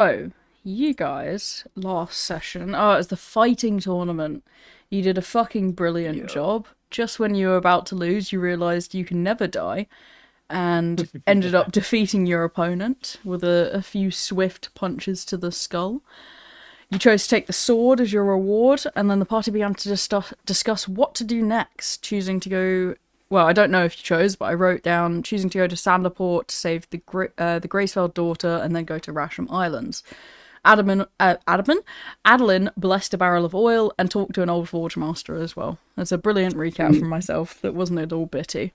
Oh, you guys, last session. Oh, it was the fighting tournament. You did a fucking brilliant Yeah. job. Just when you were about to lose, you realised you can never die, and ended up defeating your opponent with a few swift punches to the skull. You chose to take the sword as your reward, and then the party began to discuss what to do next, choosing to go. Well, I don't know if you chose, but I wrote down choosing to go to Sanderport to save the Grazefeld daughter, and then go to Rashem Islands. Adolin blessed a barrel of oil and talked to an old forge master as well. That's a brilliant recap from myself. That wasn't at all bitty.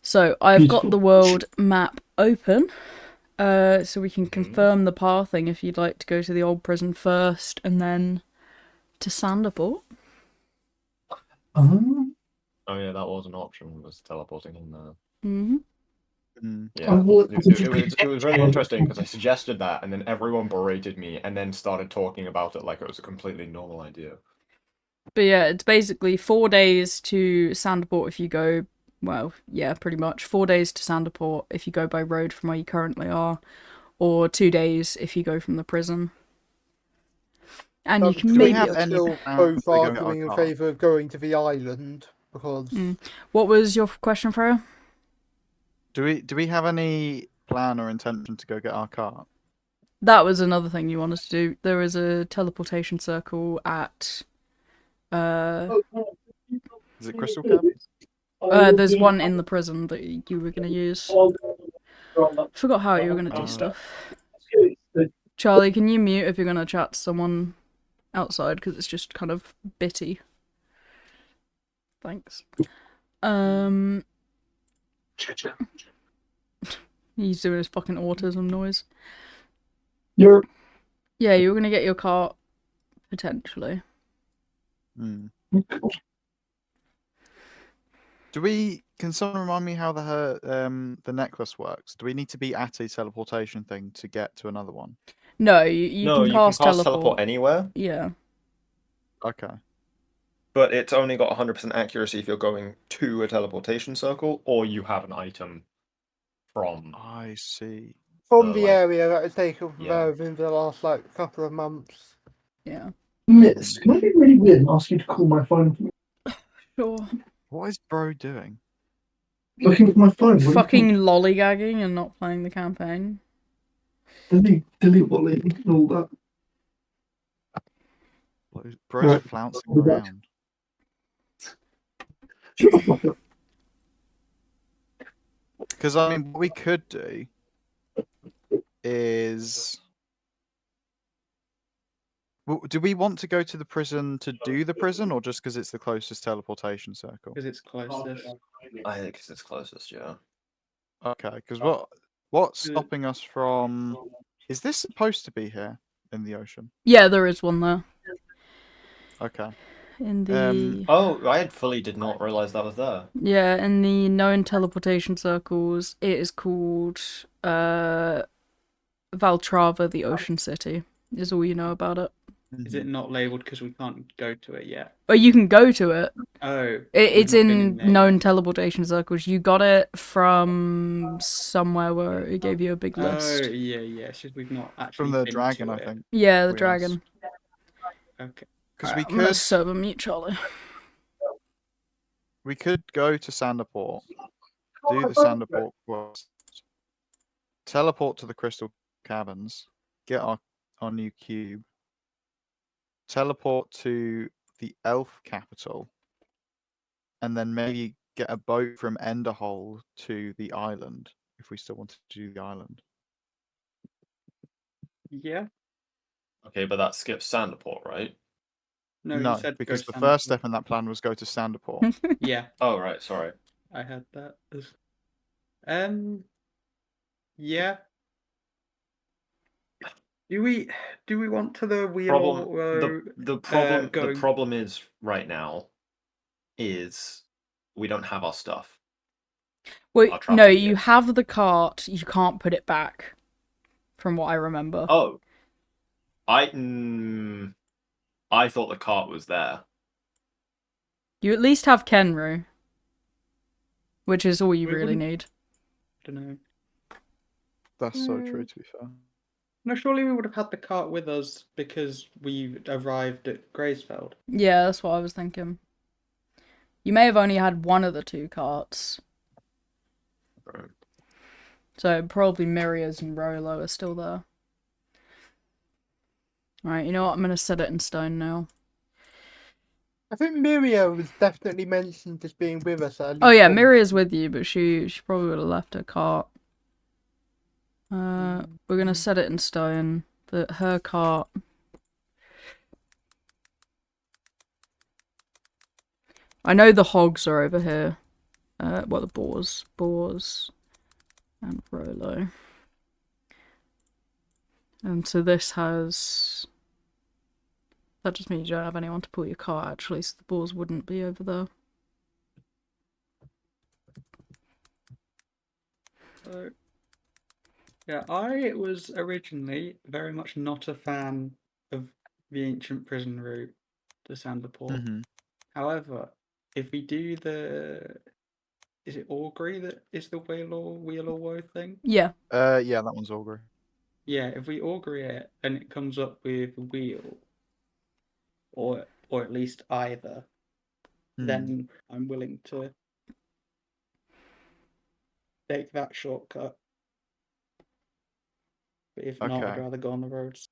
So I've got the world map open, so we can confirm the pathing if you'd like to go to the old prison first and then to Sanderport. Oh yeah, that was an option, was teleporting in there. Mm-hmm. Yeah, it was really interesting because I suggested that, and then everyone berated me, and then started talking about it like it was a completely normal idea. But yeah, it's basically 4 days to Sanderport if you go. Well, yeah, pretty much 4 days to Sanderport if you go by road from where you currently are, or 2 days if you go from the prison. And you can maybe still both arguing in favour of going to the island because. What was your question, Freya? Do we have any plan or intention to go get our cart? That was another thing you wanted to do. There is a teleportation circle at. Is it Crystal Caverns? There's one in the prison that you were going to use. Forgot how you were going to do stuff. Charlie, can you mute if you're going to chat to someone outside, because it's just kind of bitty. Thanks. He's doing his fucking autism noise. Yeah, you were going to get your cart, potentially. Can someone remind me how the necklace works? Do we need to be at a teleportation thing to get to another one? No, you can cast teleport anywhere. Yeah. Okay. But it's only got 100% accuracy if you're going to a teleportation circle, or you have an item from. I see. From the area that has taken in the last couple of months. Yeah. Miss, can I be really weird and ask you to call my phone for me? Sure. What is bro doing? Looking for my phone. Fucking lollygagging and not playing the campaign. Delete Wally and all that. Bro's flouncing around. Shut the fuck up. Because, I mean, what we could do is... Do we want to go to the prison to do the prison, or just because it's the closest teleportation circle? Because it's closest. I think it's closest, yeah. Okay, because what's stopping us from... Is this supposed to be here in the ocean? Yeah, there is one there. Okay. In the... Oh, I did not realise that was there. Yeah, in the known teleportation circles, it is called Valtrava, the Ocean City, is all you know about it. Is it not labelled because we can't go to it yet? Oh, you can go to it. Oh. It's in known teleportation circles. You got it from somewhere where it gave you a big list. Oh, yeah. Should we've not actually from the dragon, I think. Yeah, the dragon. Okay. Because we I'm gonna could serve a mute, Charlie. We could go to Sanderport, do the Sanderport quest, teleport to the Crystal Caverns, get our new cube, teleport to the elf capital, and then maybe get a boat from Enderhole to the island, if we still wanted to do the island. Yeah. Okay, but that skips Sanderport, right? No, because the first step in that plan was go to Sanderport. Yeah. Oh, right, sorry. I had that. Yeah. Do we want to the wheel? The problem is right now is we don't have our stuff. Wait, no, you have the cart. You can't put it back, from what I remember. Oh, I thought the cart was there. You at least have Kenru, which is all you really need. I don't know. That's so true, to be fair. No, surely we would have had the cart with us because we arrived at Grazefeld. Yeah, that's what I was thinking. You may have only had one of the two carts. Right. So probably Miria's and Rolo are still there. Alright, you know what? I'm gonna set it in stone now. I think Miria was definitely mentioned as being with us. At Oh least yeah, once. Miria's with you, but she probably would have left her cart. We're gonna set it in stone that her cart. I know the hogs are over here. Well, the boars, and Rolo. And so this has. That just means you don't have anyone to pull your cart, actually, so the boars wouldn't be over there. So, yeah, I was originally very much not a fan of the ancient prison route to Sanderport. Mm-hmm. However, if we do is it augury that is the wheel or woe thing? Yeah. Yeah, that one's augury. Yeah, if we augury it and it comes up with wheel, or at least either, then I'm willing to take that shortcut. But if not, I'd Okay. rather go on the roads.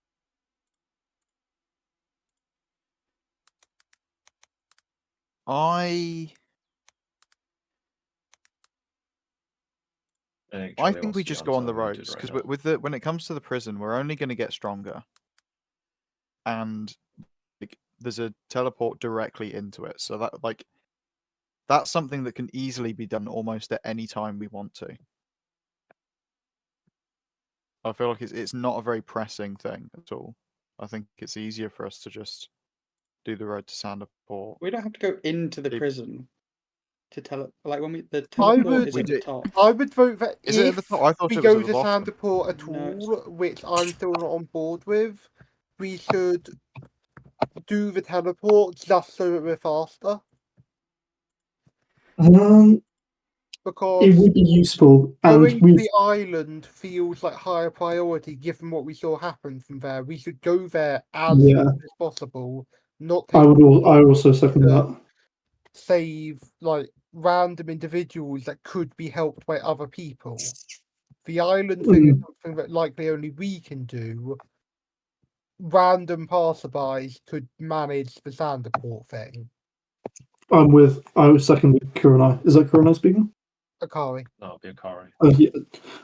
I think we just go on the roads because when it comes to the prison, we're only going to get stronger, and there's a teleport directly into it, so that's something that can easily be done almost at any time we want to. I feel like it's not a very pressing thing at all. I think it's easier for us to just do the road to Sanderport. We don't have to go into the prison to like when the I teleport would- is at the top. I would vote that Is it at if the top? I thought we it was go at to the bottom. Sanderport at No, all, which I'm still not on board with, we should do the teleport just so that we're faster. It Because would be useful, going and to we the island feels like higher priority given what we saw happen from there. We should go there as Yeah. soon as possible, not I take would. I also second that. save like random individuals that could be helped by other people. The island thing is something that likely only we can do. Random passerbys could manage the Sanderport thing. I was second with Kurenai. Is that Kurenai speaking? Akari. That'll be Akari. Yeah.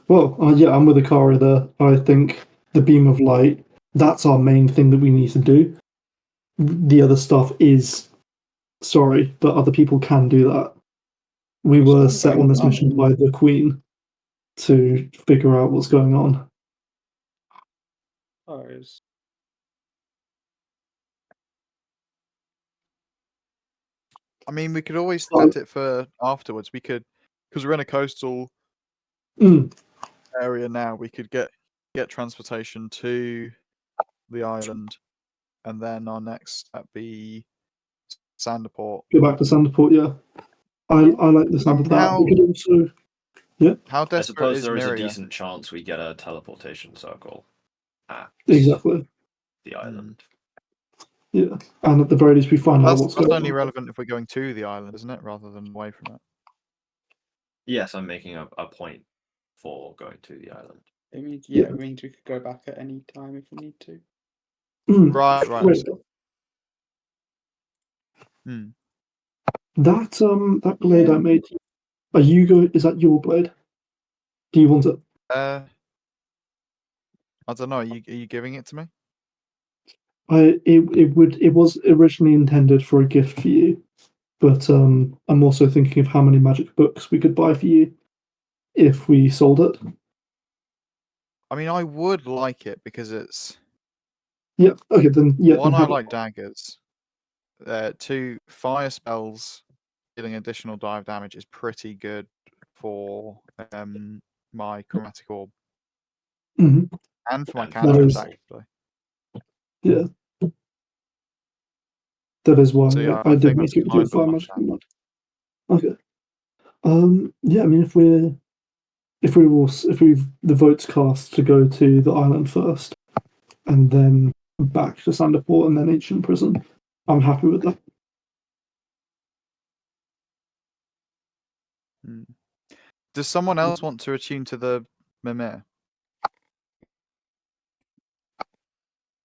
Well, yeah, I'm with Akari there. I think the beam of light, that's our main thing that we need to do. The other stuff is, sorry, but other people can do that. We were set on this mission by the Queen to figure out what's going on. I mean, we could always set it for afterwards. We could, because we're in a coastal area now, we could get transportation to the island, and then our next step be Sanderport. Go back to Sanderport, yeah. I like the sound of that. We could also, yeah. How I desperate suppose is there is a Miria? decent chance we get a teleportation circle at Exactly. the island. Yeah, and at the very least, we find out what's That's going only on. relevant if we're going to the island, isn't it, rather than away from it? Yes, I'm making a point for going to the island. It means Yeah. it means we could go back at any time if we need to. Right. Wait, that blade I made. Are you going? Is that your blade? Do you want it? I don't know. Are you giving it to me? It was originally intended for a gift for you, but I'm also thinking of how many magic books we could buy for you if we sold it. I mean, I would like it because it's. Yeah. Okay. Then yeah. One, then I have it. like daggers. Two, fire spells dealing additional dive damage is pretty good for my chromatic orb Mhm. and for my And cantrips, is- actually. Yeah. That is why So, yeah, I I did think make that's it with kind of fire like magic. that. Okay. Yeah. I mean, if the votes cast to go to the island first, and then back to Sanderport and then Ancient Prison. I'm happy with that. Does someone else want to attune to the Mimir?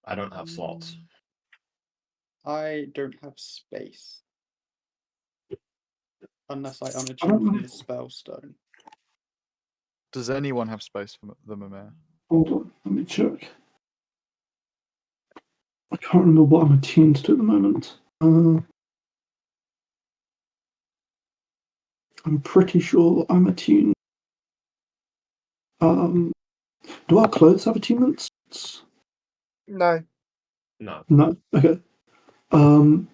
I don't have slots. I don't have space. Unless I don't unattune know. from the spell stone. Does anyone have space for the Mimir? Hold on, let me check. I can't remember what I'm attuned to at the moment. I'm pretty sure I'm attuned. Do our clothes have attunements? No. No. No. Okay. I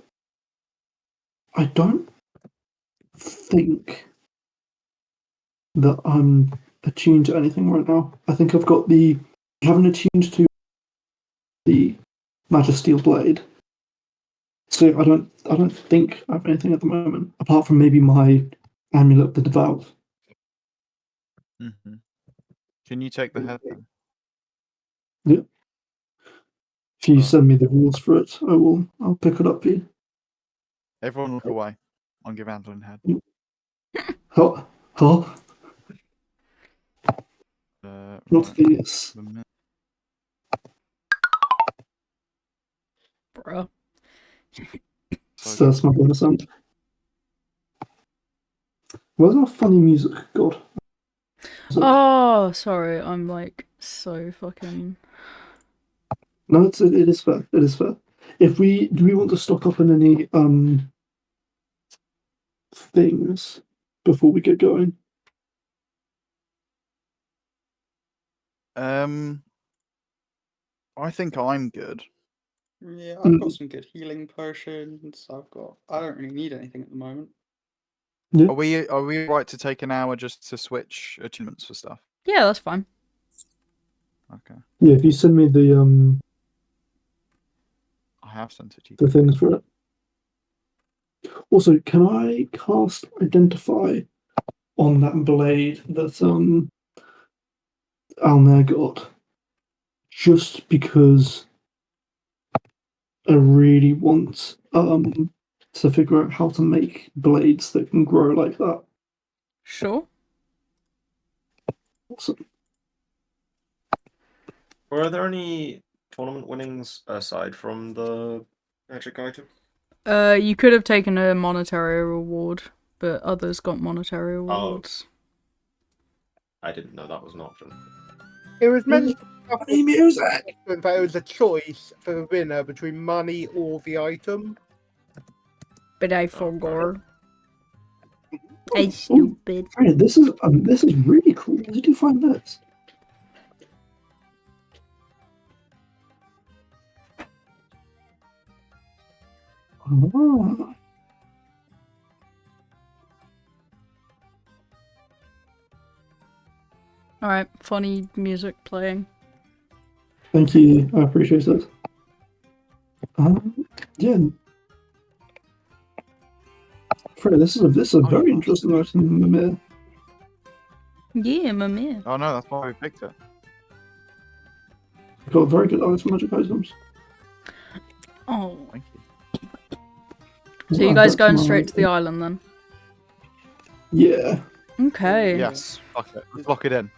don't think that I'm attuned to anything right now. I think I've got I haven't attuned to the Magisteel Blade. So I don't think I have anything at the moment, apart from maybe my Amulet of the Devout. Mm-hmm. Can you take the head then? Yeah. If you Oh. send me the rules for it, I'll pick it up for you. Everyone look away. I'll give Adolin head. Huh? Not Right. this. Bro. So that's my bonus end. Where's our funny music? God. Oh, sorry. I'm like so fucking. No, it is fair. It is fair. Do we want to stock up on any things before we get going? I think I'm good. Yeah, I've got some good healing potions. I don't really need anything at the moment. Yeah. Are we right to take an hour just to switch attunements for stuff? Yeah, that's fine. Okay. Yeah, if you send me the I have sent it to you. the things for it. Also, can I cast Identify on that blade that Alnair got? Just because I really want to figure out how to make blades that can grow like that. Sure. Awesome. Were there any tournament winnings aside from the magic item? You could have taken a monetary reward, but others got monetary rewards. I didn't know that was an option. It was mentioned Music. that it was a choice for the winner between money or the item. But I forgot. Oh, Stupid. Hey, this is really cool. Where did you find this? Oh. Alright, funny music playing. Thank you. I appreciate it. Yeah. Fred, this is a very interesting item, Mimir. Yeah, my man. Oh no, that's why we picked it. You've got very good eyes for magic items. Oh. Thank you. So you guys going straight to the island then? Yeah. Okay. Yes. Fuck it. Let's lock it in.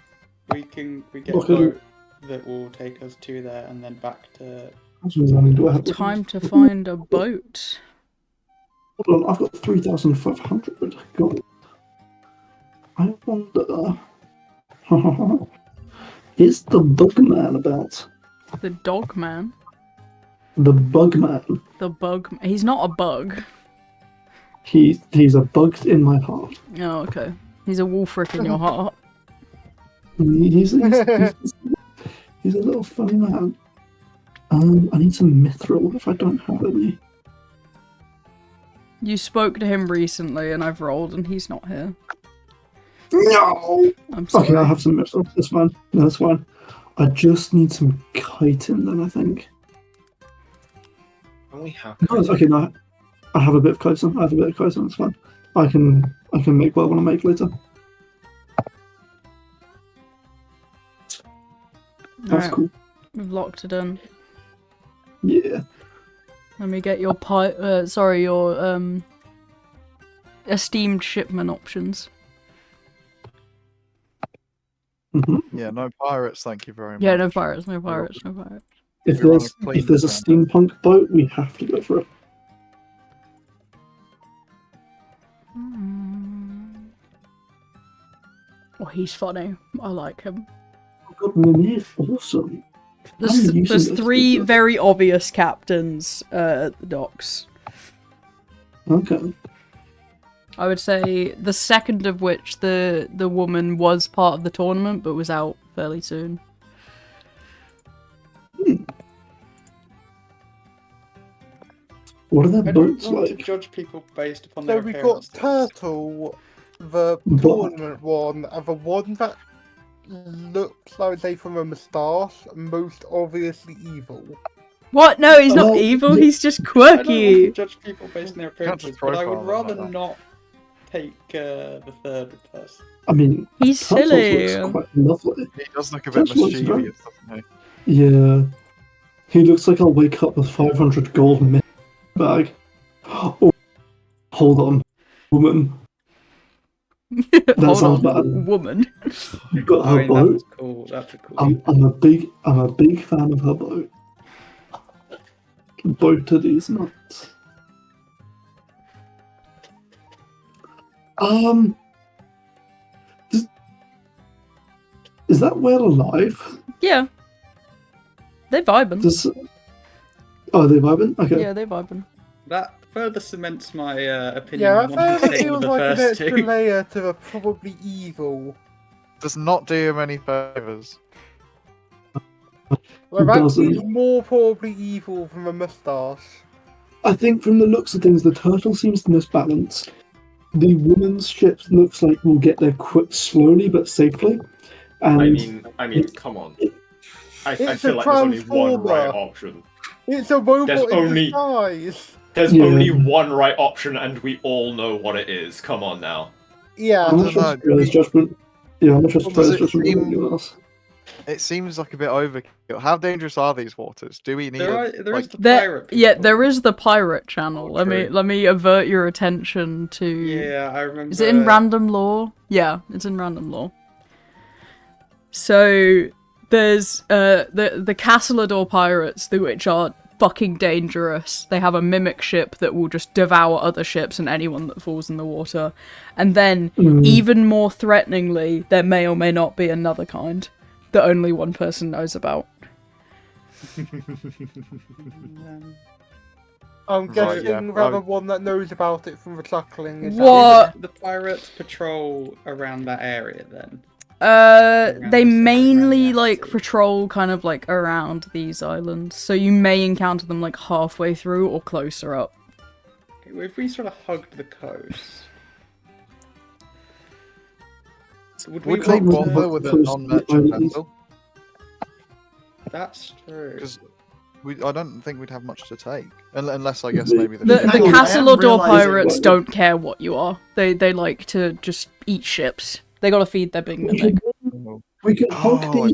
We get a boat that will take us to there and then back to. Time to find a boat. Hold on, I've got 3,500 gold. I wonder. Is the Bugman about? The dog man. The Bugman. The bug. He's not a bug. He's a bug in my heart. Oh, okay. He's a wolfrick in your heart. He's a little funny man. I need some mithril if I don't have any. You spoke to him recently and I've rolled and he's not here. No! I'm sorry. Okay, I have some mithril. That's fine. No, that's fine. I just need some chitin then, I think. And we have. No, okay, no. I have a bit of chitin. That's fine. I can make what I want to make later. That's Alright, cool. we've locked it in. Yeah. Let me get your your esteemed shipman options. Yeah, no pirates, thank you very much. Yeah, no pirates, no pirates, no pirates. If We run a there's clean a standard. steampunk boat, we have to go for it. Oh, he's funny. I like him. Oh god, Mimir, awesome. There's three very obvious captains at the docks. Okay. I would say the second of which the woman was part of the tournament but was out fairly soon. What are their I don't boats want to like? judge people based upon So their we've got appearance. Turtle, the tournament one, and the one that looks like they from a moustache, most obviously evil. What? No, he's not Oh, evil. yeah. He's just I don't want to quirky. judge people based on their Can't appearances, just but I profile would them rather like that. not take the third person. I mean, He's Turtles silly. looks quite lovely. He does look a bit Turtle looks great. mischievous, doesn't he? Yeah. He looks like I'll wake up with 500 gold in my bag. Oh, hold on, woman. That Hold sounds on, bad. woman. But I her mean, boat, that's cool. That's a cool. I'm a big fan of her boat. Boat to these nuts. Is that whale alive? Yeah. They vibing. Oh, are they vibing? Okay. Yeah, they vibing. That further cements my opinion Yeah, on that one further thing with feels the like an first extra two. layer to the probably evil. Does not do him any favours. Well, that Doesn't. seems more probably evil than a moustache. I think from the looks of things, the turtle seems the most balanced. The woman's ship looks like we'll get there slowly but safely. And I mean, come on. I It's feel a like there's only one right transformer. option. It's a robot There's in only- disguise. There's Yeah. only one right option, and we all know what it is. Come on now. Yeah. I'm I not don't sure know, Freya's judgment. Yeah, I'm not sure Well, does Freya's it judgment seem- of anyone else. It seems like a bit overkill. How dangerous are these waters? Do we need There is like, the pirate. Yeah, people. there is the pirate channel. Oh, let me avert your attention to. Yeah, I remember. Is it in random lore? Yeah, it's in random lore. So there's the Castledor pirates, which are fucking dangerous. They have a mimic ship that will just devour other ships and anyone that falls in the water. And then, even more threateningly, there may or may not be another kind that only one person knows about. I'm Right, guessing yeah. the other one that knows about it from the chuckling is What? The pirates patrol around that area then. They the mainly sea. like patrol kind of like around these islands, so you may encounter them like halfway through or closer up. If we sort of hugged the coast, would would we they want to- bother with a Close non-merchant islands. vessel? That's true. Because I don't think we'd have much to take, unless I guess The- maybe The the Hang on, I am Castledor realising pirates what- don't care what you are. They like to just eat ships. They gotta feed their big mimic. We could hug Oh, I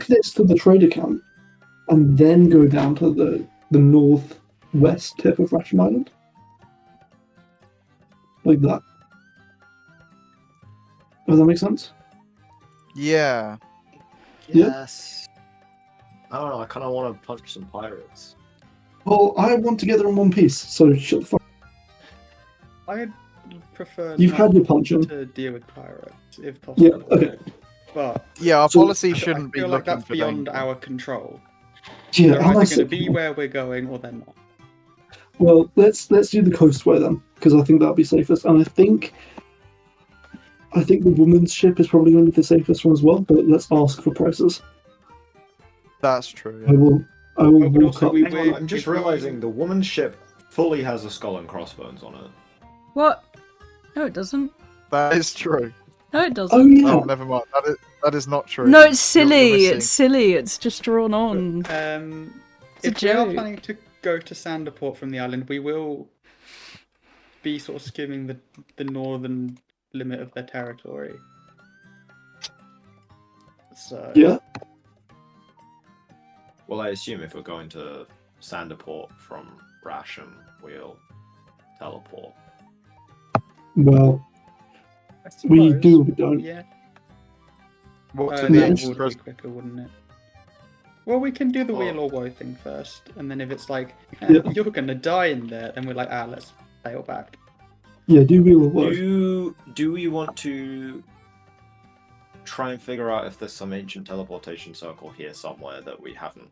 this to the trader camp, and then go down to the northwest tip of Rashem Island, like that. Does that make sense? Yeah. Yes. I don't know. I kind of want to punch some pirates. Well, I want to get there in one piece, so shut the fuck. I'd prefer You've not had your punching. to deal with pirates if Yeah. possible. Okay. But Yeah, our So- policy I shouldn't be feel like looking that's for beyond danger. our control. Yeah. They're am I either going to sick? be where we're going or they're not. Well, let's do the coastway then, because I think that'll be safest, and I think the woman's ship is probably going to be the safest one as well. But let's ask for prices. That's true. I Yeah. will Oh, but walk also up. we- Hang on, I'm just if we- realizing the woman's ship fully has a skull and crossbones on it. What? No, it doesn't. That is true. No, it doesn't. Oh yeah. Oh, never mind. That is not true. No, it's You're silly. missing- It's silly. It's just drawn on. If a we are joke. planning to go to Sanderport from the island, we will be sort of skimming the northern limit of their territory. So Yeah. Well, I assume if we're going to Sanderport from Rashem, we'll teleport. Well, I we suppose, do, we don't. Yeah. What Oh, to the that ancient would be prison? quicker, wouldn't it? Well, we can do the Oh. wheel or woe thing first, and then if it's like, Yeah. you're gonna die in there, then we're like, let's fail back. Yeah, do real or woe. Do we want to try and figure out if there's some ancient teleportation circle here somewhere that we haven't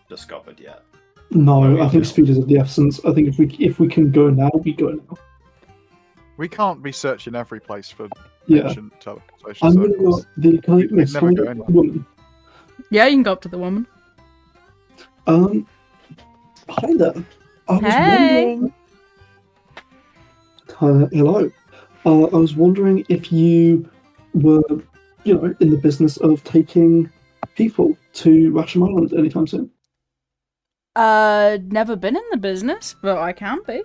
discovered yet? No, I think No. speed is of the essence. I think if we can go now, we go now. We can't be searching every place for Yeah. ancient teleportation I'm gonna go circles. up the. Can I, We'd yes, never can I go go in up the woman? Yeah, you can go up to the woman. Hi there. I was Hey. wondering. Hello. I was wondering if you were, in the business of taking people to Rashem Island anytime soon. Never been in the business, but I can be.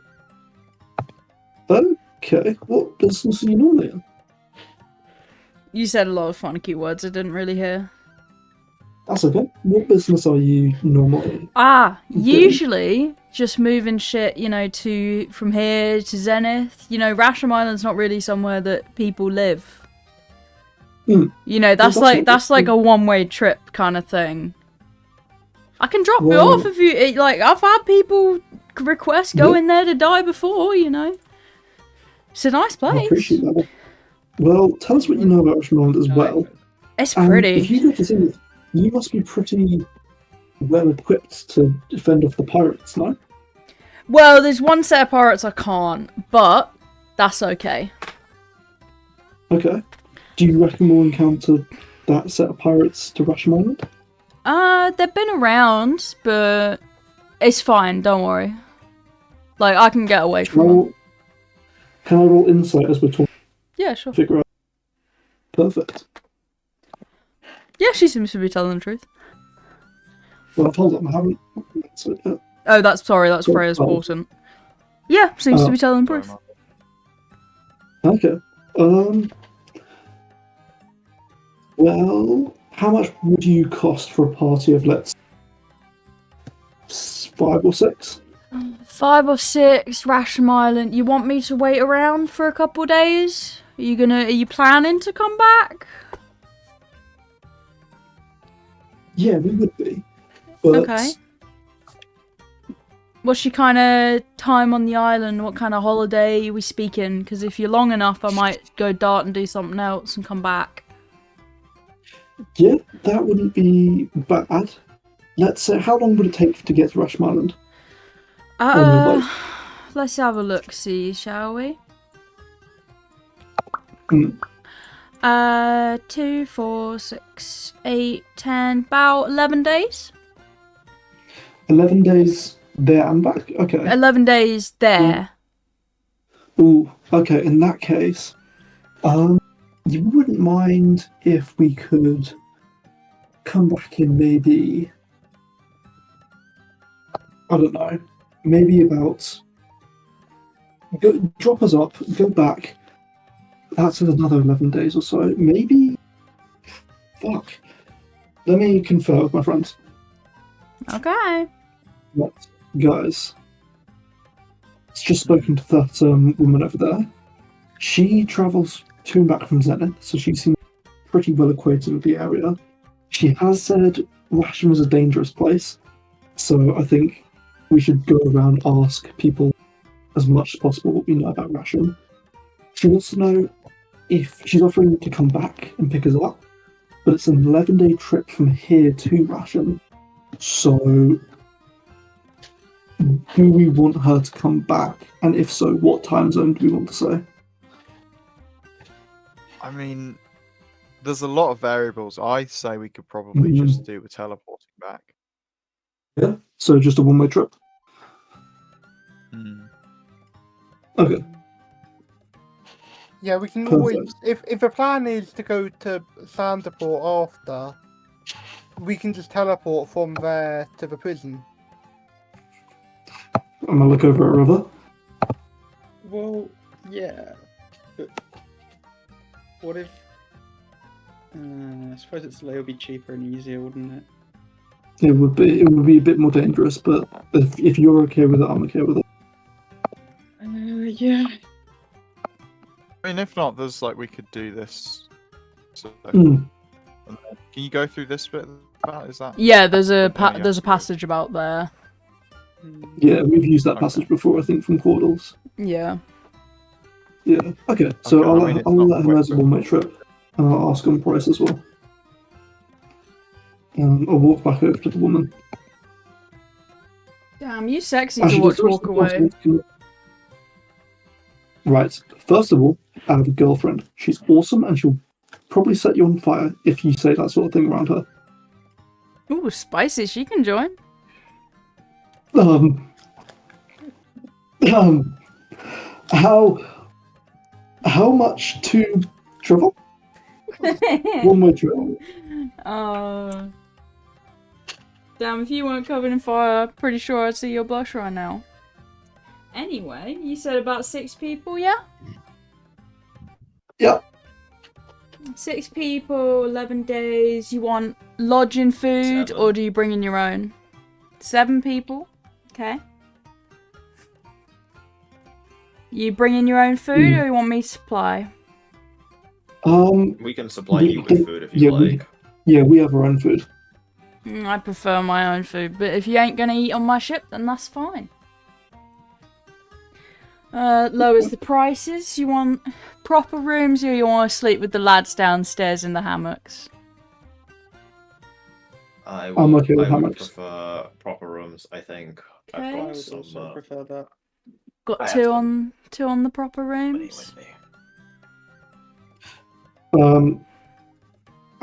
Okay. What business are you normally in? You said a lot of funky words I didn't really hear. That's okay. What business are you normally? Usually just moving shit, from here to Zenith. Rashem Island's not really somewhere that people live. Hmm. That's Well, that's like a one-way trip kind of thing. I can drop you Well- off if you I've had people request going there to die before. It's a nice I place. appreciate that. Well, tell us what you know about Rashem Island as well. It's And pretty. if you go to Zenith, you must be pretty well equipped to defend off the pirates, no? Well, there's one set of pirates I can't, but that's okay. Okay. Do you reckon we'll encounter that set of pirates to Rashem Island? They've been around, but it's fine. Don't worry. I can get away from them. Can I roll insight as we're talking? Yeah, sure. Figure out. Perfect. Yeah, she seems to be telling the truth. Well, hold on, I haven't. Oh, that's Freya's Oh. portent. Yeah, seems to be telling the truth. Okay. Well, how much would you cost for a party of, let's 5 or 6? 5 or 6, Rashem Island. You want me to wait around for a couple days? Are you planning to come back? Yeah, we would be. But Okay. What's your kind of time on the island? What kind of holiday are we speaking? Because if you're long enough, I might go dart and do something else and come back. yeah, that wouldn't be bad. Let's say, how long would it take to get to Rashem Island? On your boat? Let's have a look, see, shall we? Mm. 2, 4, 6, 8, 10, about 11 days. 11 days there and back? Okay. 11 days there. Ooh, okay, in that case, you wouldn't mind if we could come back in maybe, I don't know, maybe about, drop us up, go back, that's another 11 days or so, maybe, fuck, let me confer with my friends. Okay. Right, guys, it's just spoken to that woman over there. She travels to and back from Zenith, so she seems pretty well acquainted with the area. She has said Rashem is a dangerous place, so I think we should go around ask people as much as possible what we know about Rashem. She wants to know if she's offering to come back and pick us up, but it's an 11-day trip from here to Rashem. So do we want her to come back? And if so, what time zone do we want to say? I mean, there's a lot of variables. I say we could probably just do with teleporting back. Yeah, so just a one-way trip? Okay. Yeah, we can Perfect. always. If the plan is to go to Sanderport after, we can just teleport from there to the prison. I'm gonna look over at River. Well, yeah. But what if... I suppose it'll be cheaper and easier, wouldn't it? It would be a bit more dangerous, but if you're okay with it, I'm okay with it. Yeah. I mean, if not, there's like we could do this. So, Mm. can you go through this bit? Is that? Yeah, there's a Yeah, there's a yeah. passage about there. Yeah, we've used that Okay. passage before, I think, from Cradles. Yeah. Yeah. Okay, so Okay, I mean, it's I'll not let him quick, as a one-way trip, and I'll ask him price as well. I'll walk back over to the woman. Damn, you sexy to Actually, watch does the walk rest of away. the Right. First of all, I have a girlfriend. She's awesome, and she'll probably set you on fire if you say that sort of thing around her. Ooh, spicy. She can join. Um, how much to travel? One-way travel. Damn, if you weren't covered in fire, pretty sure I'd see your blush right now. Anyway, you said about 6 people, yeah? Yep. 6 people, 11 days. You want lodging food, 7. or do you bring in your own? 7 people. Okay. You bring in your own food, or you want me to supply? We can supply you with food if you like. We have our own food. I prefer my own food, but if you ain't gonna eat on my ship, then that's fine. Lowers the prices. You want proper rooms, or you want to sleep with the lads downstairs in the hammocks? I'm okay with I would hammocks. prefer proper rooms, I think. Okay. I've I got would some also prefer that. Got I have two on the proper money rooms. with me.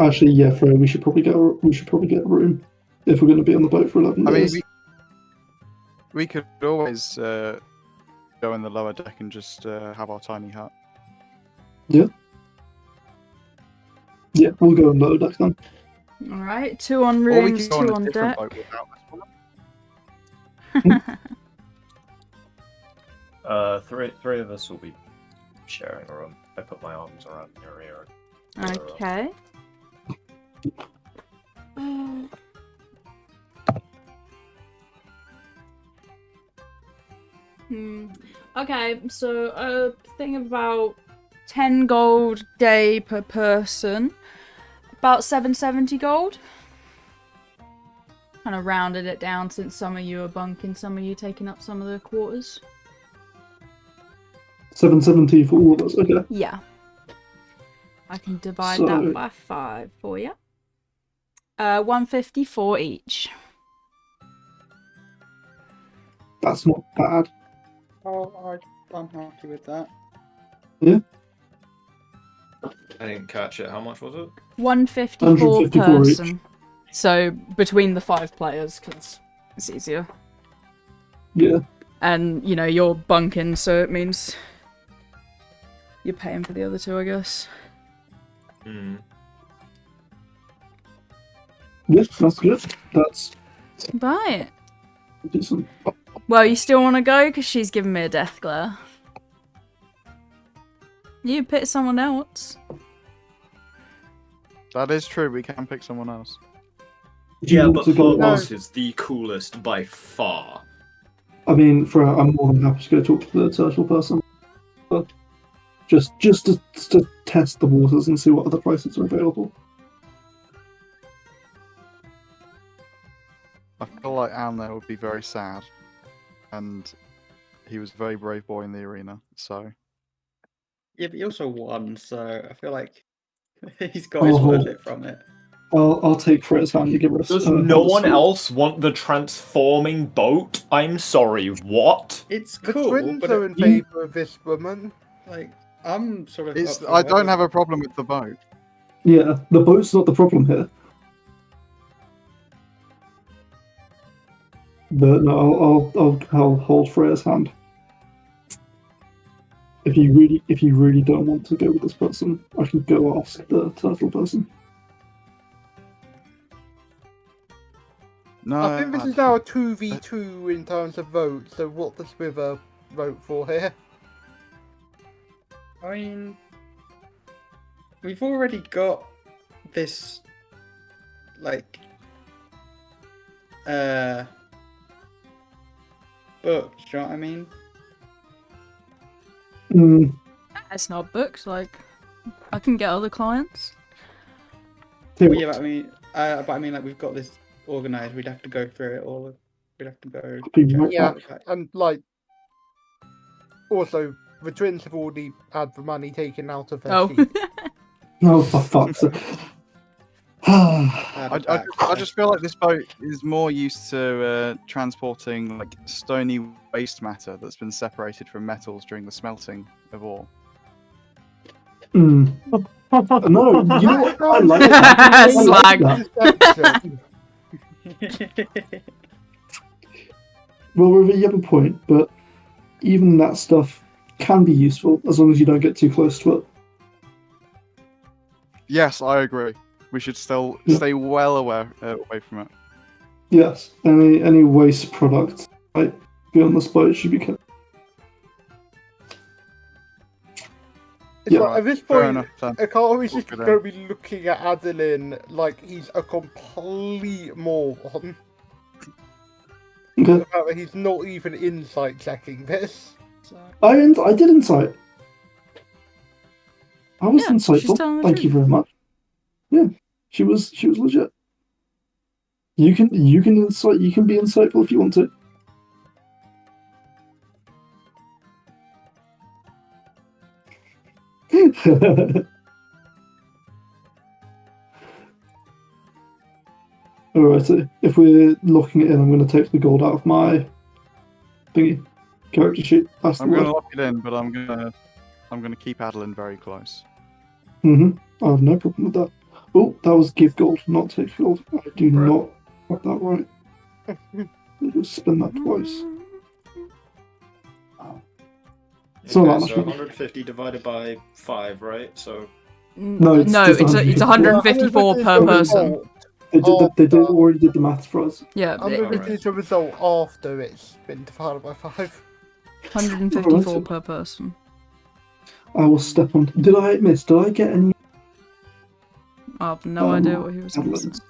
Actually, yeah, Freya, we should probably get a room if we're going to be on the boat for 11 I mean, days. we could always go in the lower deck and just have our tiny hut. Yeah, we'll go on lower deck then. All right, 2 on Or we rooms, could go 2 on on a different deck. boat without this woman. Three of us will be sharing a room. I put my arms around your ear. Okay. Okay, so a thing about 10 gold day per person. About 770 gold. Kind of rounded it down since some of you are bunking, some of you taking up some of the quarters. 770 for all of us. Okay. Yeah. I can divide So- that by 5 for you. 154 each. That's not bad. Oh, I'm happy with that. Yeah. I didn't catch it. How much was it? 154 154 each. person. So between the 5 players, because it's easier. Yeah. And, you know, you're bunking, so it means you're paying for the other 2, I guess. Yeah, that's good. That's Right. decent. Well, you still want to go? Because she's giving me a death glare. You pick someone else. That is true. We can pick someone else. Do you Yeah, want but to go Hobos is the coolest by far. I mean, I'm more than happy to go talk to the turtle person. But just to test the waters and see what other prices are available. I feel like Alnair would be very sad, and he was a very brave boy in the arena. So Yeah, but he also won, so I feel like he's got his worth it from it. I'll take Freya's hand to give us. Does no one else want the transforming boat? I'm sorry, what? It's The cool, twins but are in favour of this woman. like I'm sort of. it's. up for I don't whatever. have a problem with the boat. Yeah, the boat's not the problem here. But no, I'll hold Freya's hand. If you really don't want to go with this person, I can go ask the turtle person. No, I think this is now a 2v2 in terms of votes, so what does River vote for here? I mean, we've already got this, like, books. Do you know what I mean? Mm, It's not books. Like, I can get other clients. tell Well, you yeah, what, but I mean, like we've got this organized. We'd have to go through it all. We'd have to go. I'll be check right Yeah, back. and like also the twins have already had the money taken out of their Oh. sheep. Oh, for fuck's sake. I just feel like this boat is more used to transporting like stony waste matter that's been separated from metals during the smelting of ore. Mm. No, you know what? I like That that. sounds I like Slag. that. perception. Well, River, you have a point, but even that stuff can be useful as long as you don't get too close to it. Yes, I agree. We should still Yeah. stay well away from it. Yes, any waste product like be on this boat should be kept. It's Yeah. like, at this Fair point, enough. Then. Akari is just Look at going to be looking at Adolin like he's a complete moron. Okay, The fact that he's not even insight checking this. I did insight. I was Yeah, she's insightful. telling the Thank truth. you very much. Yeah, she was legit. You can insight. You can be insightful if you want to. Alrighty. If we're locking it in, I'm going to take the gold out of my thingy character sheet. That's the I'm going to word. lock it in, but I'm gonna keep Adolin very close. I have no problem with that. Oh, that was give gold, not take gold. I do not have that right. Just spin that twice. It's not that Okay, much so money. 150 divided by 5, right? So No, it's just it's 154 per person. They already did the maths for us. Yeah, I'm going to do the result after it's been divided by 5. 154 per person. I will step on. Did I get any? I have no idea what he was going to say. Adolins?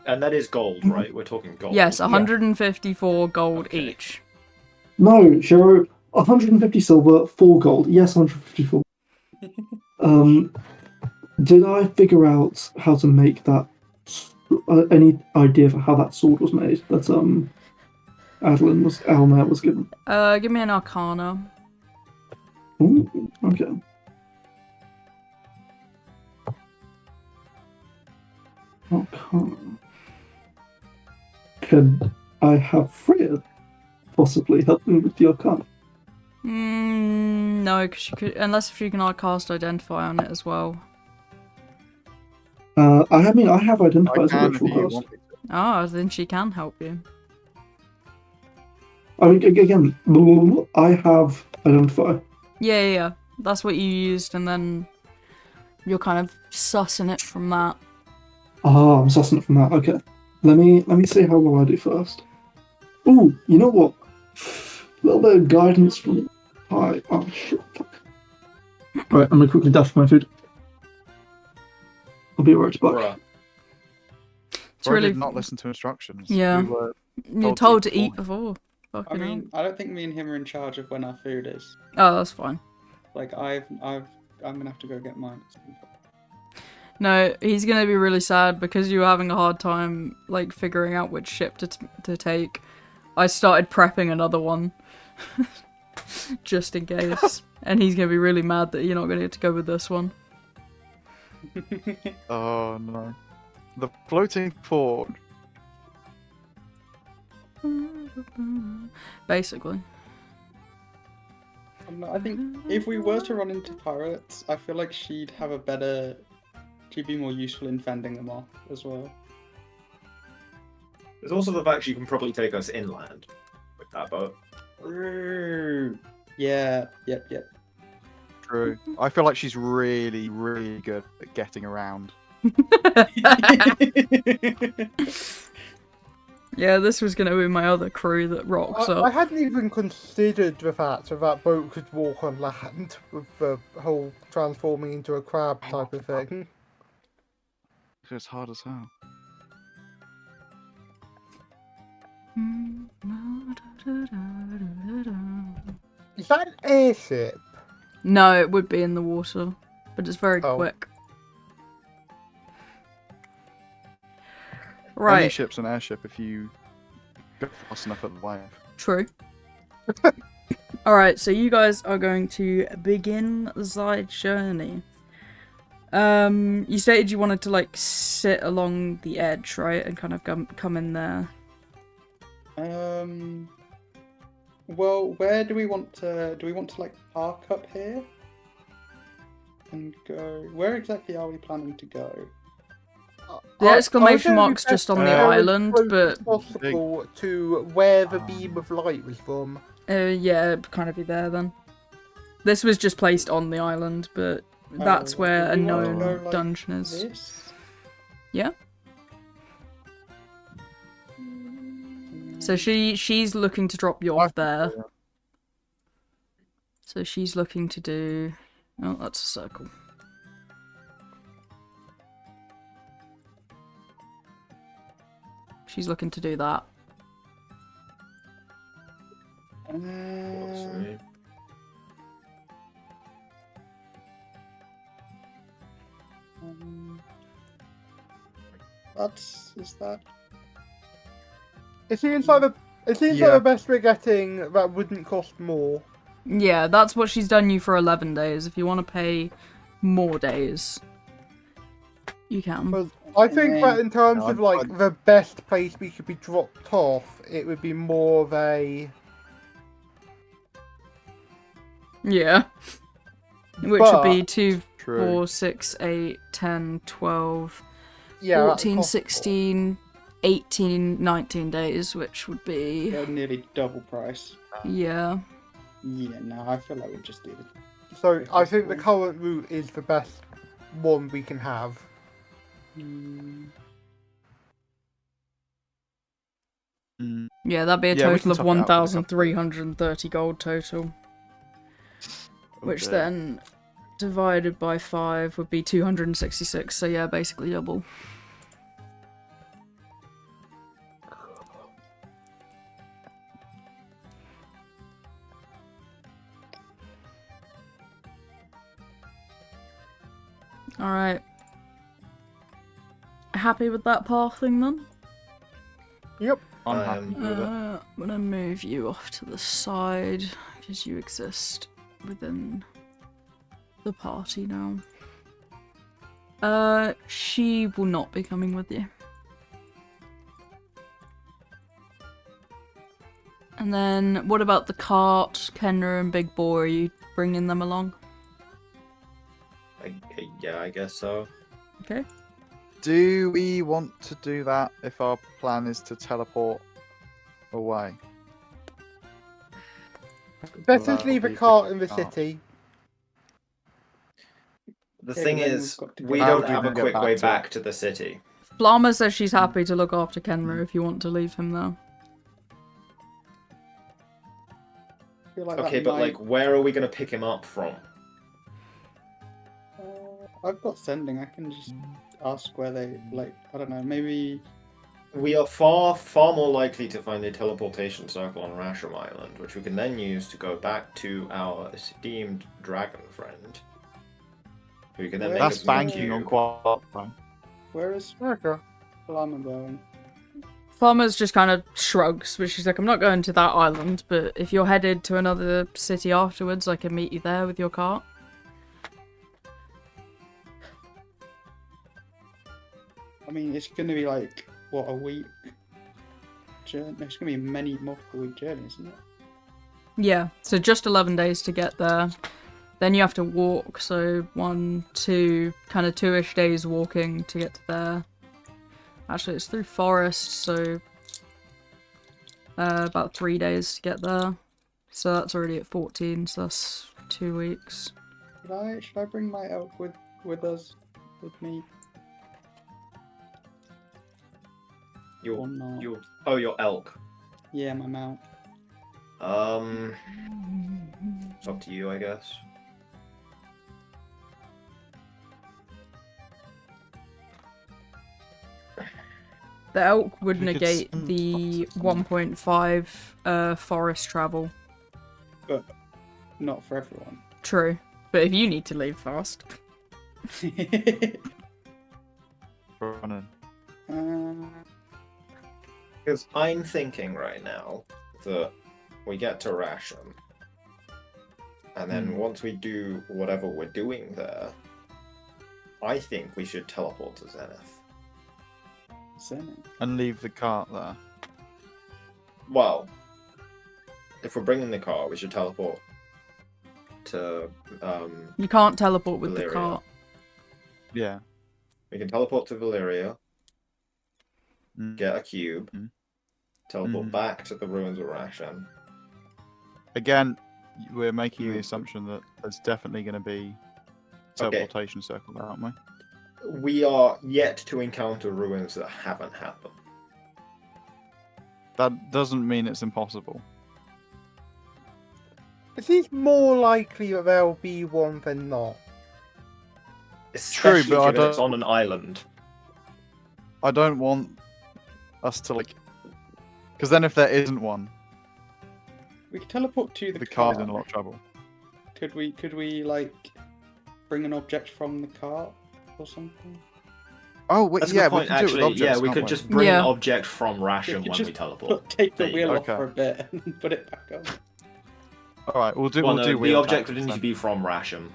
and that is gold, right? We're talking gold. Yes, 154 gold Okay. each. No, Shiro, 150 silver, 4 gold. Yes, 154. Did I figure out how to make that? Any idea for how that sword was made? That Alnair was given. Give me an Arcana. Ooh, okay. Arcana. Could I have Freya possibly help me with the Arcana? No, because you could, unless if you can cast Identify on it as well. I have I identified as a can if ritual you cast. want me to. Ah, then she can help you. I mean, again, I have identify. Yeah. That's what you used, and then you're kind of sussing it from that. Ah, I'm sussing it from that. Okay, let me see how well I do first. Ooh, you know what? A little bit of guidance from. Hi. Oh shit. Fuck. Right, I'm gonna quickly dash for my food. I'll be right back. Bruh. It's Bro really did not listen to instructions. Yeah. We were You're told to eat before. Fucking I mean, I don't think me and him are in charge of when our food is. hell. Oh, that's fine. Like I'm gonna have to go get mine. No, he's gonna be really sad because you were having a hard time like figuring out which ship to take. I started prepping another one just in case, and he's gonna be really mad that you're not gonna get to go with this one. Oh no. The floating fort. Basically. I think if we were to run into pirates, I feel like she'd be more useful in fending them off as well. There's also the fact she can probably take us inland with that boat. Yeah, yep. True. I feel like she's really, really good at getting around. Yeah, this was gonna be my other crew that rocks I up. hadn't even considered the fact that boat could walk on land with the whole transforming into a crab type of thing. It's hard as hell. Is that an airship? No, it would be in the water, but it's very Oh. quick. Any Right, ship's an airship if you go fast enough at the wave. true. Alright, so you guys are going to begin the journey. You stated you wanted to, like, sit along the edge, right? And kind of come in there. Well, where do we want to? Do we want to like park up here and go? Where exactly are we planning to go? The exclamation I was mark's just on the going island, close but as possible to where the beam of light was from. yeah, it'd kind of be there then. This was just placed on the island, but that's where a do we want to known go like dungeon is. this? Yeah. So she's looking to drop you off there. So she's looking to do... Oh, that's a circle. She's looking to do that. Is that? It seems like the best we're getting that wouldn't cost more. Yeah, that's what she's done you for 11 days. If you want to pay more days, you can. But I think that in terms of like the best place we could be dropped off, it would be more of a... Yeah. Which But- would be 2, True. 4, 6, 8, 10, 12, Yeah, that's 14, possible. 16, 18, 19 days, which would be... They're nearly double price. Yeah. Yeah, no, I feel like we just do it. So I think the current route is the best one we can have. Yeah, that'd be a Yeah, we total can of top it out with a couple. 1,330 gold total. Which then, divided by 5, would be 266, so yeah, basically double. Alright. Happy with that pathing then? Yep. I'm happy with it. I'm gonna move you off to the side, because you exist within the party now. She will not be coming with you. And then, what about the cart? Kenra and Big Boy, are you bringing them along? Yeah, I guess so. Okay. Do we want to do that if our plan is to teleport away? Better That'll leave a be cart in the cart. city. The Yeah, thing then is, we've got to we go don't back. have a How do we quick get way back to back to the city. Flamma says she's happy to look after Kenra if you want to leave him there. I feel like Okay, that but might- like, where are we gonna pick him up from? I've got sending. I can just ask where they like. I don't know. Maybe We are far more likely to find a teleportation circle on Rashem Island, which we can then use to go back to our esteemed dragon friend. Who can then make That's us banking new. on qualifying. where is Okay. Flamma going? Flamma's just kind of shrugs, but she's like, I'm not going to that island, but if you're headed to another city afterwards, I can meet you there with your cart. I mean, it's going to be like what, a week journey? It's going to be many multiple week journey, isn't it? Yeah, so just 11 days to get there. Then you have to walk, so 1, 2, kind of 2-ish days walking to get to there. Actually, it's through forest, so about 3 days to get there. So that's already at 14, so that's 2 weeks. Should I bring my elk with us, with me? Or not? Your elk. Yeah, my mount. It's up to you, I guess. The elk would We could negate send the foxes. 1.5 forest travel. But not for everyone. True. But if you need to leave fast. Running. Because I'm thinking right now that we get to Rashem, and then once we do whatever we're doing there, I think we should teleport to Zenith. And leave the cart there. Well, if we're bringing the car, we should teleport to You can't teleport with Valyria. the cart. Yeah. We can teleport to Valyria, Mm. get a cube, teleport Mhm. back to the ruins of Rashem. Again, we're making the assumption that there's definitely going to be teleportation circle, aren't we? We are yet to encounter ruins that haven't happened. That doesn't mean it's impossible. It seems more likely that there'll be one than not. Especially True, but I given it's don't- on an island. I don't want us to like, because then if there isn't one, We could teleport to the the cart. car's in a lot of trouble. Could we like bring an object from the cart or something? Oh, wait, That's a yeah, good point, we can do it with actually. objects, Yeah, we can't could just bring Yeah. an object from Rashem could when just we teleport. Take the There you wheel go. off for a bit and put it back on. All right, we'll do. Well, we'll no, do the wheel object would tactics need to then. be from Rashem.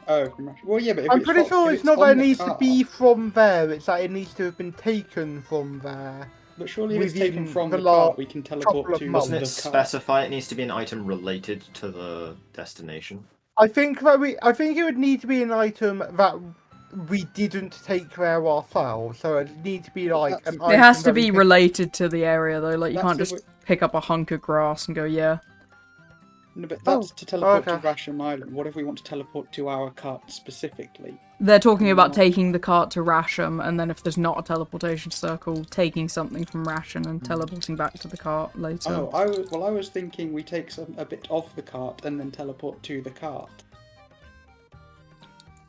Oh, well, yeah, but if I'm it's pretty from- sure if it's not on that it the needs to cart- be from there, it's that it needs to have been taken from there. But surely if it's taken within from the the last cart, we can teleport couple of to months. Doesn't it the cart. specify it needs to be an item related to the destination? I think it would need to be an item that we didn't take there ourselves, so it needs to be like an item It has to that we be picked- related to the area though, like you That's can't if just pick up a hunk of grass and go, yeah. No, but that's to teleport to okay. Rashem Island. What if we want to teleport to our cart specifically? They're talking about Not- taking the cart to Rashem, and then if there's not a teleportation circle, taking something from Rashem and teleporting back to the cart later. Oh, I was thinking we take a bit off the cart and then teleport to the cart.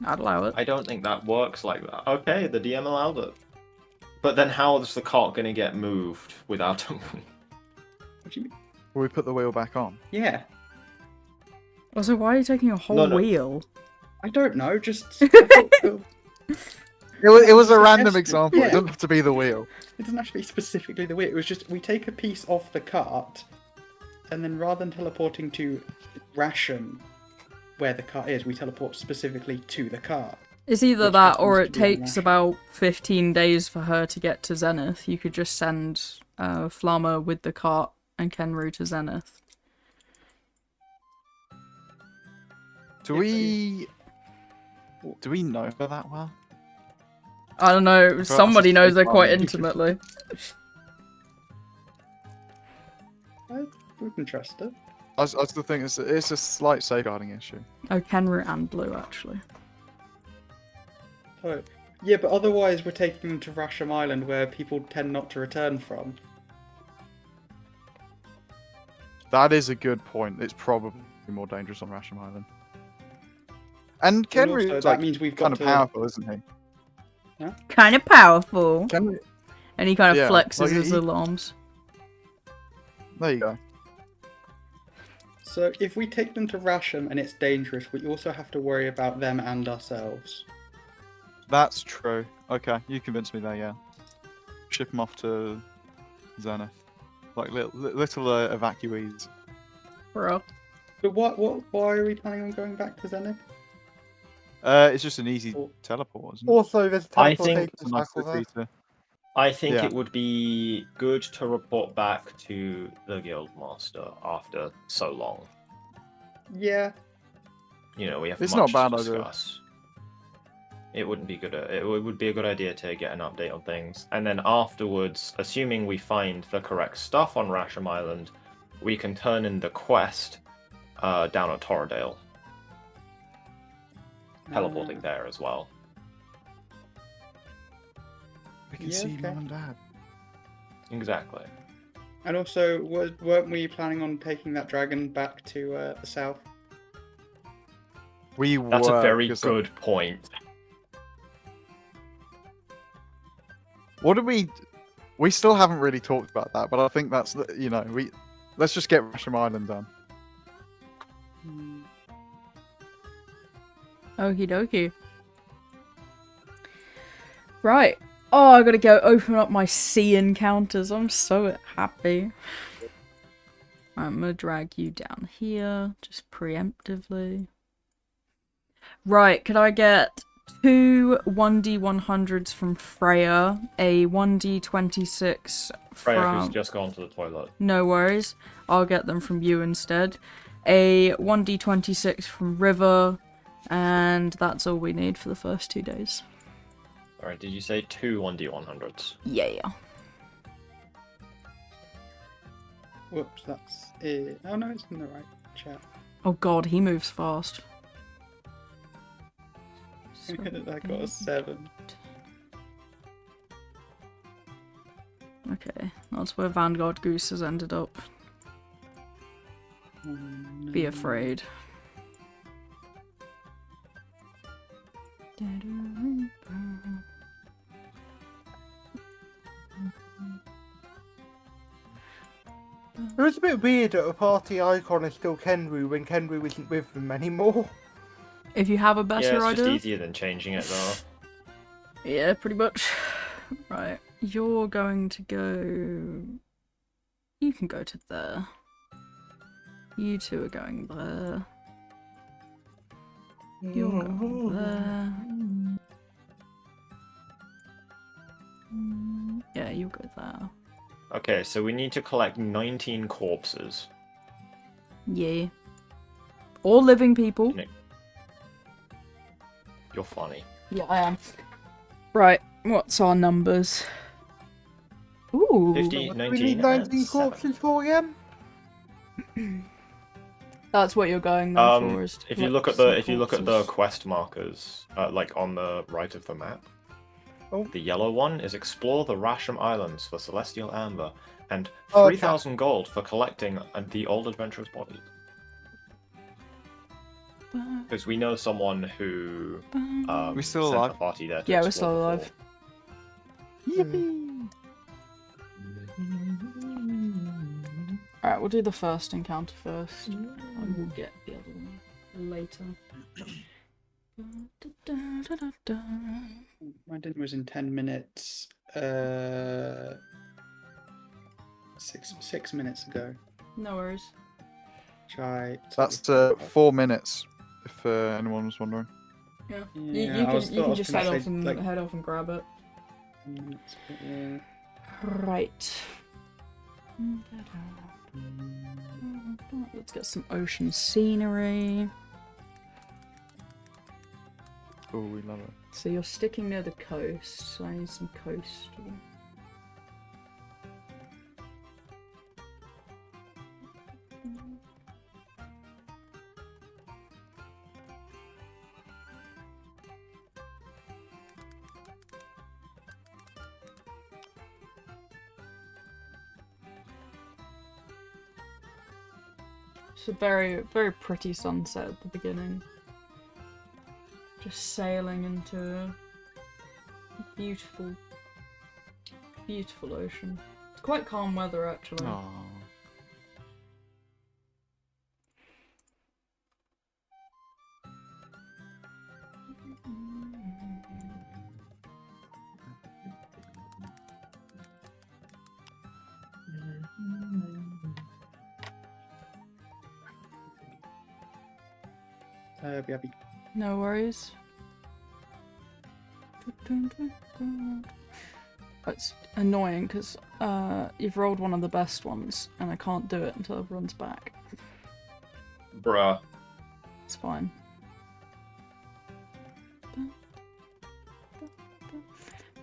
I'd allow it. I don't think that works like that. Okay, the DM allowed it. But then how is the cart going to get moved without... What do you mean? Will we put the wheel back on? Yeah, Also, why are you taking a whole No, no. wheel? I don't know. Just It was a random Suggested, example. yeah. It doesn't have to be the wheel. it doesn't have to be specifically the way. It was just we take a piece off the cart, and then rather than teleporting to Rashem, where the cart is, we teleport specifically to the cart. It's either Which that or happens it to be on takes Rashem. about 15 days for her to get to Zenith. You could just send Flammer with the cart and Kenru to Zenith. Do we know her that well? I don't know, us, somebody it's knows her fine. quite intimately. We can trust it. I still think it's a slight safeguarding issue. Oh, Kenru and Blue, actually. Oh, yeah, but otherwise we're taking them to Rashem Island, where people tend not to return from. That is a good point. It's probably more dangerous on Rashem Island. And And Kenry also, is that like, means we've kind got of to. powerful, isn't he? Kind of powerful. Kenry, And he kind of Yeah, flexes like, his he- alarms. there you go. So if we take them to Rashem and it's dangerous, we also have to worry about them and ourselves. That's true. Okay, you convinced me there. Yeah, ship them off to Zenith, like little evacuees. Bro. But why are we planning on going back to Zenith? It's just an easy Or- teleport, isn't it? Also, there's a I think teleportation It's a nice cycle there. city to... I think Yeah. it would be good to report back to the Guildmaster after so long. Yeah. You know, we have It's much not a bad to idea. discuss. It wouldn't be good. It would be a good idea to get an update on things, and then afterwards, assuming we find the correct stuff on Rashem Island, we can turn in the quest down at Torridale, teleporting there as well. We can Yeah, see okay. Mum and Dad. Exactly. And also, weren't we planning on taking that dragon back to the south? We That's a were, very because- good point. What did we? We still haven't really talked about that, but I think that's let's just get Rashem Island done. Okie dokie. Right. Oh, I gotta go open up my sea encounters. I'm so happy. I'm gonna drag you down here, just preemptively. Right, could I get 2 1d100s from Freya, a 1d26 Freya, from... who's just gone to the toilet. No worries, I'll get them from you instead. A 1d26 from River, and that's all we need for the first 2 days. Alright, did you say 2 1d100s? Yeah. Whoops, that's it. Oh no, it's in the right chat. Oh god, he moves fast. I got a 7. Okay, that's where Vanguard Goose has ended up. Oh, no. Be afraid. It was a bit weird that a party icon is still Kenru when Kenru isn't with them anymore. If you have a better Yeah, it's just idea. easier than changing it though. Yeah, pretty much. Right, you're going to go... You can go to there. You two are going there. You're going there. Yeah, you go there. Okay, so we need to collect 19 corpses. Yeah. All living people. You're funny. Yeah, I am. Right, what's our numbers? Ooh. 50, We 19, need 19 and 7. corpses for again? That's what you're going there for. Is If you look at the quest markers, like on the right of the map, the yellow one is explore the Rashem Islands for Celestial Amber, and 3,000 gold for collecting the old adventurer's body. Because we know someone who We still sent alive? the party there to Yeah, we're explore still alive. before. Yippee! Alright, we'll do the first encounter first. And we'll get the other one later. My dinner was in 10 minutes. 6 minutes ago. No worries. That's 4 minutes, if anyone was wondering. Yeah. Yeah, You I was can just head gonna off say, and like- head off and grab it. Yeah. Right. Let's get some ocean scenery. Oh, we love it. So you're sticking near the coast, so I need some coastal. It's a very, very pretty sunset at the beginning. Just sailing into a beautiful, beautiful ocean. It's quite calm weather, actually. Aww. Be happy. No worries. It's annoying because you've rolled one of the best ones and I can't do it until everyone's back. Bruh. It's fine.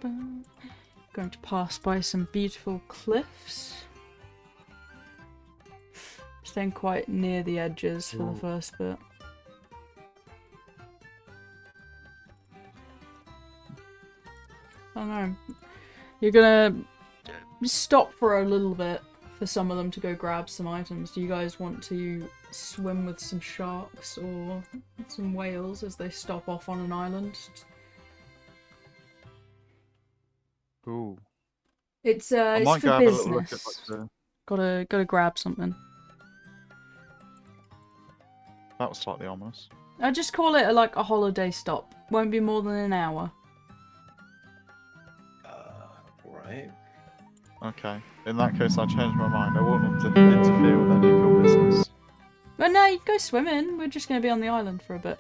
Going to pass by some beautiful cliffs. Staying quite near the edges for the first bit. I don't know. You're gonna stop for a little bit for some of them to go grab some items. Do you guys want to swim with some sharks or some whales as they stop off on an island? Ooh. It's I might for go have a little look at business. like, Gotta grab something. that was slightly ominous. I just call it like a holiday stop. Won't be more than an hour. Right. Okay. In that case, I changed my mind. I want them to interfere with any of your business. But no, you go swimming. We're just gonna be on the island for a bit.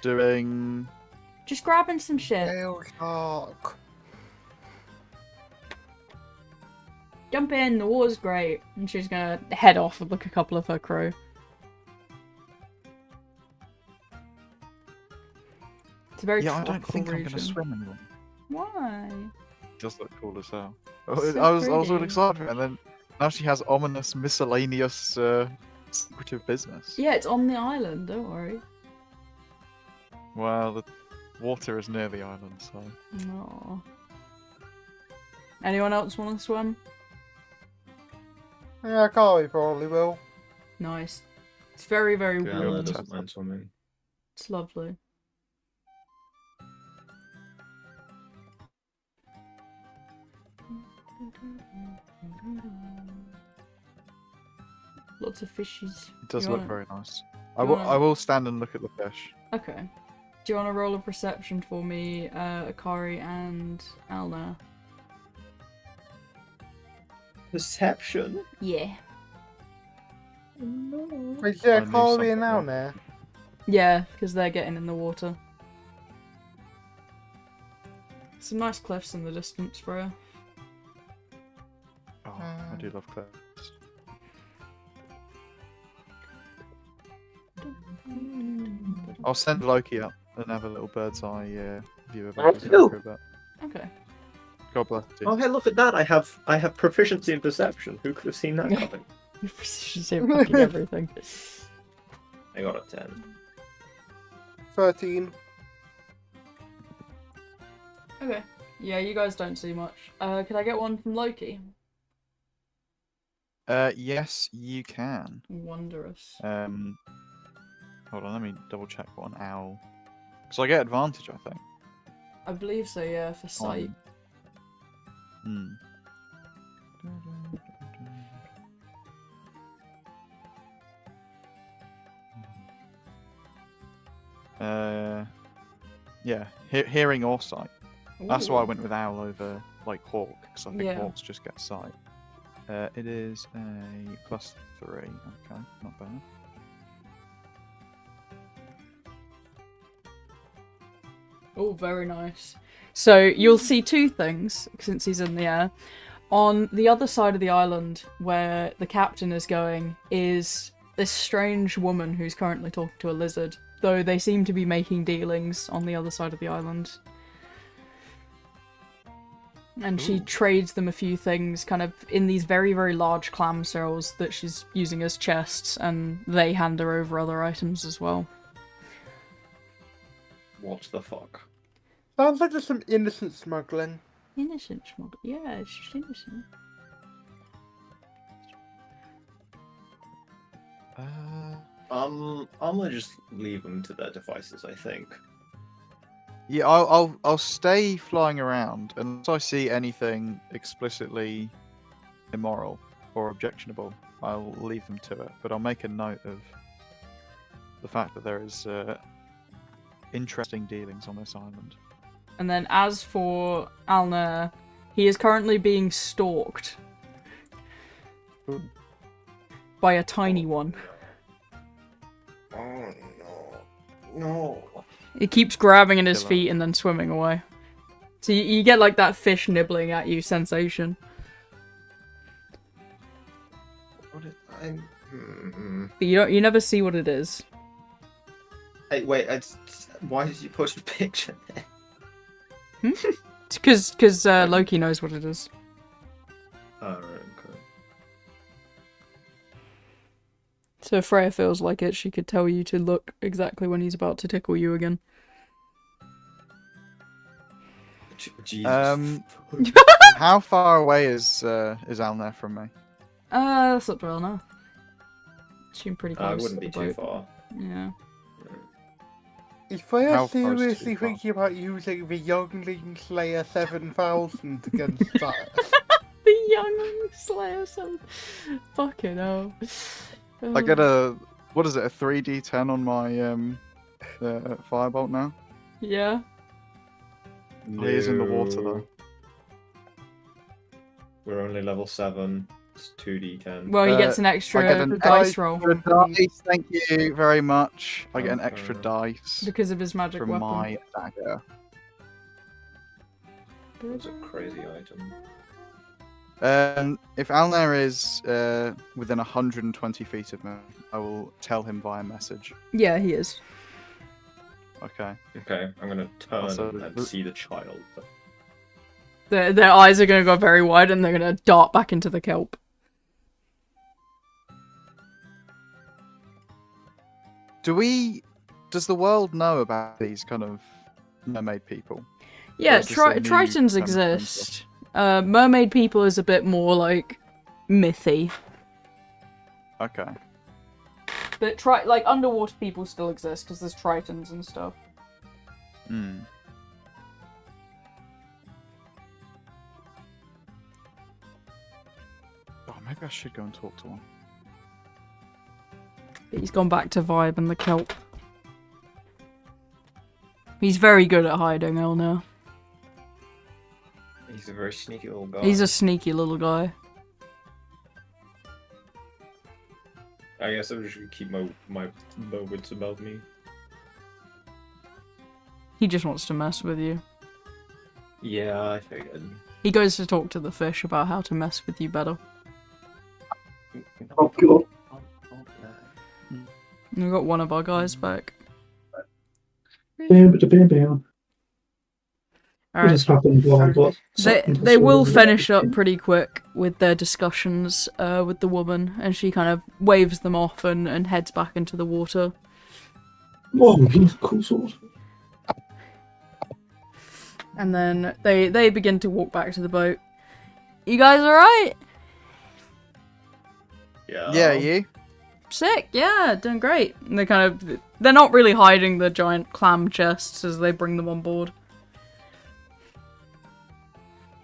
Doing. Just grabbing some shit. Whale shark. Jump in, the water's great. And she's gonna head off with like a couple of her crew. It's a very Yeah, I don't tropical think I'm region. going to swim anymore. Why? It does look cool as hell. So I was all pretty. excited for it, and then now she has ominous, miscellaneous, secretive business. Yeah, it's on the island, don't worry. Well, the water is near the island, so. No. Anyone else want to swim? Yeah, Kari probably will. Nice. It's very, very Yeah, warm. doesn't mind swimming. It's lovely. Lots of fishes. It does You look wanna- very nice. you I wanna- will stand and look at the fish. Okay. Do you want to roll a perception for me, Akari and Alnair? Perception? Yeah. Is there I a knew Kari something and wrong. down there? Yeah, because they're getting in the water. Some nice cliffs in the distance for her. Oh, I do love cliffs. I'll send Loki up and have a little bird's eye view of it. Oh. for a bit. Okay. God bless you. Oh, hey, look at that! I have proficiency in perception. Who could have seen that coming? Your proficiency in fucking everything. I got a 10. 13. Okay. Yeah, you guys don't see much. Can I get one from Loki? Yes, you can. Wondrous. Hold on, let me double check what an owl. Because I get advantage, I think. I believe so, yeah, for sight. Hmm. Yeah, hearing or sight. That's why I went with owl over like hawk, because I think Yeah. hawks just get sight. It is a +3. Okay, not bad. Oh, very nice. So you'll see two things since he's in the air. On the other side of the island, where the captain is going, is this strange woman who's currently talking to a lizard. Though they seem to be making dealings on the other side of the island. And she trades them a few things, kind of in these very, very large clam shells that she's using as chests, and they hand her over other items as well. What the fuck? Sounds like there's some innocent smuggling. Innocent smuggle. Yeah, it's just innocent. I'm gonna just leave them to their devices, I think. Yeah, I'll stay flying around unless I see anything explicitly immoral or objectionable. I'll leave them to it, but I'll make a note of the fact that there is interesting dealings on this island. And then as for Alnair, he is currently being stalked by a tiny one. Oh no. No. He keeps grabbing at his Killer. feet and then swimming away. So you get like that fish nibbling at you sensation. What is I'm But you never see what it is. Hey, wait, why did you post a picture there? It's because Loki knows what it is. Oh, right, okay. So if Freya feels like it, she could tell you to look exactly when he's about to tickle you again. Jesus. How far away is Alnair from me? That's up to Alnair. Seem pretty close. It wouldn't to be the too boat. far. Yeah. If they How are close to seriously far? thinking about using the Youngling Slayer 7000 against us, The young Slayer son. Fucking hell. I get a what is it? A 3d10 on my firebolt now. Yeah. Oh, he is in the water though. No. We're only level 7. It's 2d10. Well, he gets an I extra get an dice roll extra dice. Thank you very much. I get an extra Okay. dice because of his magic from weapon. my dagger. That's a crazy item. If Alnair is within 120 feet of me, I will tell him via message. Yeah, he is. Okay. Okay, I'm gonna turn Also, and see the child. Their eyes are gonna go very wide and they're gonna dart back into the kelp. Does the world know about these kind of mermaid people? Yeah, is this a new Tritons kind of exist. Mermaid people is a bit more like mythy, Okay. but like underwater people still exist because there's Tritons and stuff. Hmm. Oh, maybe I should go and talk to one. But he's gone back to vibe and the kelp. He's very good at hiding, Alnair. He's a very sneaky little guy. He's a sneaky little guy. I guess I should keep my wits about me. He just wants to mess with you. Yeah, I figured. He goes to talk to the fish about how to mess with you better. Oh god. We got one of our guys back. Bam, bam, bam. What Alright. has happened while I got They will finish up pretty quick with their discussions with the woman, and she kind of waves them off and heads back into the water. Oh, he's a cool sword. And then they begin to walk back to the boat. You guys alright? Yeah. Yeah, you? Sick, yeah, doing great. And they're not really hiding the giant clam chests as they bring them on board.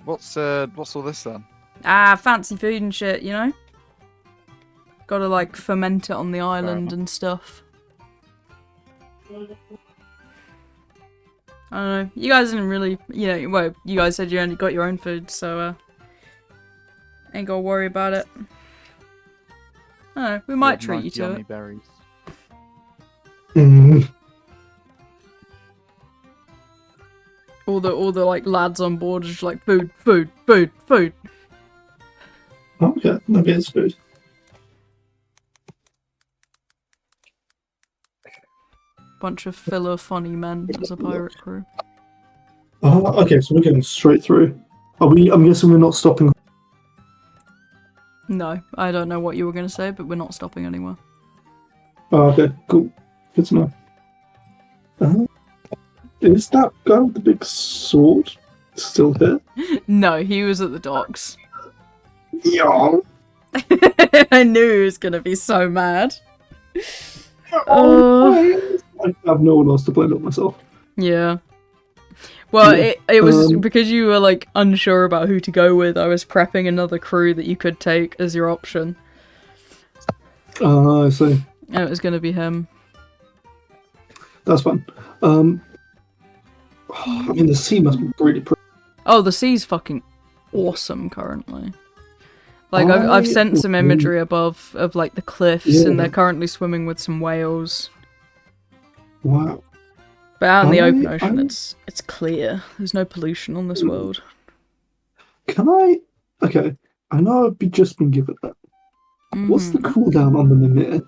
What's all this then? Ah, fancy food and shit, you know? Gotta like ferment it on the island and stuff. I don't know. You guys didn't really, well, you guys said you only got your own food, so ain't gotta worry about it. I don't know, we might treat you to yummy it. berries. All the like lads on board are just like food, food, food, food. Okay, that gets food. Bunch of filler funny men as a pirate crew. Okay, so we're going straight through. I'm guessing we're not stopping. No, I don't know what you were gonna say, but we're not stopping anywhere. Okay, cool. Good to know. Is that guy with the big sword still here? No, he was at the docks. Yeah. I knew he was gonna be so mad. I have no one else to blame but myself. Yeah. Well, Yeah, it was because you were like unsure about who to go with. I was prepping another crew that you could take as your option. I see. And it was gonna be him. That's fun. I mean, the sea must be really pretty. Oh, the sea's fucking awesome currently. Like I've sent some imagery above of like the cliffs, and they're currently swimming with some whales. Wow. But out in the open ocean, it's clear. There's no pollution on this world. Can I? Okay, I know I've just been given that. What's the cooldown on the Mimir?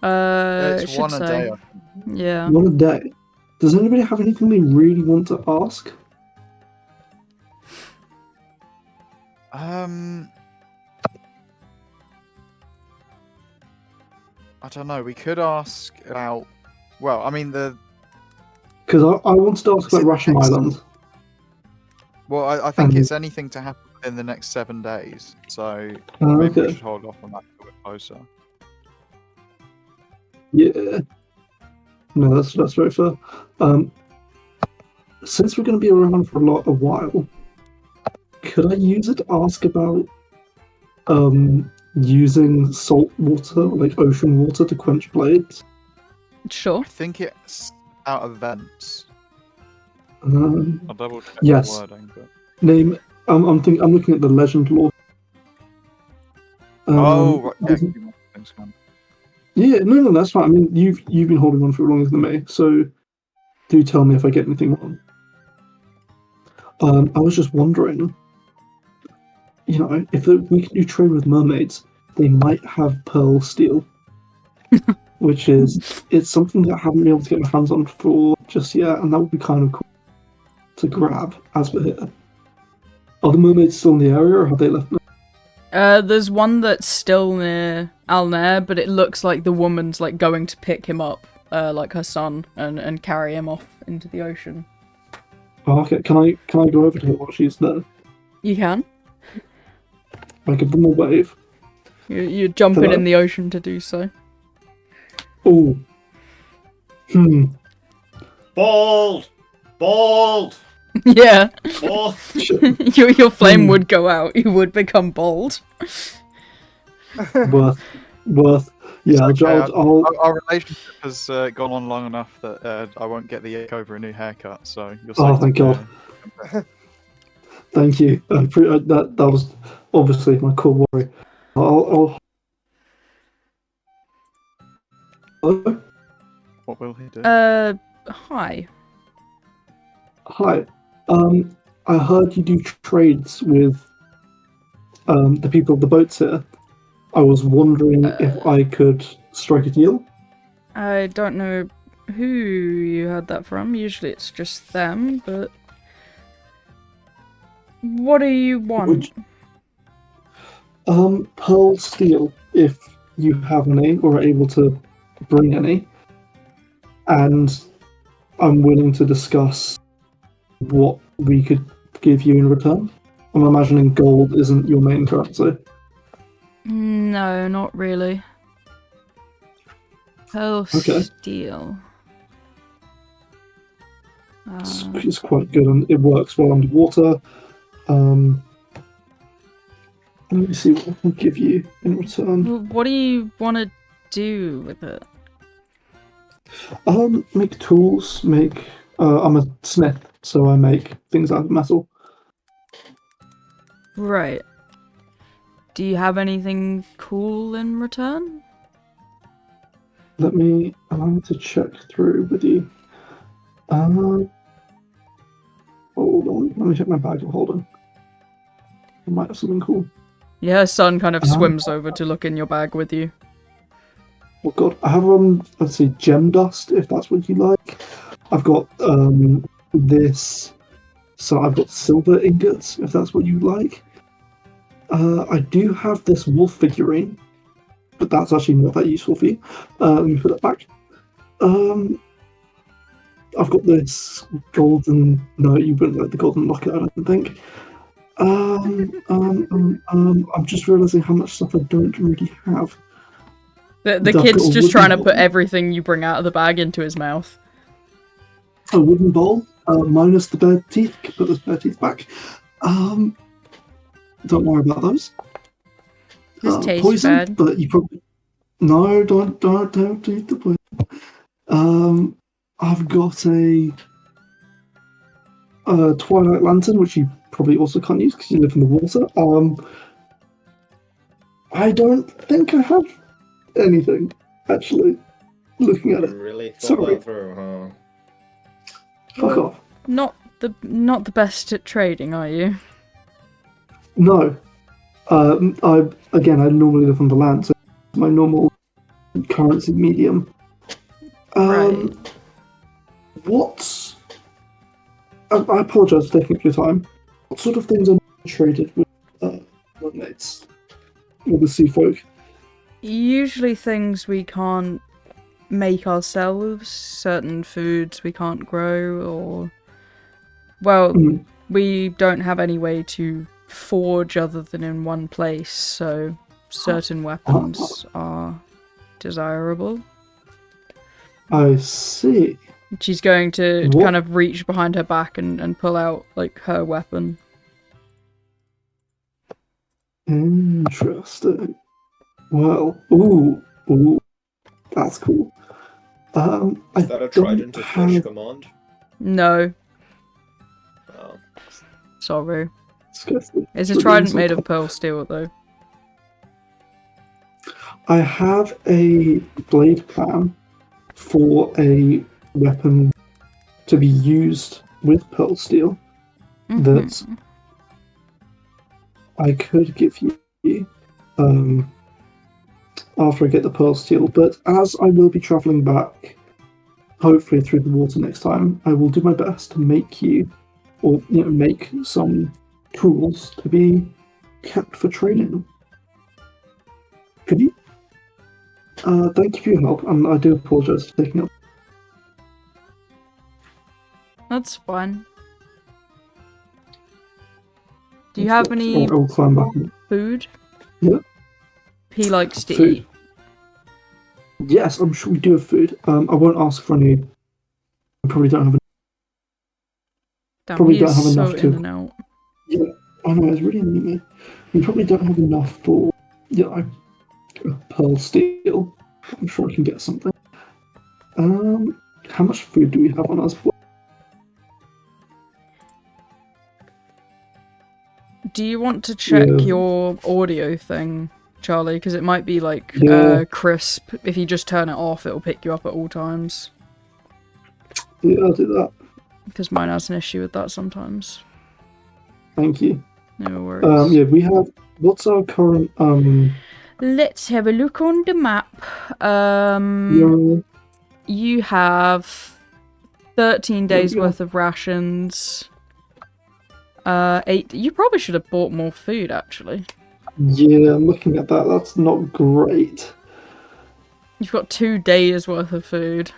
It It's should one a say. day. Yeah. One a day. Does anybody have anything they really want to ask? I don't know. We could ask about. Well, I mean Because I wanted to ask about Rashem Islands. Well, I think it's anything to happen within the next 7 days. So maybe we Okay. should hold off on that a bit closer. Yeah. No, that's very fair. Since we're going to be around for a while, could I use it to ask about using salt water, like ocean water, to quench blades? Sure. I think it's out of vents. I'll double check yes. the wording. But... Name. I'm looking at the legend lore. Right. Yeah, no, that's fine. I mean, you've been holding on for longer than me, so do tell me if I get anything wrong. I was just wondering, if we can do trade with mermaids, they might have pearl steel, which it's something that I haven't been able to get my hands on for just yet, and that would be kind of cool to grab as we're here. Are the mermaids still in the area, or have they left now? There's one that's still near Alnair, but it looks like the woman's like going to pick him up, like her son, and carry him off into the ocean. Oh, okay. Can I go over to her while she's there? You can. I give them a wave. You're jumping in the ocean to do so. Oh. Bald! Yeah. Bald! Your flame would go out. You would become bald. Worth. Yeah, okay. I'll... Our relationship has gone on long enough that I won't get the ick over a new haircut. So you're safe. Oh, thank God. Thank you. That was obviously my core worry. I'll... Hello? What will he do? Hi. Hi. I heard you do trades with the people of the boats here. I was wondering if I could strike a deal. I don't know who you heard that from. Usually it's just them, but... What do you want? Pearl steel, if you have any, or are able to bring any. And I'm willing to discuss what we could give you in return. I'm imagining gold isn't your main currency. No, not really. Pearl steel. It's quite good and it works well underwater. Let me see what I can give you in return. What do you want to do with it? Make tools. I'm a smith, so I make things out of metal. Right. Do you have anything cool in return? Allow me to check through with you. Hold on. Let me check my bag. Hold on. I might have something cool. Yeah, her son kind of swims over to look in your bag with you. Oh God, I have let's see, gem dust, if that's what you like. I've got this. So I've got silver ingots, if that's what you like. I do have this wolf figurine, but that's actually not that useful for you. Let me put it back. I've got this golden... No, you wouldn't like the golden locket, I don't think. I'm just realising how much stuff I don't really have. The kid's just trying to put everything you bring out of the bag into his mouth. A wooden bowl, minus the bare teeth. Put those bare teeth back. Don't worry about those. This tastes poison, bad. But you probably... No, don't eat the poison. I've got a twilight lantern, which you probably also can't use because you live in the water. I don't think I have anything, actually. Looking at it. Really thought that through, huh? Fuck off. Not the best at trading, are you? No. I normally live on the land, so it's my normal currency medium. Right. I apologise for taking up your time. What sort of things are traded with mermaids? With the sea folk? Usually things we can't make ourselves, certain foods we can't grow, or... Well, we don't have any way to forge other than in one place, so certain weapons are desirable. I see. She's going to What? kind of reach behind her back and pull out, like, her weapon. Interesting. Well, ooh, that's cool. Is that a trident of fish command? No. Oh. Sorry. Disgusting. It's a trident made of pearl steel, though. I have a blade plan for a weapon to be used with pearl steel that I could give you after I get the pearl steel, but as I will be travelling back, hopefully through the water next time, I will do my best to make you, or make some tools to be kept for training. Could you? Thank you for your help, and I do apologise for taking up. That's fine. Do you have any I'll climb back. food? Yeah. He likes to Food. eat. Yes, I'm sure we do have food. I won't ask for any. I probably don't have. Damn, Probably he don't is have so enough to. in and out. Yeah, I know, it's really annoying. We probably don't have enough for, pearl steel. I'm sure I can get something. How much food do we have on us? Do you want to check Yeah. your audio thing, Charlie? Because it might be like Yeah. crisp. If you just turn it off, it'll pick you up at all times. Yeah, I'll do that. Because mine has an issue with that sometimes. Thank you. No worries. Yeah, we have. What's our current? Let's have a look on the map. Yeah, You have 13 days Yeah. worth of rations. 8. You probably should have bought more food, actually. yeah, I'm looking at that. That's not great. You've got 2 days worth of food.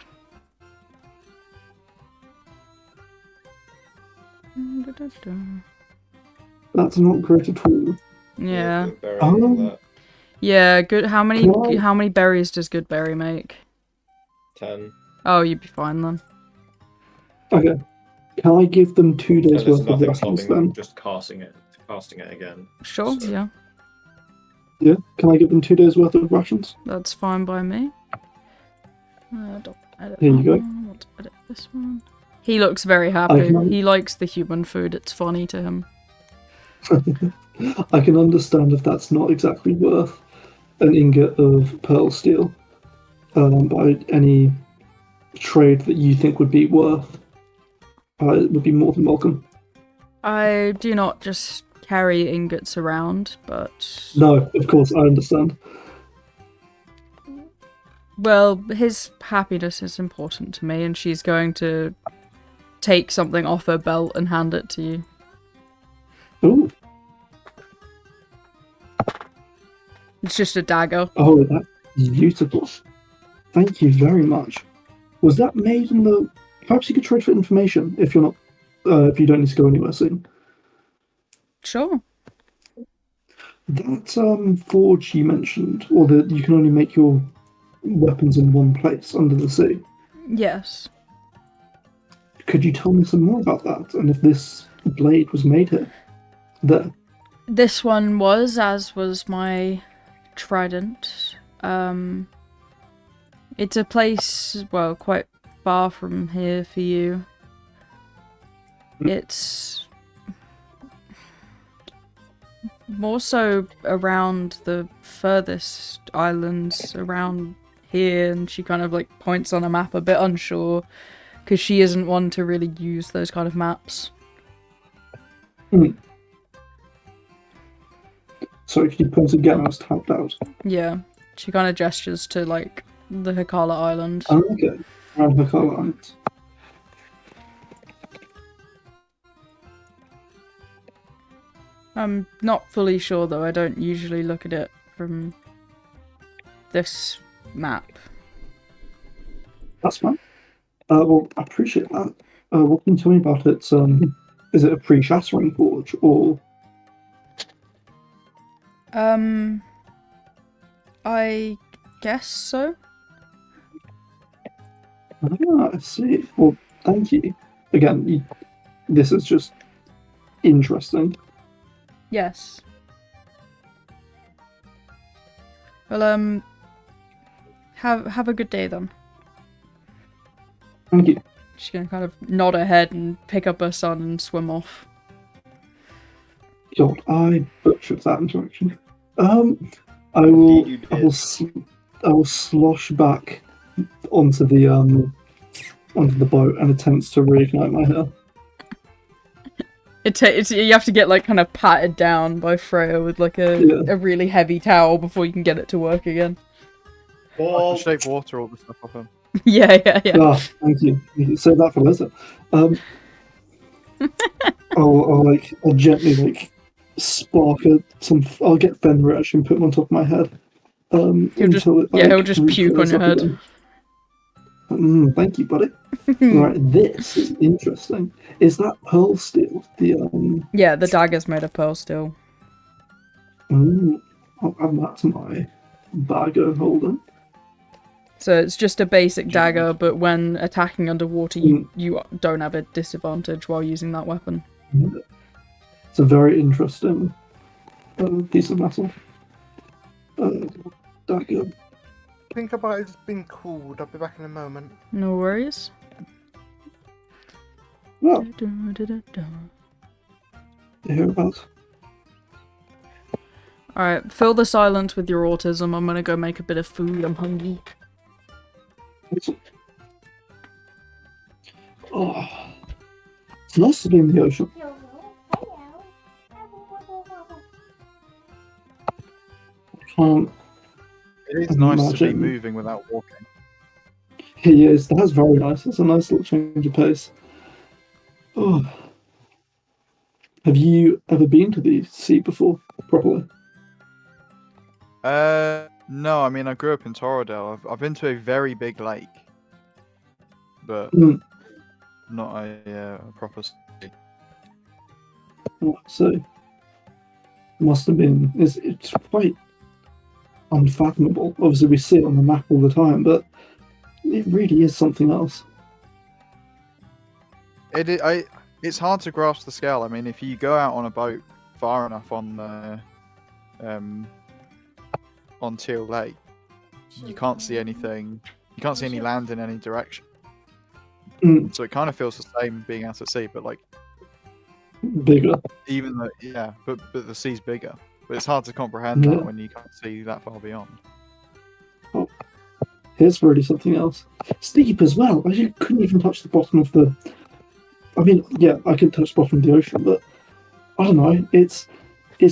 That's not great at all. Yeah. Good berry and that. Yeah, good. How many Can I- how many berries does good berry make? 10. Oh, you'd be fine then. Okay. Can I give them 2 days And there's worth of nothing rations stopping then? them just casting it again. Sure, So- yeah. Yeah. Can I give them 2 days worth of rations? That's fine by me. Don't edit Here you that go. one. I want to edit this one. He looks very happy. can- He likes the human food. It's funny to him. I can understand if that's not exactly worth an ingot of pearl steel. By any trade that you think would be worth, it would be more than welcome. I do not just carry ingots around, but... No, of course, I understand. Well, his happiness is important to me, and she's going to take something off her belt and hand it to you. Oh, It's just a dagger. oh, that's beautiful. Thank you very much. Was that made in the? Perhaps you could trade for information if you're not, if you don't need to go anywhere soon. Sure. That forge you mentioned, or that you can only make your weapons in one place under the sea. Yes. Could you tell me some more about that, and if this blade was made here? There. This one was, as was my trident. It's a place, well, quite far from here for you. It's more so around the furthest islands around here, and she kind of like points on a map, a bit unsure, because she isn't one to really use those kind of maps. Sorry, could you point again? I was tapped out. Yeah, she kind of gestures to like the Hakala Island. Oh, okay. Around Hakala Islands. I'm not fully sure though, I don't usually look at it from this map. That's fine. Well, I appreciate that. What can you tell me about it? Is it a pre-shattering forge, or? I guess so. Ah, I see. Well, thank you. Again, this is just interesting. Yes. Well, have a good day then. Thank you. She's gonna kind of nod her head and pick up her son and swim off. God, I butchered that interaction. I will. Indeed you I will. I will slosh back onto the boat and attempts to reignite my hair. You have to get like kind of patted down by Freya with like a really heavy towel before you can get it to work again. I can shake water all the stuff off him. Yeah. Ah, thank you. Save that for later. I'll gently spark some. I'll get Fenrir and put him on top of my head. He'll just puke on your head. Thank you, buddy. Right, this is interesting. Is that pearl steel? Yeah, the dagger's made of pearl steel. I'll add that to my bag of holding. So it's just a basic dagger, but when attacking underwater, you don't have a disadvantage while using that weapon. It's a very interesting piece of metal. Dagger. Think about it as being called. I'll be back in a moment. No worries. Well, hereabouts. Alright, fill the silence with your autism. I'm gonna go make a bit of food. I'm hungry. Oh, it's nice to be in the ocean. It is nice to be moving without walking. Yes, that's very nice. It's a nice little change of pace. Oh. Have you ever been to the sea before, properly? No, I mean, I grew up in Torrodale. I've been to a very big lake, but not a proper sea. So, must have been. It's quite unfathomable. Obviously, we see it on the map all the time, but it really is something else. It's hard to grasp the scale. I mean, if you go out on a boat far enough on Teal Lake, you can't see anything. You can't see any land in any direction. So it kind of feels the same being out at sea, but like bigger. Even though, but the sea's bigger. But it's hard to comprehend that when you can't see that far beyond. Oh, here's really something else. It's deep as well. I couldn't even touch the bottom of the. I mean, yeah, I could touch the bottom of the ocean, but I don't know. It's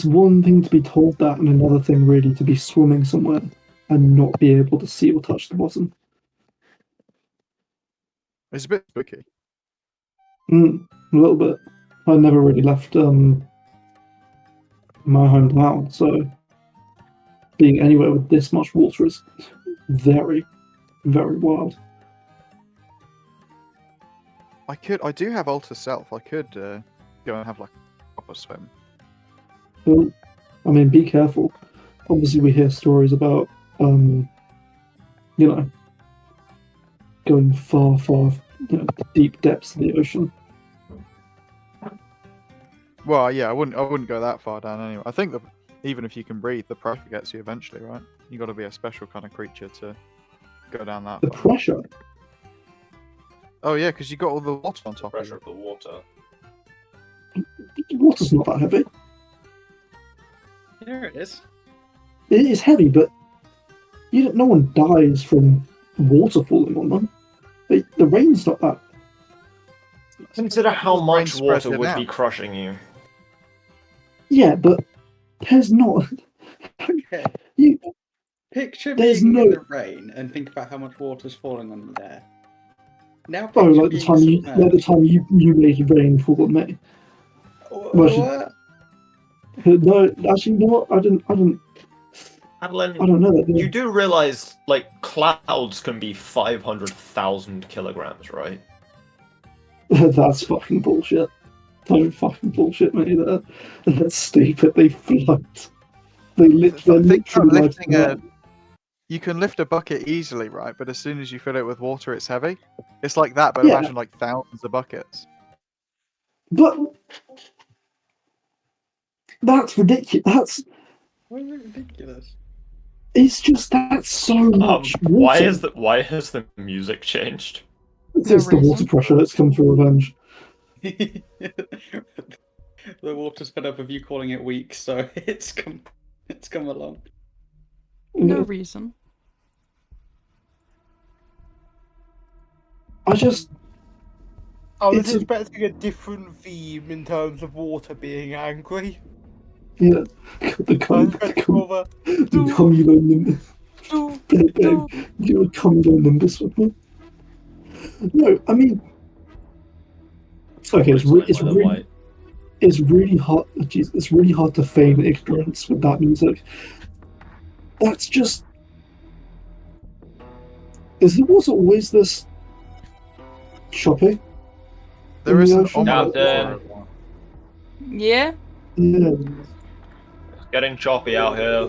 one thing to be told that, and another thing really to be swimming somewhere and not be able to see or touch the bottom. It's a bit spooky. A little bit. I never really left my hometown, so being anywhere with this much water is very, very wild. I do have Alter Self. I could go and have like a proper swim. Well, I mean, be careful. Obviously, we hear stories about, going far, the deep depths of the ocean. Well, yeah, I wouldn't go that far down anyway. I think that even if you can breathe, the pressure gets you eventually, right? You got to be a special kind of creature to go down that. The far. pressure. Oh yeah, because you got all the water on top. Pressure of the water. The water's not that heavy. There it is. It is heavy, but no one dies from water falling on them. The rain's not that. Consider how much Rain water spreads it would out. be crushing you. Yeah, but there's not. Okay. Picture There's being in no- the rain and think about how much water's falling on you there. Now Oh, picture like the being time you made rain fall on me. What? No, actually, you know what? I didn't. Adolin, I don't know that. you do realize, like, clouds can be 500,000 kilograms, right? That's fucking bullshit. Don't fucking bullshit me there. That's stupid. They float. They're Think about literally lifting like you can lift a bucket easily, right? But as soon as you fill it with water, it's heavy. It's like that, but Yeah. imagine like thousands of buckets. But that's ridiculous. Why is it ridiculous? It's just that's so much water. Why has the music changed? It's the water reason. pressure that's come through revenge. The water's fed up of you calling it weak, so it's come along. No Yeah. reason. I just I was It's a- expecting a different theme in terms of water being angry. yeah. The I was expecting more of a You're a communal nimbus with me. No, I mean, okay, it's really hard. Geez, it's really hard to feign ignorance with that music. That's just. Is the water always this choppy? There In is the an ocean? Captain. Yeah? Yeah. It's getting choppy out here.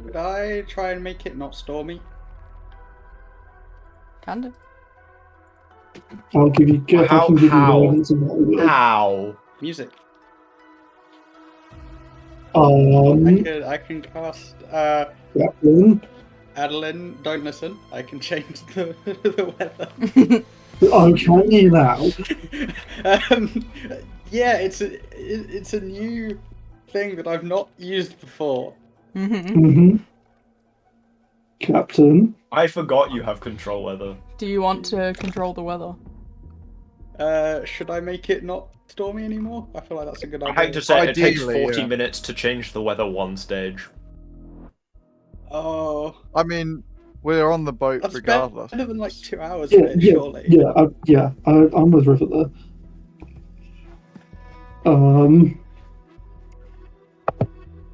Could I try and make it not stormy? Can do. I'll give you. I How- can give you how? guidance on that. Will. How? Music. Um. I can cast Captain. Adolin, don't listen. I can change the weather. Oh, can you now? Yeah, it's a new thing that I've not used before. Mm-hmm. Captain. I forgot you have control weather. Do you want to control the weather? Should I make it not stormy anymore? I feel like that's a good I idea. hate to say it takes Ideally, 40 yeah. minutes to change the weather one stage. Oh, I mean, we're on the boat that's regardless. better than like 2 hours Yeah, of it, yeah, surely. yeah. I'm with River there.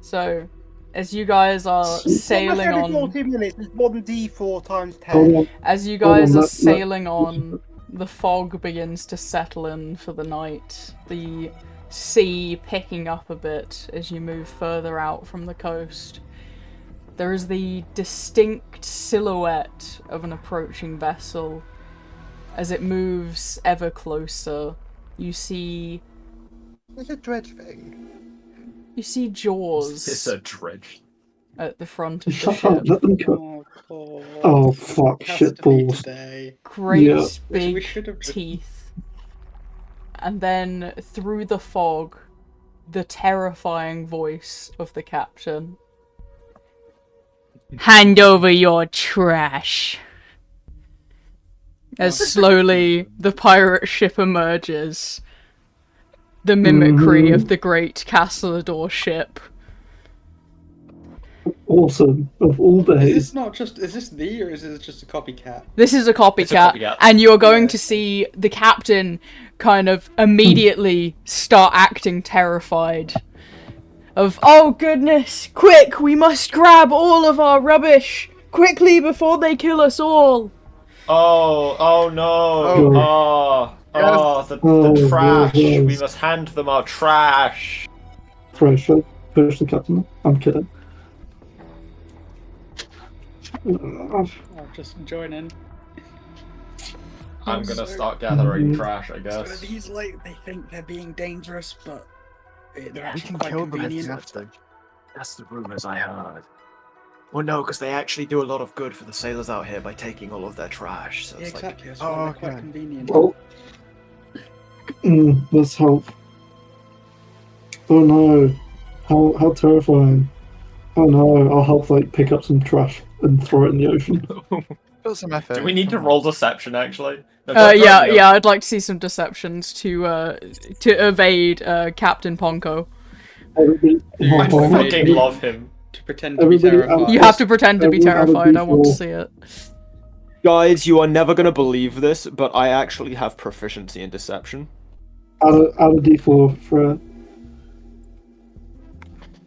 So, as you guys are sailing on, 40 minutes. It's 1d4 times 10. Hold on. as you guys are let- sailing on, the fog begins to settle in for the night. The sea picking up a bit as you move further out from the coast. There is the distinct silhouette of an approaching vessel. As it moves ever closer, you see It's a dredge thing. jaws It's a dredge. at the front of the Shut ship. up. Let them go. Oh, God. Oh fuck! Has Shit to be balls. today. Great Yeah. big We should have just- teeth. And then through the fog, the terrifying voice of the captain. Hand over your trash. As slowly the pirate ship emerges. The mimicry of the great Castledor ship. Awesome. Of all Is days. is this the, or is this just a copycat? This is a It's a copycat, copycat. and you're going Yeah. to see the captain kind of immediately start acting terrified. Of, oh goodness, quick, we must grab all of our rubbish, quickly before they kill us all. Oh no! The trash! yes. We must hand them our trash! Push the captain. I'm kidding. I'll just join in. I'm gonna So- start gathering Mhm. trash, I So guess. these, like, they think they're being dangerous, but they're We actually can quite kill them if we convenient. have to. That's the rumors I heard. Well, no, because they actually do a lot of good for the sailors out here by taking all of their trash. So Yeah, it's exactly. That's Oh, why they're quite okay. convenient. Well, let's help. Oh no! How terrifying! Oh no! I'll help like pick up some trash and throw it in the ocean. Put some effort. Do we need to come on. roll deception actually? No, don't Yeah, me up. yeah, I'd like to see some deceptions to evade Captain Ponko. Everybody, I hold on. fucking love him. To pretend to be Everybody terrified. You have to pretend to be Everyone have a terrified, I want to D4. see it. Guys, you are never gonna believe this, but I actually have proficiency in deception. Add a D4 for.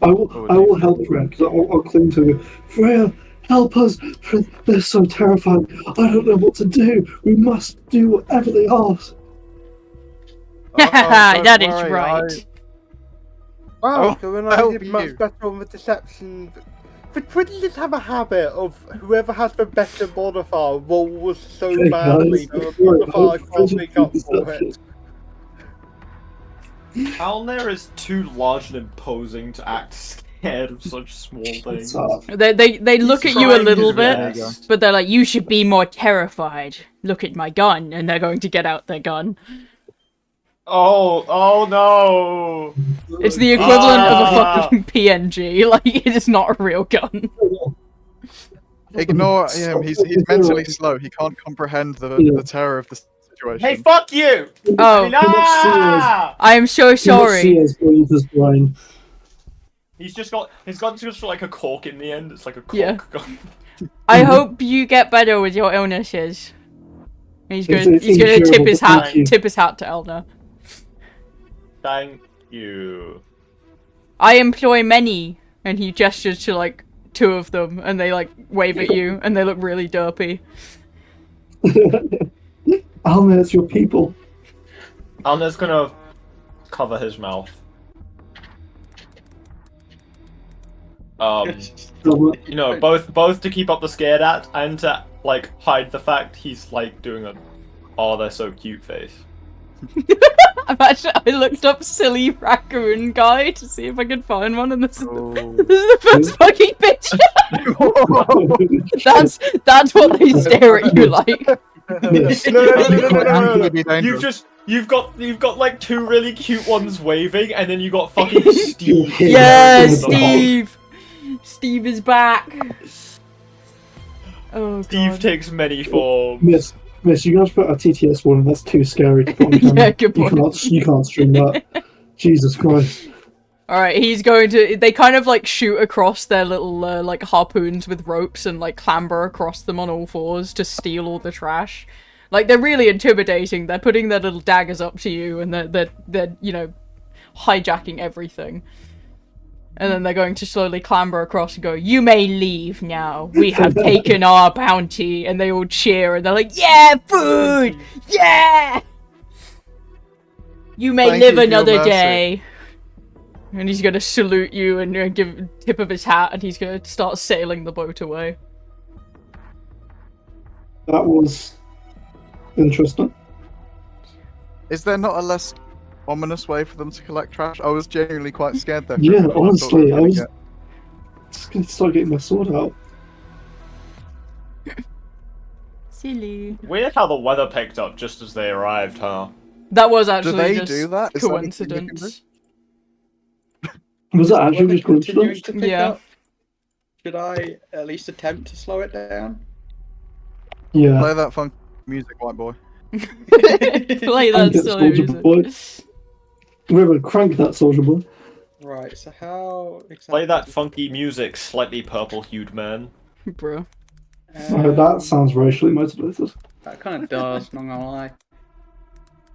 I will help Freya because I'll cling to you. Freya, help us! They're so terrifying. I don't know what to do. We must do whatever they ask. don't That is worry, right. Wow, I'll so when I help did much you. better on the deception The Twiddle just have a habit of whoever has the better modifier rolls so Hey, badly guys, that the modifier can't make up for it. Alnair is too large and imposing to act scared of such small things. They look at you a trying little his bit, best. but they're like, you should be more terrified. Look at my gun, and they're going to get out their gun. Oh no! It's the equivalent of a Ah. fucking PNG. Like, it is not a real gun. Ignore him. He's mentally slow. He can't comprehend the terror of the situation. Hey, fuck you! Oh, I am so sorry. He's got just like a cork in the end. It's like a cork Yeah. gun. I hope you get better with your illnesses. He's It's gonna tip his hat thank you. to Elna. Thank you. I employ many, and he gestures to like 2 of them, and they like wave at you, and they look really derpy. Alnair, it's your people. Alnair's gonna cover his mouth. You know, both to keep up the scared act and to like hide the fact he's like doing a "oh they're so cute" face. Imagine I looked up silly raccoon guy to see if I could find one, and this is the first fucking picture. That's what they stare at you like. No. You've got like 2 really cute ones waving, and then you got fucking Steve. Yeah, Steve. Steve is back. Oh, Steve God. takes many forms. Miss, you guys put a TTS one, and that's too scary to put on camera. Yeah, good point. You can't stream that. Jesus Christ. Alright, he's going to... They kind of, like, shoot across their little, like, harpoons with ropes and, like, clamber across them on all 4s to steal all the trash. Like, they're really intimidating. They're putting their little daggers up to you, and they're you know, hijacking everything. And then they're going to slowly clamber across and go, "You may leave now. We have taken our bounty." And they all cheer, and they're like, "Yeah, food! Yeah! You may Thank live you for your another mercy." day." And he's going to salute you and give a tip of his hat, and he's going to start sailing the boat away. That was interesting. Is there not a less ominous way for them to collect trash? I was genuinely quite scared there. for a Yeah, minute. I thought honestly, they were I gonna was get- just gonna start getting my sword out. Silly. Weird how the weather picked up just as they arrived, huh? That was Do actually they just do that? Is that anything they can coincidence. Was that actually Weather just continuing coincidence? to pick Yeah. up? Should I at least attempt to slow it down? Yeah. Play that funk music, white boy. Play that Crank it, silly Soldier music. Boy. Remember, crank that, Soldier Boy. Right, so how exactly... Play that funky music, slightly purple-hued man. Bro. That sounds racially motivated. That kind of does, not gonna lie.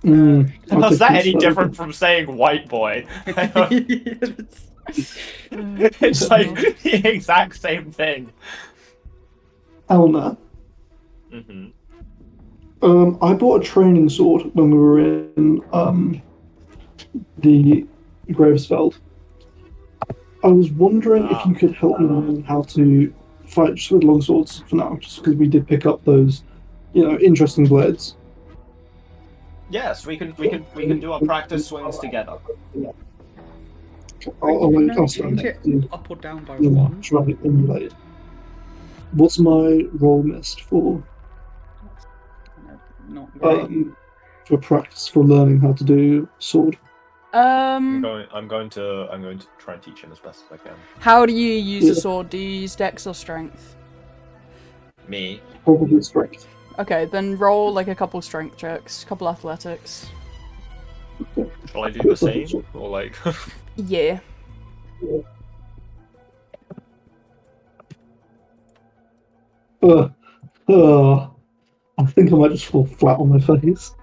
I How's could that any consider different it. from saying white boy? It's- It's like the exact same thing. Elna. Mm-hmm. I bought a training sword when we were in the Grazefeld. I was wondering if you could help me learn how to fight just with long swords for now, just because we did pick up those, interesting blades. Yes, we can do our practice swings together. I'll Change stand it next to you up or down by and 1. try and emulate it. What's my roll missed for Not great. for practice for learning how to do sword? I'm going to try and teach him as best as I can. How do you use Yeah. a sword? Do you use dex or strength? Me. Probably strength. Okay, then roll like a couple strength checks, couple athletics. Shall I do the same? Or like Yeah. I think I might just fall flat on my face.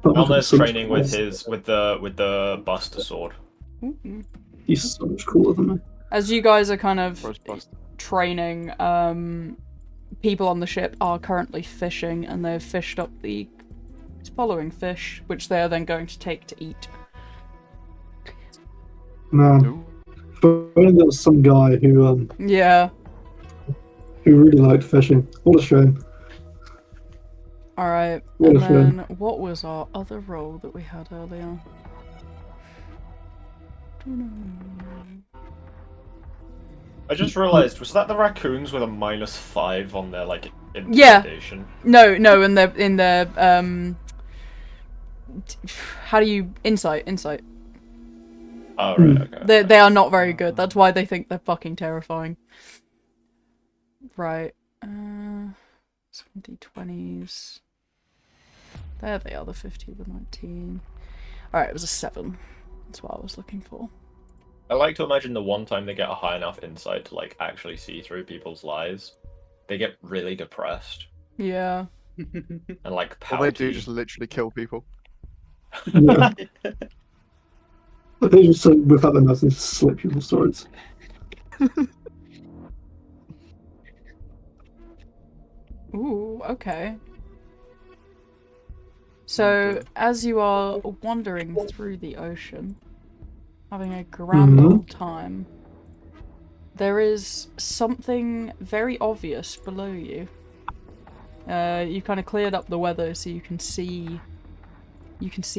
Alnair's training with the Buster sword. Mm-mm. He's so much cooler than me. As you guys are kind of Rose Buster. training, people on the ship are currently fishing, and they've fished up the following fish, which they are then going to take to eat. Man, Ooh. But there was some guy Yeah. who really liked fishing. What a shame. Alright, What and a shame. then what was our other roll that we had earlier? I just realised, was that the raccoons with a -5 on their like Yeah. intimidation? No, in their how do you insight? Oh right, okay. They are not very good. That's why they think they're fucking terrifying. Right. 20s. There they are, the 50, the 19. Alright, it was a 7. That's what I was looking for. I like to imagine the one time they get a high enough insight to like actually see through people's lies, they get really depressed Yeah. and like All they pouty. do just literally kill people. Yeah. They just whip out their nose and slit people's throats. Ooh, okay. So, as you are wandering through the ocean, having a grand old time, there is something very obvious below you. You kind of cleared up the weather so you can see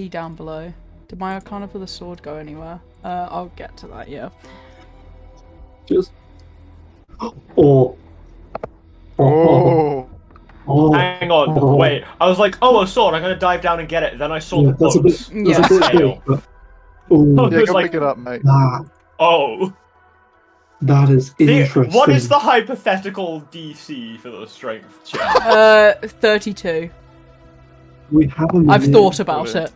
down below. Did my Arcana for the sword go anywhere? I'll get to that, yeah. Just. Oh. Oh, Hang on, wait. I was like, oh, a sword, I'm gonna dive down and get it. Then I saw Yeah, the that's a boats. bit. Yeah. That's a bit Sail. big, but. Oh, yeah, was go like- pick it up, mate. Oh. that is interesting. What is the hypothetical DC for the strength check? 32. We haven't. I've thought about it.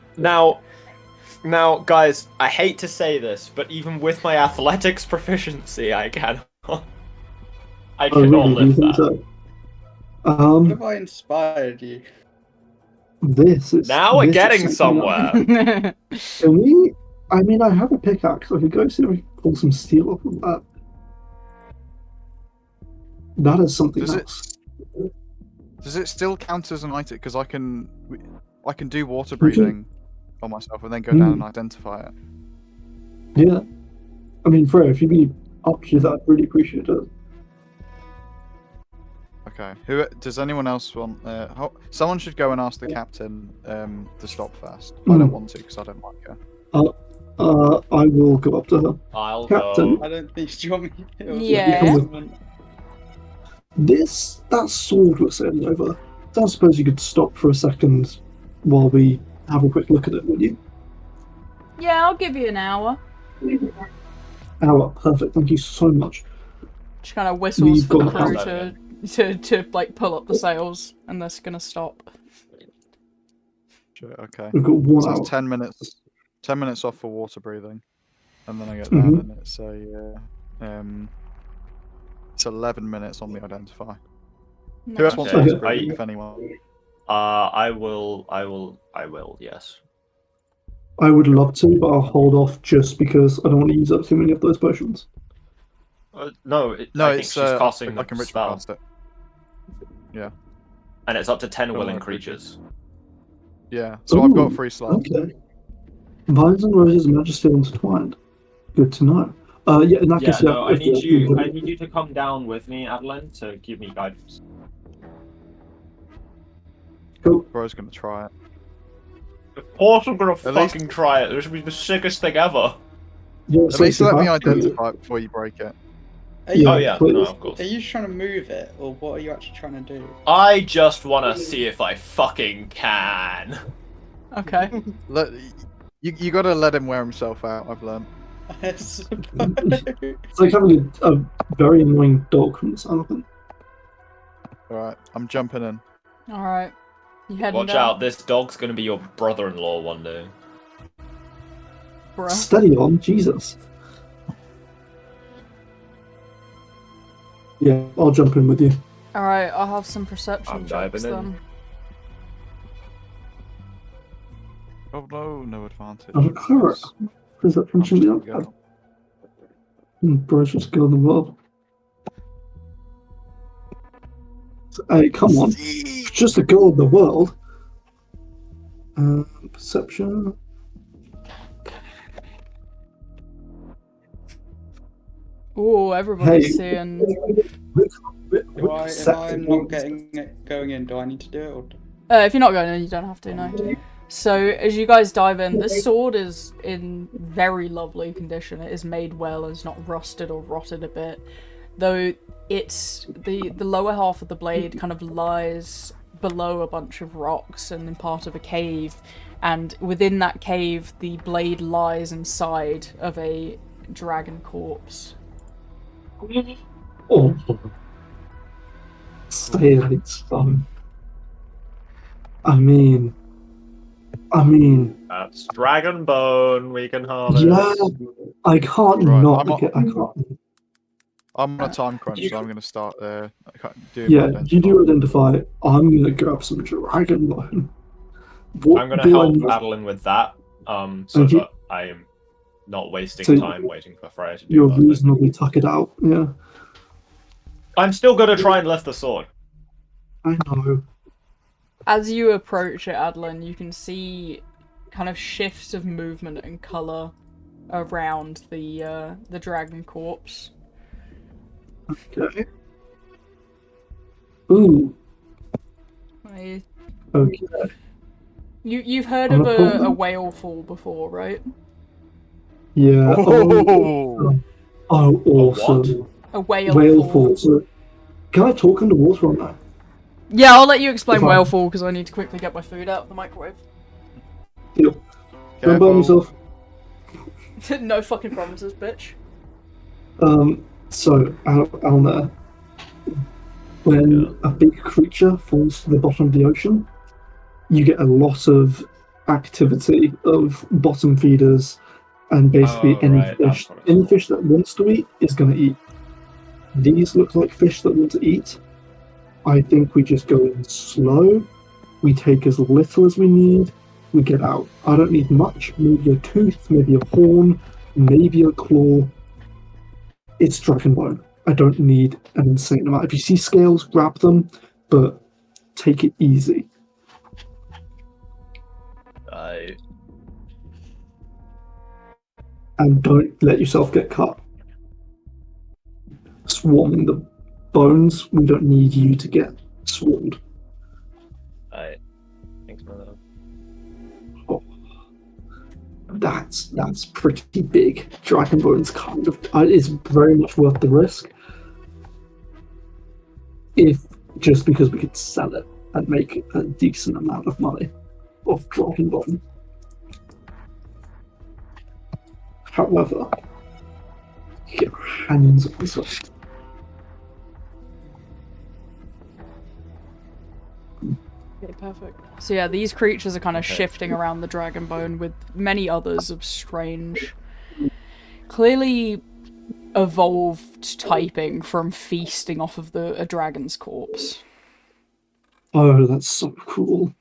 Now, guys, I hate to say this, but even with my athletics proficiency, I cannot. I Oh, cannot really? Do you lift think that. so? What have I inspired you? This is. Now we're this is getting something somewhere. Can we? I mean, I have a pickaxe. I could go see if I can pull some steel off of that. That is something else. Does it still count as an item? Because I can do water Okay. breathing on myself and then go down and identify it. Yeah. I mean, Freya, if you'd be up to that, I'd really appreciate it. Okay. Who does anyone else want? Someone should go and ask the captain to stop first. I don't want to because I don't like her. I will go up to her. I'll Captain. go. I don't think. Do you want me to? Yeah. That sword we're sailing over. I don't suppose you could stop for a second while we have a quick look at it, would you? Yeah, I'll give you an hour. Hour, perfect. Thank you so much. She kind of whistles We've for the got- crew to like pull up the sails, and they're just gonna stop. Sure, okay. We've got 1 So hour. it's 10 minutes. 10 minutes off for water breathing, and then I get down, and it's it's 11 minutes on the identify. Who else wants Okay, water breathing? If anyone. I will. Yes. I would love to, but I'll hold off just because I don't want to use up too many of those potions. No, No, I think it's she's casting I can the ritual spell, cast it. Yeah, and it's up to 10 Don't willing worry. creatures. yeah. So I've got Ooh, 3 slots. Okay. Vines and roses, majesty intertwined. Good to know. Yeah, in that case, yeah. I need you to come down with me, Adolin, to give me guidance. Cool. Bro's gonna try it. Of course I'm gonna At fucking try it. This will be the sickest thing ever. Yeah, At least let me have to. identify it before you break it. Are you, Oh yeah, please. no, of course. are you trying to move it, or what are you actually trying to do? I just wanna see if I fucking can. Okay. You gotta let him wear himself out. I've learned. I suppose. It's like having a very annoying dog from the sound of it. All right, I'm jumping in. All right. You heading Watch down? out, this dog's gonna be your brother-in-law one day. Bruh. Steady on, Jesus. Yeah, I'll jump in with you. All right. I'll have some perception I'm checks diving in. then. Oh no, no advantage. I'm a cleric. Perception I'm should be just up. gonna go. Brightest girl in the world. Hey, come on. It's just a girl in the world. Perception. Oh, everybody's Hey. seeing. If I'm not going in, do I need to do it? Or... If you're not going in, you don't have to, no. So, as you guys dive in, this sword is in very lovely condition. It is made well and it's not rusted or rotted a bit. Though it's the lower half of the blade kind of lies below a bunch of rocks and in part of a cave. And within that cave, the blade lies inside of a dragon corpse. Oh. Say it's fun. I mean, That's dragon bone we can harvest. yeah, I can't Right, not look at. I can't. I'm on a time crunch, so I'm going to start doing Yeah, my you do identify. identify. I'm gonna grab some dragon bone. I'm gonna help Adolin with that, so Okay. that I am not wasting So time waiting for Freya to do You're her thing. reasonably tuck it out. Yeah, I'm still gonna try and lift the sword. I know. As you approach it, Adolin, you can see kind of shifts of movement and colour around the dragon corpse. Okay. Ooh. I- Okay. You've heard of a whale fall before, right? Yeah. Oh! Oh, awesome. A whale Whale fall. fall. So, can I talk underwater on that? Yeah, I'll let you explain If I- whale fall because I need to quickly get my food out of the microwave. Deal. Don't burn yourself. No fucking promises, bitch. So, Alnair, when a big creature falls to the bottom of the ocean, you get a lot of activity of bottom feeders, and basically any fish that wants to eat is going to eat. These look like fish that want to eat. I think we just go in slow. We take as little as we need. We get out. I don't need much. Maybe a tooth, maybe a horn, maybe a claw. It's dragon bone. I don't need an insane amount. If you see scales, grab them, but take it easy. And don't let yourself get cut. Swarming the bones, we don't need you to get swarmed. Thanks for that. Oh, that's pretty big. Dragon bones kind of is very much worth the risk. If just because we could sell it and make a decent amount of money off dragon bone. However, you get your hands on this one. Okay, perfect. So yeah, these creatures are kind of shifting around the dragon bone with many others of strange, clearly evolved typing from feasting off of a dragon's corpse. Oh, that's so cool.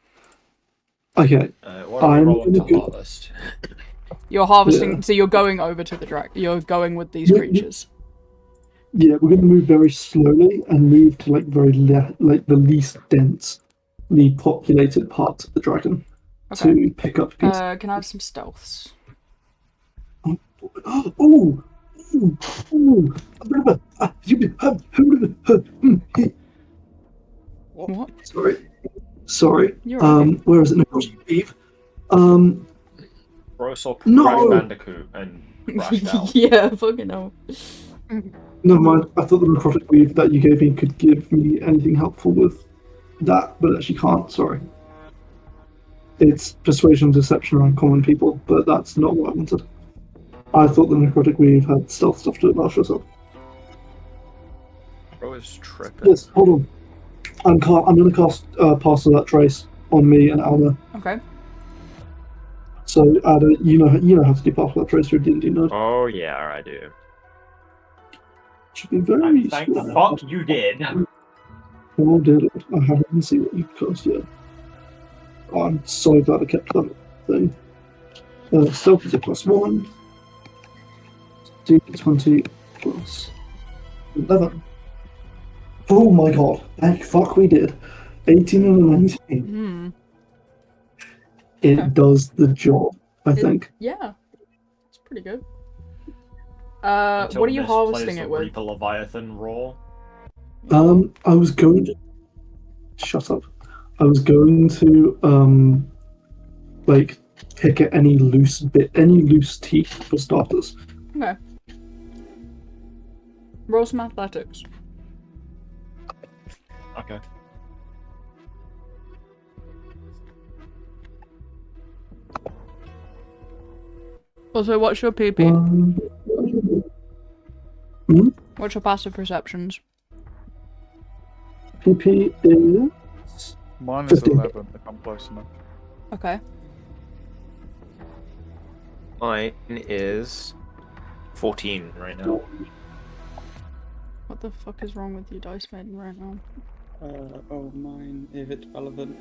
Okay, What are we rolling to harvest? You're harvesting, Yeah. so you're going over to the you're going with these creatures. Yeah, we're going to move very slowly and move to like like the least densely populated parts of the dragon to pick up pieces. Can I have some stealths? What? Sorry. You're okay. Where is it? Eve. Brosok, No! Crash Bandicoot, and Crash Down. Yeah, fucking hell. Never mind. I thought the necrotic weave that you gave me could give me anything helpful with that, but it actually can't. Sorry. It's persuasion and deception around common people, but that's not what I wanted. I thought the necrotic weave had stealth stuff to it, but I'll show up. Bro is tripping. Yes, hold on. I'm going to cast Pass of that Trace on me and Alma. Okay. So, Ada, you know how to do Pass of that Trace for a D&D nerd. Oh yeah, I do. Should be very useful. Thank the fuck you did. Oh dear Lord, I haven't even seen what you cast yet. Oh, I'm so glad I kept that thing. Stealth is a +1. D20 plus 11. Oh my god, thank fuck we did. 18 and a 19. It does the job, I think. Yeah. It's pretty good. Until what are you Mist plays harvesting the it with? Reaper Leviathan roar. I was going to shut up. I was going to like pick at any loose teeth for starters. Okay. Roll some athletics. Okay. Also, what's your PP? What's your passive perceptions? PP is Mine is 15. 11 if I'm close enough. Okay. Mine is 14 right now. What the fuck is wrong with you, Dice Maiden, right now? Mine, if it's relevant.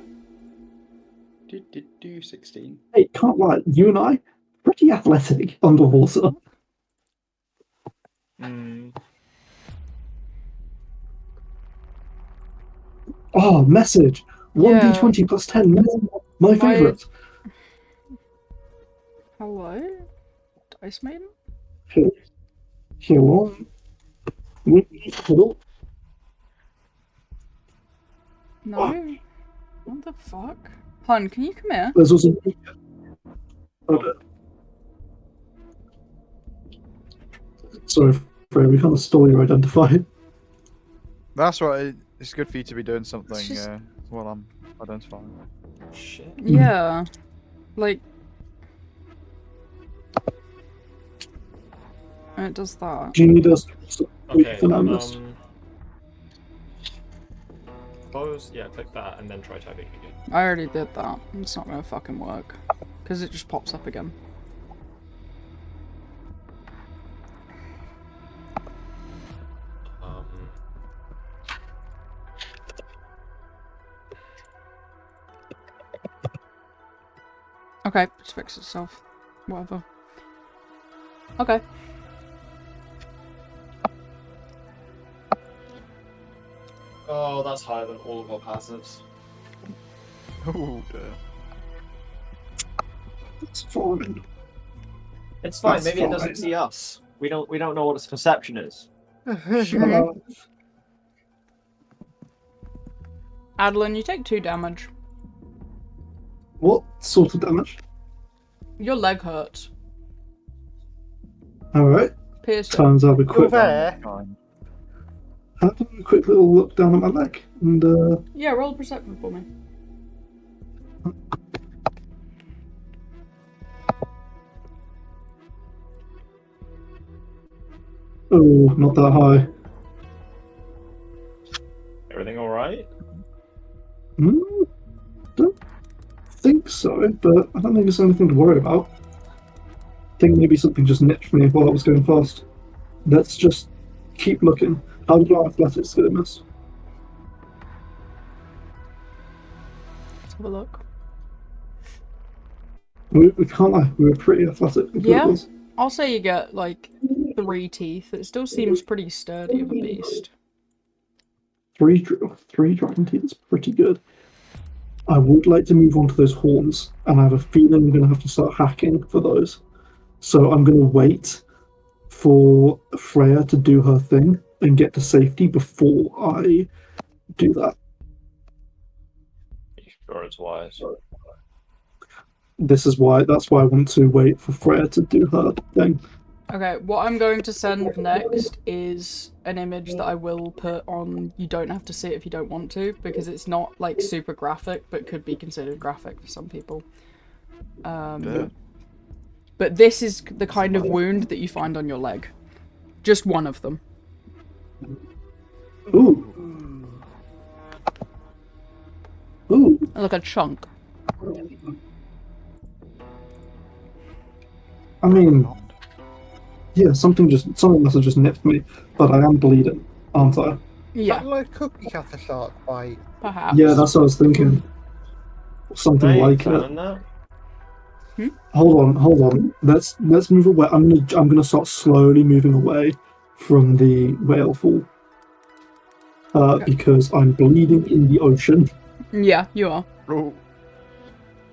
16. Hey, can't lie. You and I, pretty athletic underwater. Oh, message. 1d20 plus 10. My favourite. Hello? Dice Maiden? Hello. Hello. No? What the fuck? Hun, can you come here? There's also... Sorry, Freya, we kind of stole your identifier. That's right. It's good for you to be doing something just- while I'm identifying. Shit. Yeah. Like... And it does that. Do you need us to Okay, for numbers? Suppose, yeah, click that and then try typing again. I already did that. It's not gonna fucking work. Because it just pops up again. Okay, just fix itself. Whatever. Okay. Oh, that's higher than all of our passives. Oh dear. It's fine. It's fine. That's Maybe it doesn't fine. see us. We don't know what its perception is. Adolin, you take 2 damage. What sort of damage? Your leg hurts. Alright. Piercing. Times have a You're quick there. have a quick little look down at my leg and Yeah, roll perception for me. oh, not that high. Everything alright? Don't think so, but I don't think there's anything to worry about. I think maybe something just nipped me while I was going fast. Let's just keep looking. How did our athletics go, miss? Let's have a look. We can't lie, we were pretty athletic. Yeah. I'll say you get, like, 3 teeth. It still seems pretty sturdy of a beast. Three dragon teeth is pretty good. I would like to move on to those horns, and I have a feeling I'm going to have to start hacking for those. So I'm going to wait for Freya to do her thing and get to safety before I do that. Sure, it's wise. That's why I want to wait for Freya to do her thing. Okay, what I'm going to send next is an image that I will put on. You don't have to see it if you don't want to, because it's not, like, super graphic, but could be considered graphic for some people. But this is the kind of wound that you find on your leg. Just one of them. Ooh. Ooh. Like a chunk. I mean, yeah, something must have just nipped me, but I am bleeding, aren't I? Yeah, Is that like cookie cutter shark bite? perhaps. Yeah, that's what I was thinking. Something Can I like examine it. that? Hold on. Let's move away. I'm gonna start slowly moving away from the whale fall. Because I'm bleeding in the ocean. Yeah, you are. Oh,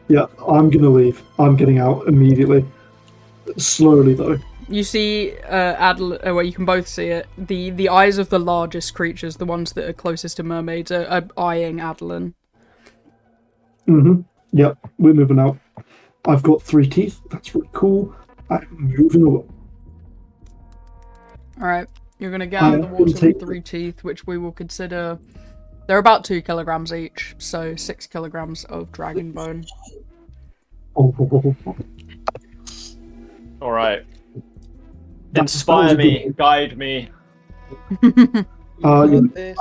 Yeah, I'm gonna leave. I'm getting out immediately. Slowly though. You see Adolin, well, you can both see it. The eyes of the largest creatures, the ones that are closest to mermaids, are eyeing Adolin. Yep, we're moving out. I've got 3 teeth. That's really cool. I'm moving away. Alright, you're going to get out of the water with 3 teeth, which we will consider... They're about 2 kilograms each, so 6 kilograms of dragon bone. Alright. Inspire me, guide me. Yeah, I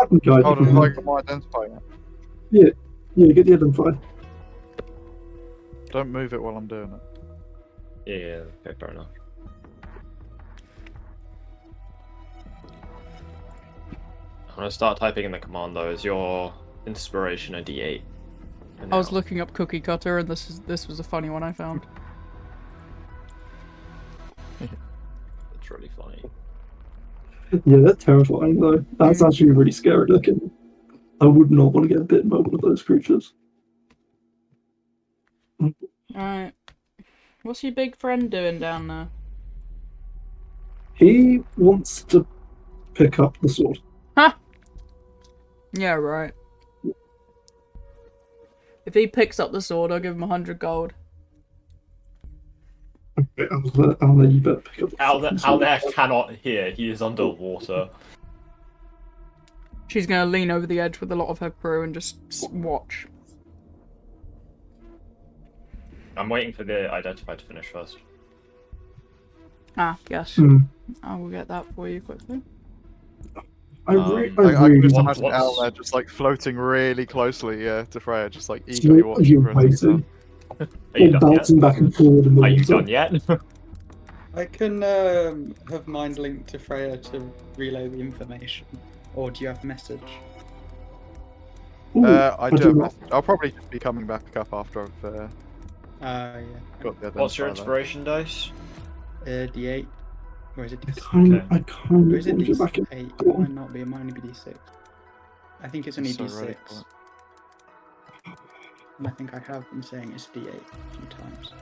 can guide Oh, you. like my identifier. Yeah, get the identifier. Don't move it while I'm doing it. Yeah, okay, fair enough. I'm gonna start typing in the command though. Is your inspiration a D8? I was looking up cookie cutter, and this was a funny one I found. It's really funny. Yeah, they're terrifying though. That's actually really scary looking. I would not want to get bitten by one of those creatures. Alright. What's your big friend doing down there? He wants to pick up the sword. Huh! Yeah, right. If he picks up the sword, I'll give him 100 gold. Okay, I'll let you better pick up the Alnair cannot hear. He is underwater. She's gonna lean over the edge with a lot of her crew and just watch. I'm waiting for the identifier to finish first. Ah, yes. I will get that for you quickly. I really can just imagine what's- Al there just like floating really closely to Freya, just like So eagerly are watching you for an answer. waiting? Are you Or done bouncing yet? back and forward in the Are you water? done yet? I can have mind linked to Freya to relay the information. Or do you have a message? Ooh, I do do have not. message. I'll probably just be coming back up after I've Yeah. got the What's your identifier there. inspiration dice? D8. Or is it I D6? kind Okay. of want Or is it to get back in. D8? Go It might on. not be, it might only be D6. I think it's only So ready D6. for it. And I think I have been saying it's D8 a few times.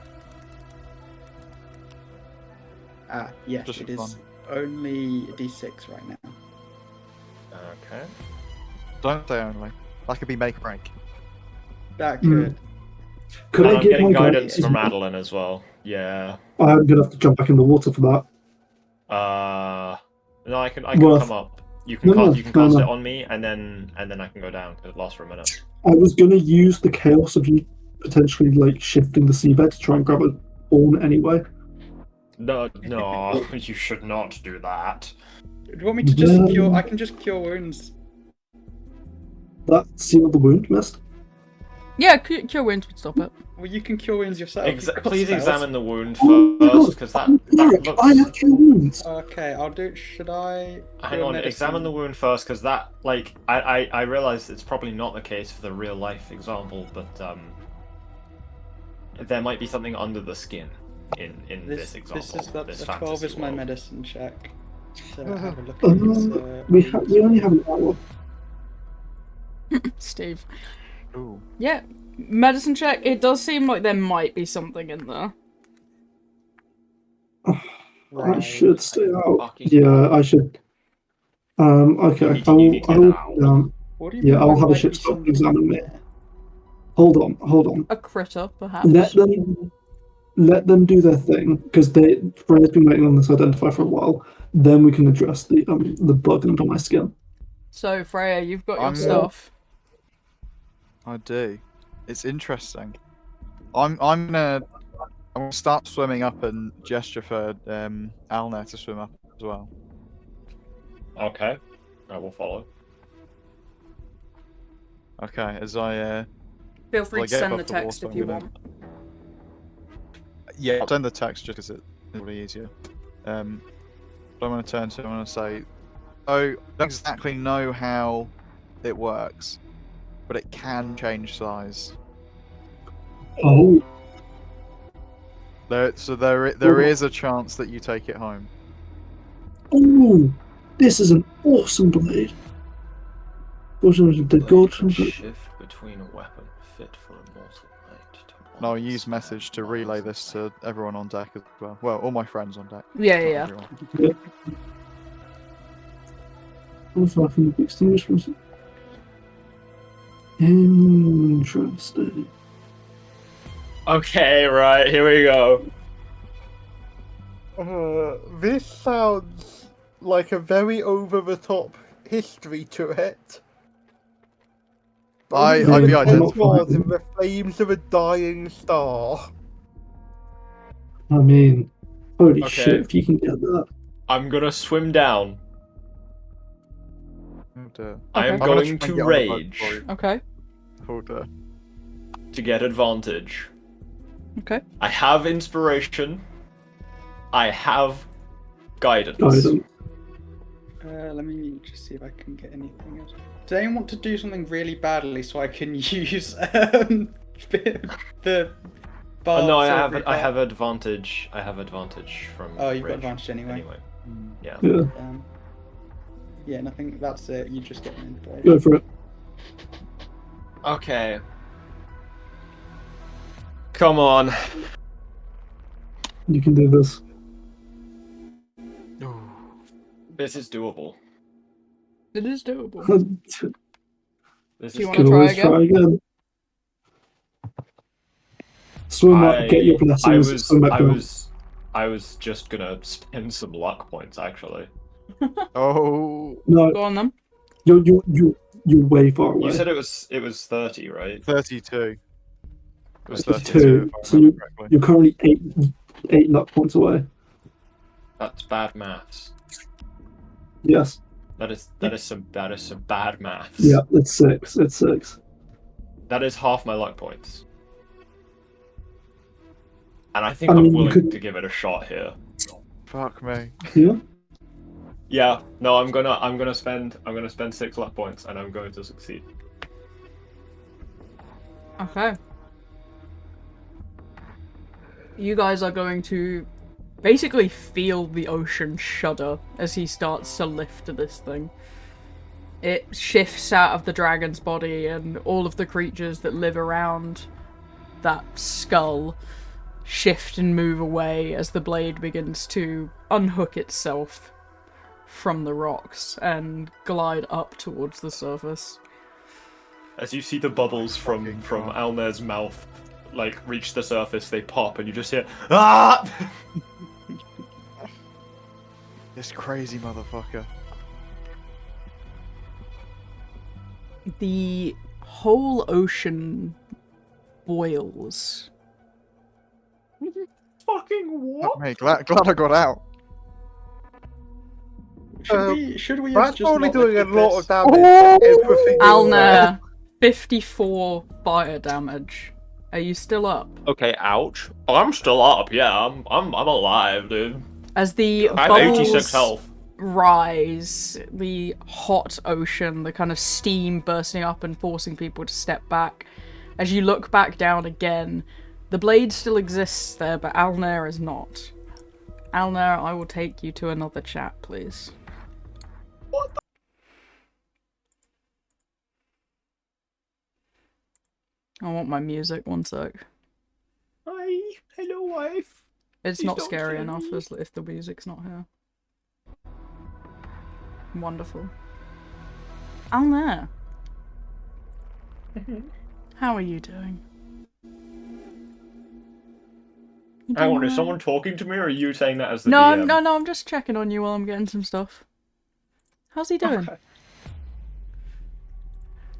Ah, yes, Just it for is fun. only D6 right now. Okay. Don't say only. That could be make or break. That Hmm. could. Could And I I'm get getting my guidance guidance? from Adolin as well. Yeah. I'm gonna have to jump back in the water for that. No, I can Well, come up. You can no, cast, no, you can no, cast no. it on me, and then I can go down because it lasts for a minute. I was gonna use the chaos of you potentially like shifting the seabed to try and grab a horn anyway. No, you should not do that. Do you want me to just No. cure? I can just cure wounds. That seal the wound mist. Yeah, cure wounds would stop it. Well, you can cure wounds yourself. you've got Please spells. examine the wound Oh my first, god, because that I'm cleric. looks. I have cure wounds. Okay, I'll do. Should I? Hang do a on, medicine? examine the wound first, because that, like, I realize it's probably not the case for the real life example, but there might be something under the skin in this example. This is this a 12 fantasy is my world. medicine check. So have a look at these. We only have an hour. Steve. Ooh. Yeah, medicine check. It does seem like there might be something in there. I should stay out. Fucking Yeah, I should. Okay, You need to get out. What do you Yeah, mean I'll there have a might ship be stop something examine in me. there? Hold on. A critter, perhaps. Let them do their thing because Freya's been waiting on this identifier for a while. Then we can address the bug under my skin. So, Freya, you've got your I'm- stuff. I do. It's interesting. I'm gonna start swimming up and gesture for Alnair to swim up as well. Okay, I will follow. Okay, as I Feel free Well, to I get send the above the text water, if you I'm gonna- want. yeah, I'll send the text just because it's really easier. But I'm gonna turn to him and I'm gonna say, oh, I don't exactly know how it works, but it can change size. Oh, There is a chance that you take it home. oh, this is an awesome blade. The god. Blade can shift between a weapon fit for a mortal knight to And I'll use message to relay this to everyone on deck as well. Well, all my friends on deck. Yeah, not yeah. everyone. All far from the extinguishment. Interesting. Okay, right, here we go. This sounds like a very over-the-top history to it. I'd be Yeah, identifying. Was in the flames of a dying star. I mean, holy Okay. shit! If you can get that, I'm gonna swim down. Oh, dear. I am Okay. I'm gonna going try to and get on the boat rage for you. Okay. Oh, dear. to get advantage. Okay. I have inspiration. I have guidance. guidance. Let me just see if I can get anything else. Does anyone want to do something really badly so I can use the Oh, no, silvery I bar? have advantage. I have advantage from. Oh, you've got rage advantage anyway. Yeah. Yeah, Yeah, nothing. That's it. You just get an inspiration. go for it. Okay. Come on. You can do this. This is doable. It is doable. This Do you is wanna Can good. try always again? try again. Swim up, get your blessings. Swim back down. I was just gonna spend some luck points actually. Oh, No, Go on then. you're way far away. You said it was 30, right? 32. It was 32. 32. if I So remember correctly. you're currently eight luck points away. That's bad maths. Yes. That is some bad maths. Yeah, it's 6. It's 6. That is half my luck points. And I think I I'm mean, you willing could- to give it a shot here. Fuck me. Yeah. Yeah, no, I'm gonna spend 6 luck points and I'm going to succeed. Okay. You guys are going to basically feel the ocean shudder as he starts to lift this thing. It shifts out of the dragon's body, and all of the creatures that live around that skull shift and move away as the blade begins to unhook itself from the rocks and glide up towards the surface. As you see the bubbles from Alnair's mouth like reach the surface, they pop and you just hear ah. This crazy motherfucker. The whole ocean boils. Fucking what? Fuck me. Glad I got out. Should we have That's just probably not doing a lifted lot this? of damage. to everything in there. Alnair, 54 fire damage. Are you still up? Okay, ouch. Oh, I'm still up. Yeah, I'm alive, dude. As the I have 86 bubbles health. rise, the hot ocean, the kind of steam bursting up and forcing people to step back. As you look back down again, the blade still exists there, but Alnair is not. Alnair, I will take you to another chat, please. I want my music, one sec. Hi, hello, wife. It's Please not don't scary kill enough me. if the music's not here. Wonderful. Alnair. How are you doing? You Hang doing on, is alright? someone talking to me, or are you saying that as the No, DM? I'm just checking on you while I'm getting some stuff. How's he doing? Okay.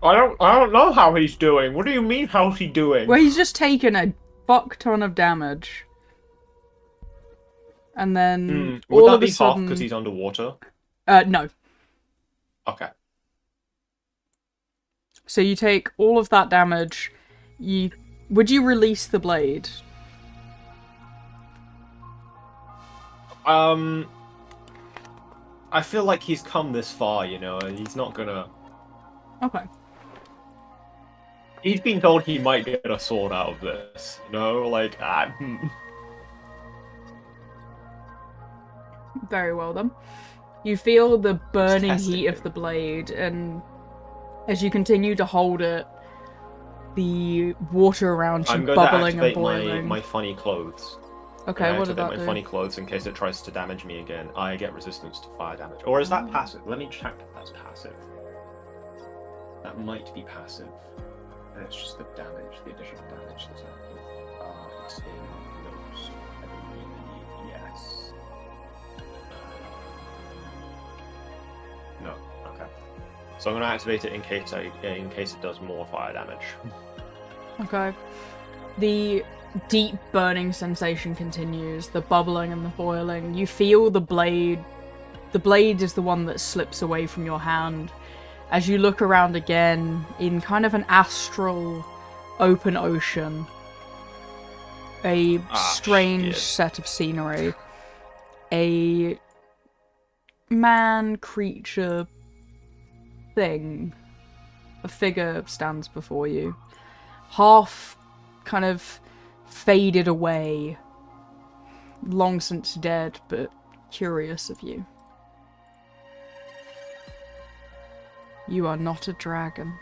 I don't know how he's doing. What do you mean, how's he doing? Well, he's just taken a fuck ton of damage. And then Would all that of be a sudden... half because he's underwater? No. Okay. So you take all of that damage. Would you release the blade? I feel like he's come this far, you know, and he's not gonna... Okay. He's been told he might get a sword out of this, you know? Like, Very well then. You feel the burning Testing heat it. of the blade, and as you continue to hold it, the water around you I'm going to bubbling and activate boiling. my funny clothes. Okay, what did that my do? funny clothes in case it tries to damage me again. I get resistance to fire damage. Or is that passive? Let me check if that's passive. That might be passive. And it's just the damage, the additional damage that's active. It's in those, I believe, yes. No, okay. So I'm going to activate it in case it does more fire damage. Okay. The deep burning sensation continues, the bubbling and the boiling. You feel the blade. The blade is the one that slips away from your hand. As you look around again, in kind of an astral open ocean, a strange set of scenery. A man, creature, thing, a figure stands before you. Half kind of faded away, long since dead, but curious of you. You are not a dragon.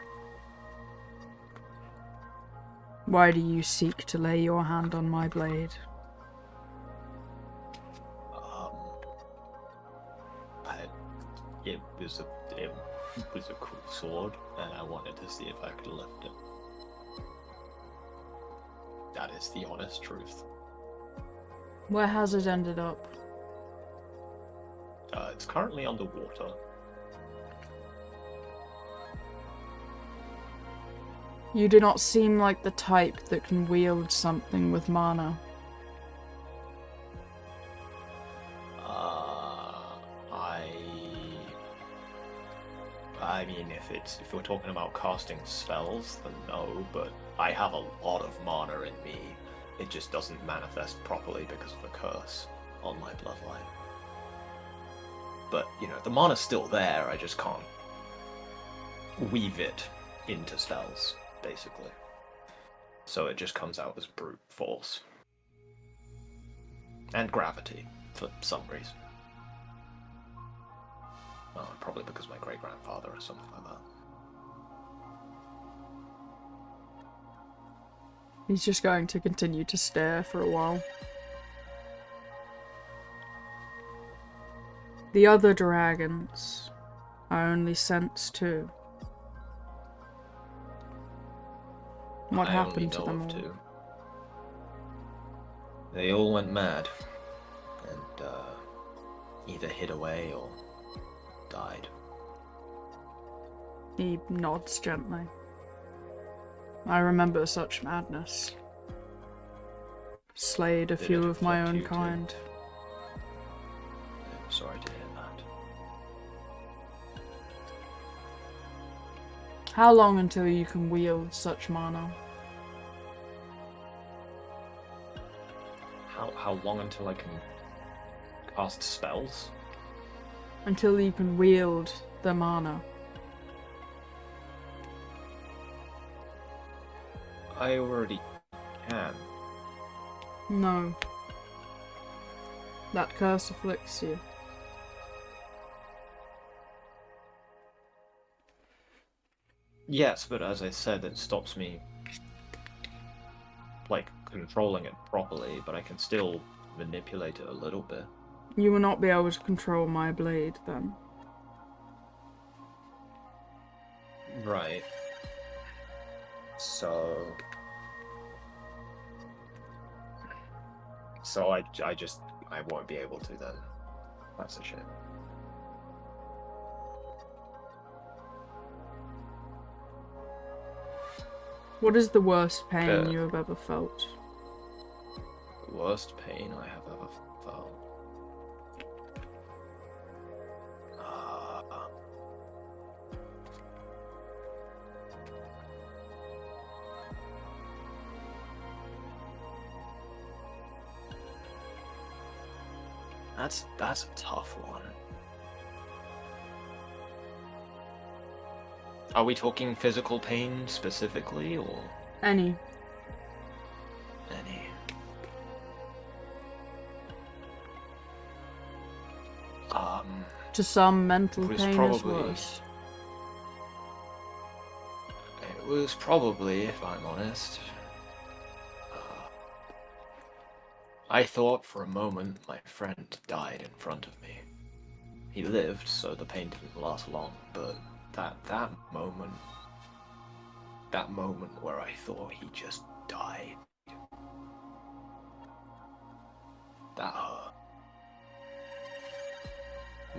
Why do you seek to lay your hand on my blade? It was a cool sword, and I wanted to see if I could lift it. That is the honest truth. Where has it ended up? It's currently underwater. You do not seem like the type that can wield something with mana. I mean, if we're talking about casting spells, then no, but I have a lot of mana in me. It just doesn't manifest properly because of the curse on my bloodline. But, you know, the mana's still there, I just can't weave it into spells, basically. So it just comes out as brute force. And gravity, for some reason. Oh, probably because my great-grandfather or something like that. He's just going to continue to stare for a while. The other dragons, I only sense two. What happened to them all? Two. They all went mad, and either hid away or died. He nods gently. I remember such madness. Slayed a few of my own kind. I'm sorry to hear that. How long until you can wield such mana? How long until I can cast spells? Until you can wield the mana. I already can. No. That curse afflicts you. Yes, but as I said, it stops me, like, controlling it properly, but I can still manipulate it a little bit. You will not be able to control my blade, then. Right. So I won't be able to then. That's a shame. What is the worst pain you have ever felt? The worst pain I have ever felt. That's a tough one. Are we talking physical pain specifically, or Any. any? To some, mental It was pain is probably- worse. It It was probably, if I'm honest. I thought for a moment my friend died in front of me. He lived, so the pain didn't last long, but that moment where I thought he just died, that hurt.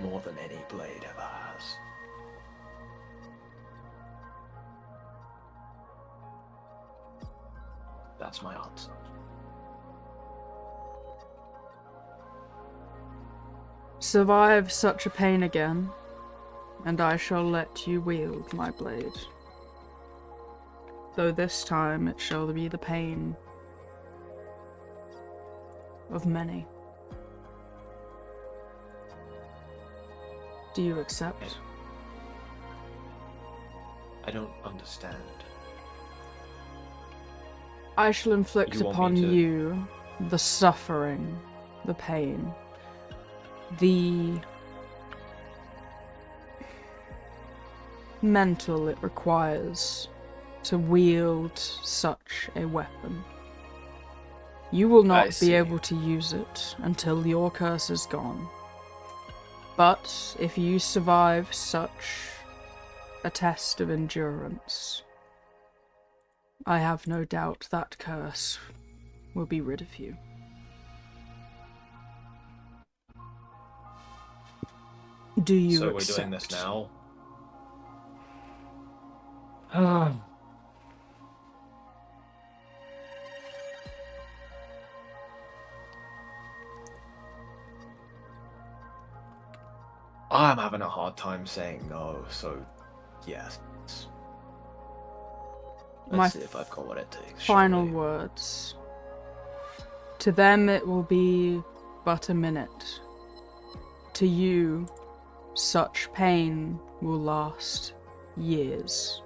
More than any blade ever has. That's my answer. Survive such a pain again, and I shall let you wield my blade. Though this time it shall be the pain of many. Do you accept? I don't understand. I shall inflict You want upon me to- you the suffering, the pain, the mental it requires to wield such a weapon. You will I not be see. able to use it until your curse is gone. But if you survive such a test of endurance, I have no doubt that curse will be rid of you. Do you So accept? we're doing this now? I'm having a hard time saying no, so yes. Let's My see if I've got what it takes. Final shall we? words. To them it will be but a minute. To you, such pain will last years.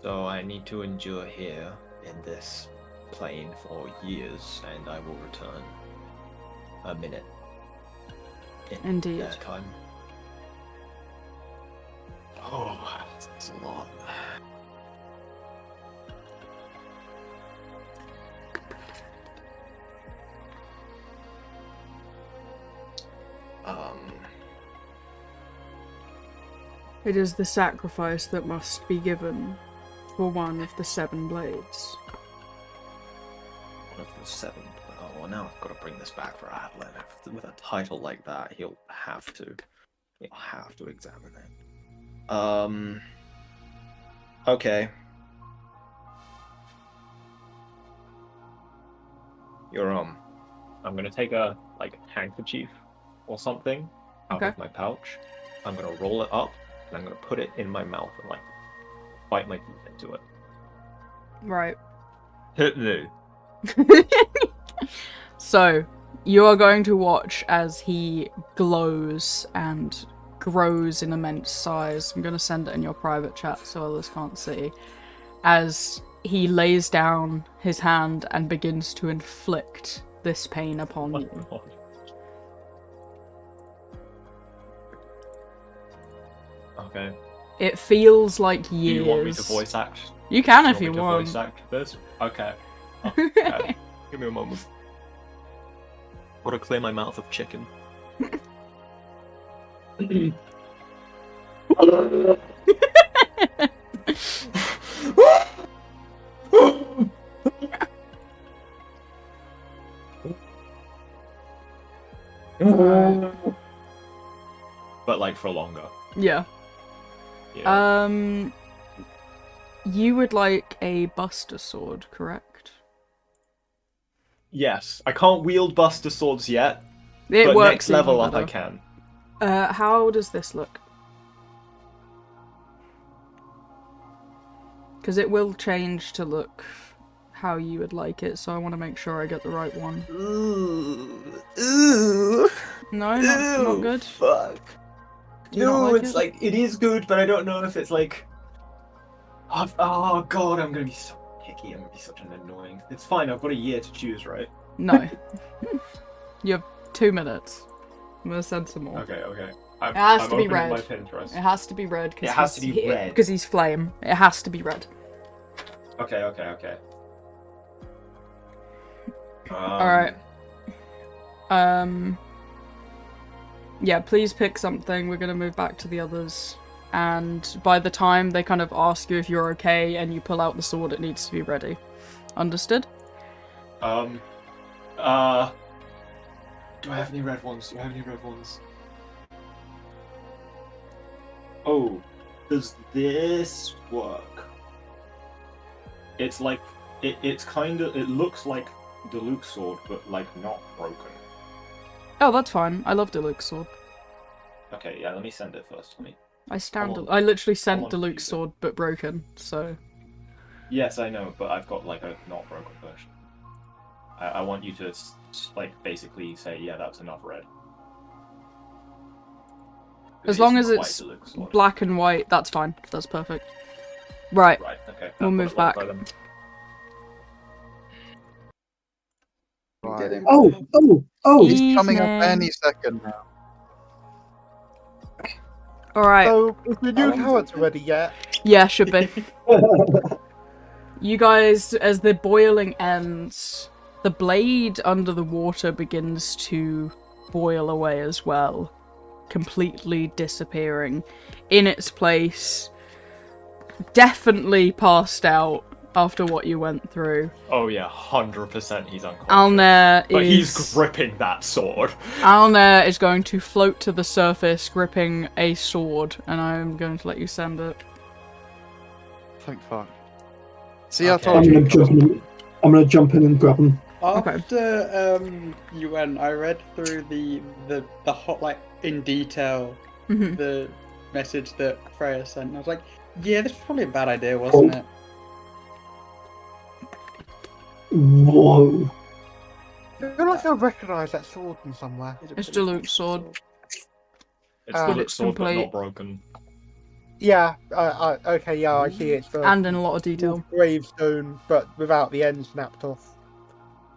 So I need to endure here in this plane for years, and I will return a minute. In Indeed. That time. Oh, that's a lot. It is the sacrifice that must be given for one of the 7 blades. One of the 7. Oh, well, now I've got to bring this back for Adolin. With a title like that, he'll have to examine it. Okay. I'm gonna take a handkerchief or something out Okay. of my pouch. I'm gonna roll it up and I'm gonna put it in my mouth and bite my teeth into it. Right. Hit me. So, you are going to watch as he glows and grows in immense size. I'm going to send it in your private chat so others can't see. As he lays down his hand and begins to inflict this pain upon you. Okay. It feels like years. Do you want me to voice act? You can Do if you me to want. voice act this? Okay. Okay. Give me a moment. Want to clear my mouth of chicken? But for longer. Yeah. Yeah. You would like a Buster Sword, correct? Yes. I can't wield Buster Swords yet, It but works next level even up I better. can. How does this look? Because it will change to look how you would like it, so I want to make sure I get the right one. Ooh. No, not good. Fuck. Do you not No, like it's it? it is good, but I don't know if it's oh god, I'm gonna be so picky. I'm gonna be such an annoying. It's fine. I've got a year to choose, right? No. You have 2 minutes. I'm gonna send some more. Okay. It has I'm to be opening red. my Pinterest. It has to be red. It has to be red. Because he's flame. It has to be red. Okay. Alright. Yeah, please pick something. We're gonna move back to the others. And by the time they kind of ask you if you're okay and you pull out the sword, it needs to be ready. Understood? Do I have any red ones? Oh, does this work? It's like it's kind of. It looks like the Luke sword, but like not broken. Oh, that's fine. I love Deluxe sword. Okay, yeah. Let me send it first. I literally sent on, Deluxe use it. sword, but broken. So. Yes, I know, but I've got like a not broken version. I want you to like basically say, yeah, that's enough red. As long as isn't it's quite Deluxe sword. black and white, that's fine. That's perfect. Right. Right. Okay. We'll I'll move put it right back. by them. Right. Oh! He's coming up Evening. any second now. Alright. So, is the new How long's it carrots been? ready yet? Yeah, should be. You guys, as the boiling ends, the blade under the water begins to boil away as well, completely disappearing. In its place, definitely passed out after what you went through. Oh yeah, 100% he's unconscious. Alnair But is... he's gripping that sword. Alnair is going to float to the surface, gripping a sword, and I'm going to let you send it. Thank fuck. See, I Okay. told I'm you. gonna jump in and grab him. After you went, I read through the hot, like, in detail, Mhm. the message that Freya sent, and I was like, yeah, this was probably a bad idea, wasn't it? Whoa. I feel like I recognise that sword from somewhere. It's Deluxe sword. It's Ah. the But Luke it's sword, but complete. not broken. Yeah, okay, yeah, I see it's the And in a lot of detail. gravestone, but without the end snapped off.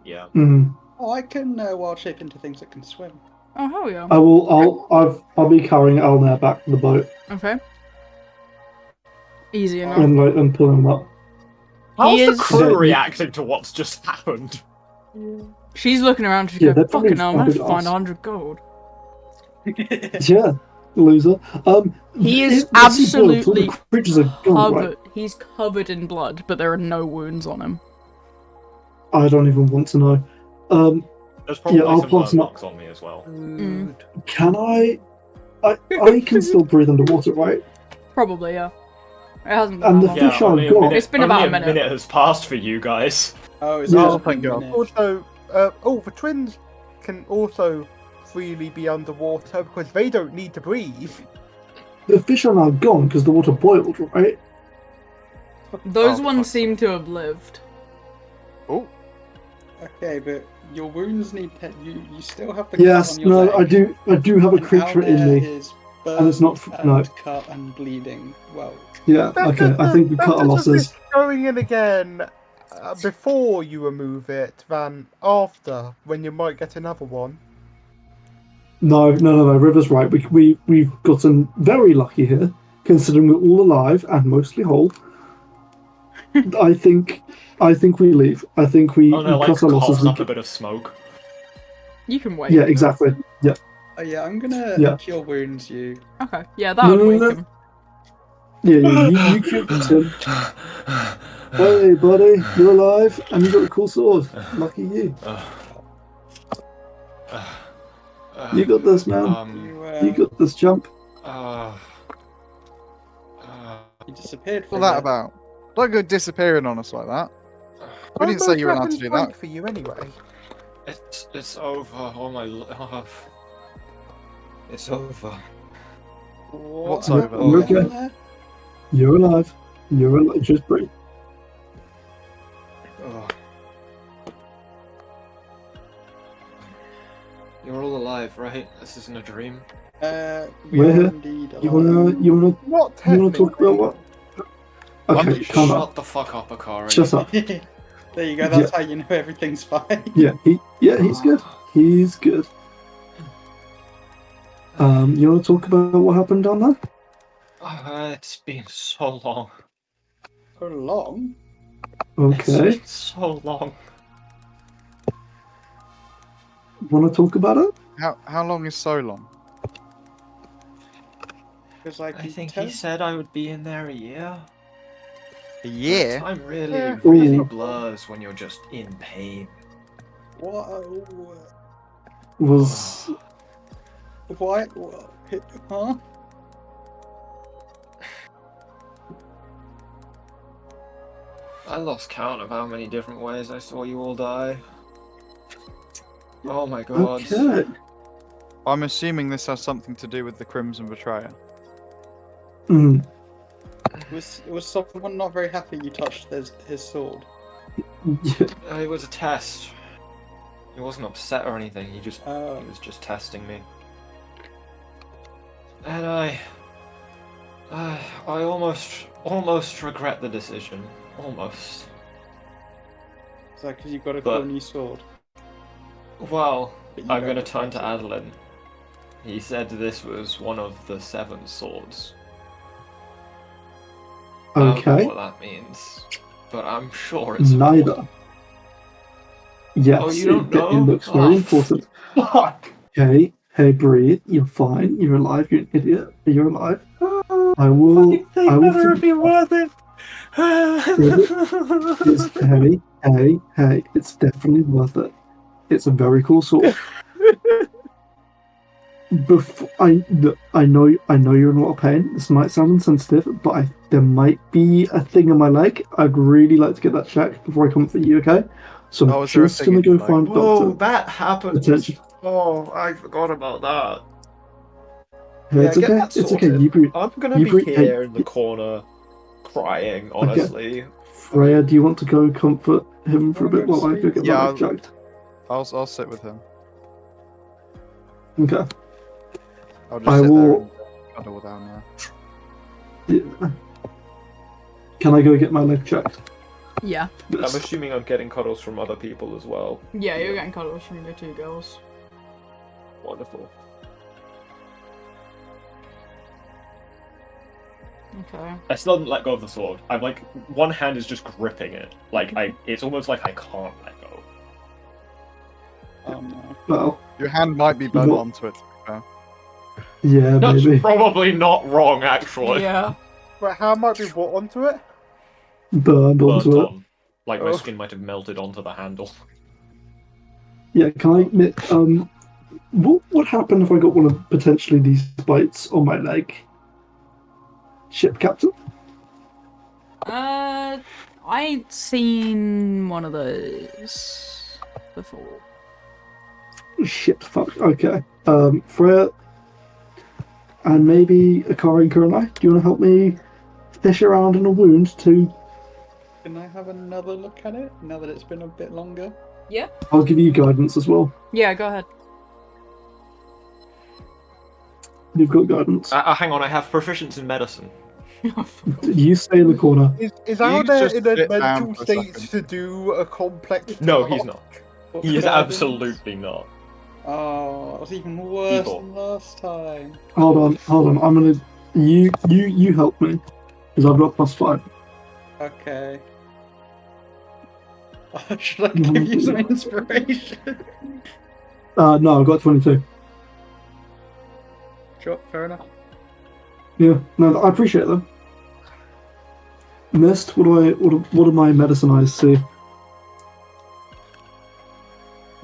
Yeah. Mm. Oh, I can wild shape into things that can swim. Oh, hell yeah. I'll be carrying Alnair back to the boat Okay. Easy enough. and pulling him up. How's the is- crew Yeah, you- reacting to what's just happened? She's looking around, she's Yeah, they're going, probably fucking hell, I'm gonna fucking find us. 100 gold. Yeah, loser. He is I see blood, so absolutely the creatures are gone, right? He's covered in blood, but there are no wounds on him. I don't even want to know. There's probably I'll some pass burn him up. marks on me as well. Can I can still breathe underwater, right? Probably, yeah. It hasn't been And that the long. fish are only a gone. minute. It's been about only a minute. has passed for you guys. Oh, it's Yeah. just Thank been a God. minute. Also, the twins can also freely be underwater because they don't need to breathe. The fish are now gone because the water boiled, right? Those Oh, ones fuck. seem to have lived. Oh, Okay, but your wounds need you still have the cut Yes, on your no, leg. I do have a And creature in Alnair me. is And it's not burned no. and cut and bleeding. Well, Yeah, okay. I think we Better cut our to losses. risk going in again before you remove it than after, when you might get another one. No. River's right. We've gotten very lucky here, considering we're all alive and mostly whole. I think we leave. I think we Oh no, like cut our losses. coughs up a bit of smoke. You can wait. Yeah, exactly. Yeah. oh yeah, I'm gonna Yeah. cure wounds you. Okay, yeah, that No, would no, wake no. him. Yeah. You cute him. Hey, buddy, you're alive and you got a cool sword. Lucky you. You got this, man. You got this, jump. You disappeared for what's a that bit. about? Don't go disappearing on us like that. We didn't say you were allowed to do that. For you anyway. It's over. Oh my love. It's over. What What's over happened there? down Okay. there? You're alive. You're alive. Just breathe. Oh. You're all alive, right? This isn't a dream. We We're are here. indeed You alive. wanna Not you wanna technically. talk about what? Okay, calm down. Shut the fuck up, Akari. Shut up. There you go. That's how you know everything's fine. Yeah, he's good. He's good. You want to talk about what happened down there? It's been so long. So long? It's Okay. been so long. Want to talk about it? How long is so long? Because I I think he said I would be in there a year. A year? Time really, Yeah. really Ooh. blurs when you're just in pain. What? Was Why? What? Huh? I lost count of how many different ways I saw you all die. Oh my god. okay. I'm assuming this has something to do with the Crimson Betrayer. Mm. Was someone not very happy you touched his sword? Yeah. It was a test. He wasn't upset or anything, he Oh. was just testing me. And I almost regret the decision. Almost. Is that because you got a But- cool new sword? Well, But you I'm don't gonna turn to regret Adolin. He said this was one of the 7 swords. I don't know Okay. what that means, but I'm sure it's Neither. important. Yes, Oh, you don't it know? looks very Oh, important. Fuck! Okay, hey, breathe. You're fine. You're alive. You're an idiot. You're alive. I will. They I will. better forgive be you. worth it! Hey. It's definitely worth it. It's a very cool sword. I know you're in a lot of pain. This might sound insensitive, but there might be a thing in my leg. I'd really like to get that checked before I comfort you. Okay? So I'm is there a just thing gonna in go your leg? find a Oh, doctor. that happened! Attention. Oh, I forgot about that. Hey, it's get okay. that It's okay. sorted. You breathe. I'm gonna You be breathe. here Hey, in the corner, crying, honestly. Freya, do you want to go comfort him for a Wanna go bit to while I go sleep? get Yeah, my leg checked? I'll sit with him. Okay. I'll just I sit there will. and cuddle down there. Yeah. Can I go get my leg checked? Yeah. I'm assuming I'm getting cuddles from other people as well. Yeah, you're getting cuddles from your 2 girls. Wonderful. Okay. I still haven't let go of the sword. I'm like, one hand is just gripping it. Like, it's almost like I can't let go. Oh no. Well, Your hand might be burnt What? onto it. yeah, That's maybe. probably not wrong, actually. Yeah. But how might be what onto it? Burned Burnt onto it. on. Like, my Oh. skin might have melted onto the handle. Yeah, can I admit, what would happen if I got one of potentially these bites on my leg? Ship captain? I ain't seen one of those before. Shit, fuck. Okay. Freya, and maybe Akari and Kurenai, do you want to help me fish around in a wound to... Can I have another look at it now that it's been a bit longer? Yeah? I'll give you guidance as well. Yeah, go ahead. You've got guidance. Hang on, I have proficiency in medicine. You stay in the corner. Is You Alnair just in a sit down mental for a state second. to do a complex No, task? he's not. What He is guidance? absolutely not. Oh, that was even worse Evil. than last time. Hold on. I'm gonna... You help me. Because I've got +5. Okay. Should I give you some inspiration? No, I've got 22. Sure, fair enough. Yeah, no, I appreciate them. Mist, what do my medicine eyes see?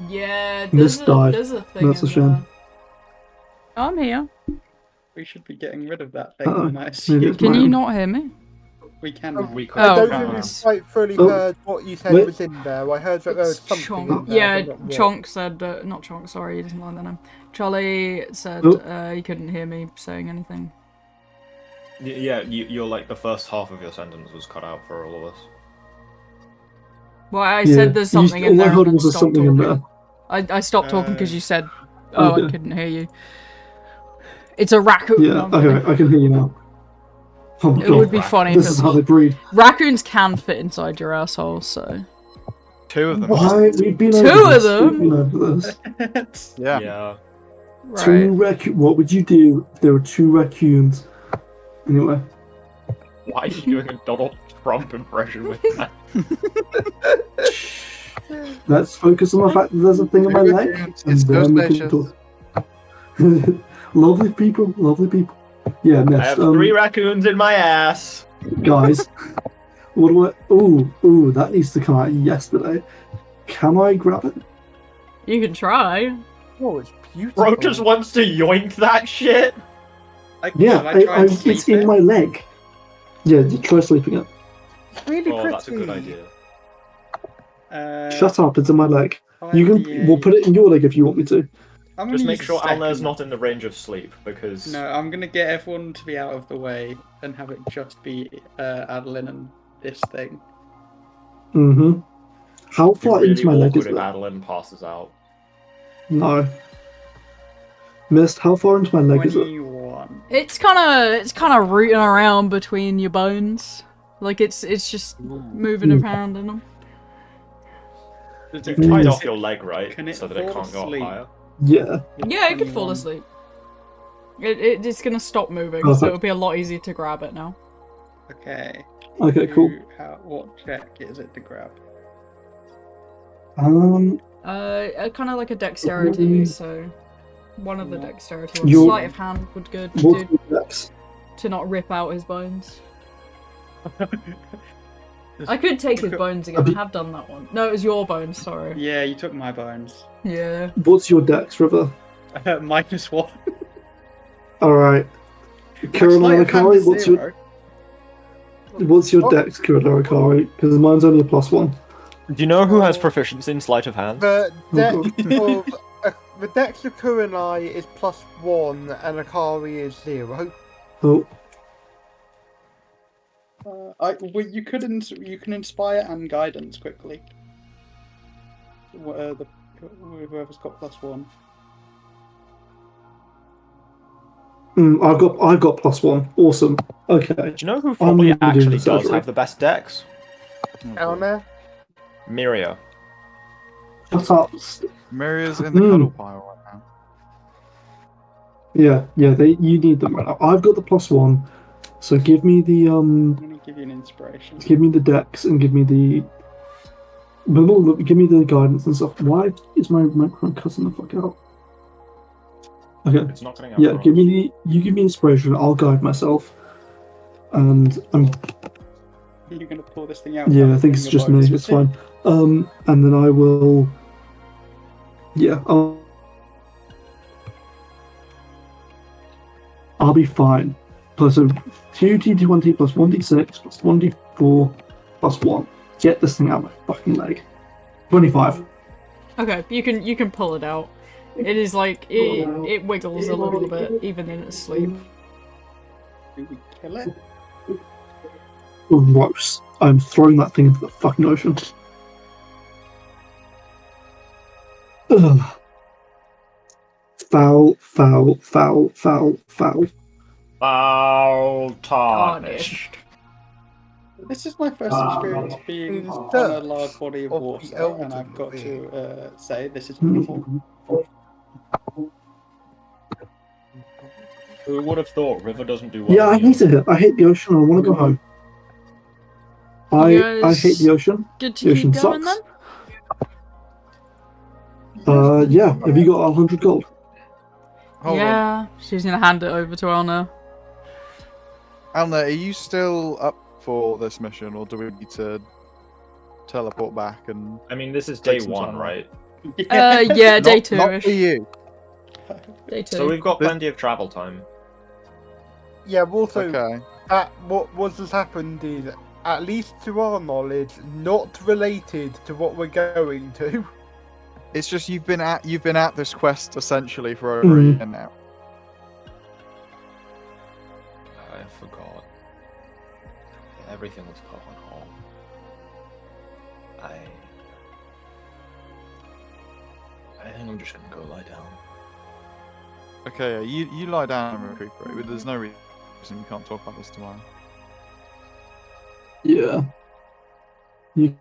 Yeah, Miss died. there's a thing That's a in shame. there. I'm here. We should be getting rid of that thing, Uh-oh. then, I Maybe assume. it's Can mine. you not hear me? We can Oh, now. We could I don't Oh, think we okay. quite fully Oh. heard what you said Wait. was in there. I heard that there was It's something Chonk. in there. Yeah, but not what. Chonk said, not Chonk, sorry, he doesn't like that name. Charlie said Oh. he couldn't hear me saying anything. Yeah, you're like, the first half of your sentence was cut out for all of us. Well, I Yeah. said there's something in all I there heard and then was there's stopped something in talking. there. I stopped talking because you said, I Okay. couldn't hear you. It's a raccoon. Yeah, No, I'm kidding. okay, I can hear you now. Oh my It god, would be funny if this it is how they breed. Raccoons can fit inside your asshole, so... 2 of them. Why? We've been Two over of this. them? We've been over this. Yeah. Yeah. Right. What would you do if there were 2 raccoons? Anyway. Why are you doing a Donald Trump impression with that? Let's focus on the fact that there's a thing on my leg, It's and so then we can spacious. talk. Lovely people, lovely people. Yeah, I next. have 3 raccoons in my ass. Guys, what do I? Ooh, that needs to come out yesterday. Can I grab it? You can try. Oh, it's beautiful. Bro just wants to yoink that shit. Yeah, Shall I try and sleep it's in it? my leg. Yeah, try sleeping it. Really Oh, pretty. that's a good idea. Shut up, it's in my leg. You can. We'll put it in your leg if you want me to. I'm Just gonna make use sure a second. Alnair's not in the range of sleep, because... No, I'm gonna get everyone to be out of the way and have it just be Adolin and this thing. Mm-hmm. How It'd be far really into my leg awkward is if it? Adolin passes out. No. Mist, how far into my leg is it? 21. It's kind of rooting around between your bones. Like it's just moving around in them. You've tied off your leg, right? Can it So that it fall can't go up asleep? higher? Yeah. Yeah, it could fall 21. asleep. It's gonna stop moving, so Perfect. it'll be a lot easier to grab it now. Okay. Okay, cool. What check is it to grab? Kind of like a dexterity, so one of the dexterity ones. Your- Sleight of hand would What's do the dex? to not rip out his bones. I could take his bones again. I have done that one. No, it was your bones. Sorry. Yeah, you took my bones. Yeah. What's your dex, River? -1. Alright. Carolina Kari, what's your dex, Carolina Kari? Because mine's only a +1. Do you know who has proficiency in sleight of hand? The dex God. of the dex of Kurenai is +1 and Akari is 0. Oh, Well, you can inspire and guidance quickly. Whoever's got +1. I've got +1. Awesome. Okay. Do you know who probably I'm doing actually the does surgery. have the best dex? Alnair? Miria. Shut up. Maria's in the cuddle pile right now. Yeah, you need them right now. I've got the +1, so give me the I'm gonna give you an inspiration. give me the dex and give me the guidance and stuff. Why is my microphone cutting the fuck out? Okay. It's not cutting out. Yeah, for us. you give me inspiration, I'll guide myself. And You're gonna pull this thing out. yeah, I without think it's putting just your me, bones it's within. fine. And then I will I'll be fine. Plus 2d20 plus 1d6 plus 1d4 plus 1. Get this thing out of my fucking leg. 25. Okay, you can pull it out. It is like it wiggles a little bit even in its sleep. Do we kill it? Gross. I'm throwing that thing into the fucking ocean. Ugh. Foul, foul, foul, foul, foul. Foul tarnished. This is my first experience being It's on a dirt large body of of the water, and I've got elderly. to say this is beautiful. Who would have thought River doesn't do well? Yeah, I in the hate it. I hate the ocean. I want to go home. You I hate the ocean. Good to The keep ocean going sucks. then? Yeah. Have you got 100 gold? Hold on. Yeah, she's gonna hand it over to Alna. Alnair, are you still up for this mission, or do we need to teleport back and... I mean, this is day Take some 1, time right? Yeah, day Not for 2-ish. you. Day 2. So we've got plenty of travel time. Yeah, also, Okay. what has happened is, at least to our knowledge, not related to what we're going to. It's just you've been at this quest essentially for over a year now. I forgot. Everything was put on hold. I think I'm just gonna go lie down. Okay, yeah, you lie down and recuperate, but there's no reason we can't talk about this tomorrow. Yeah. You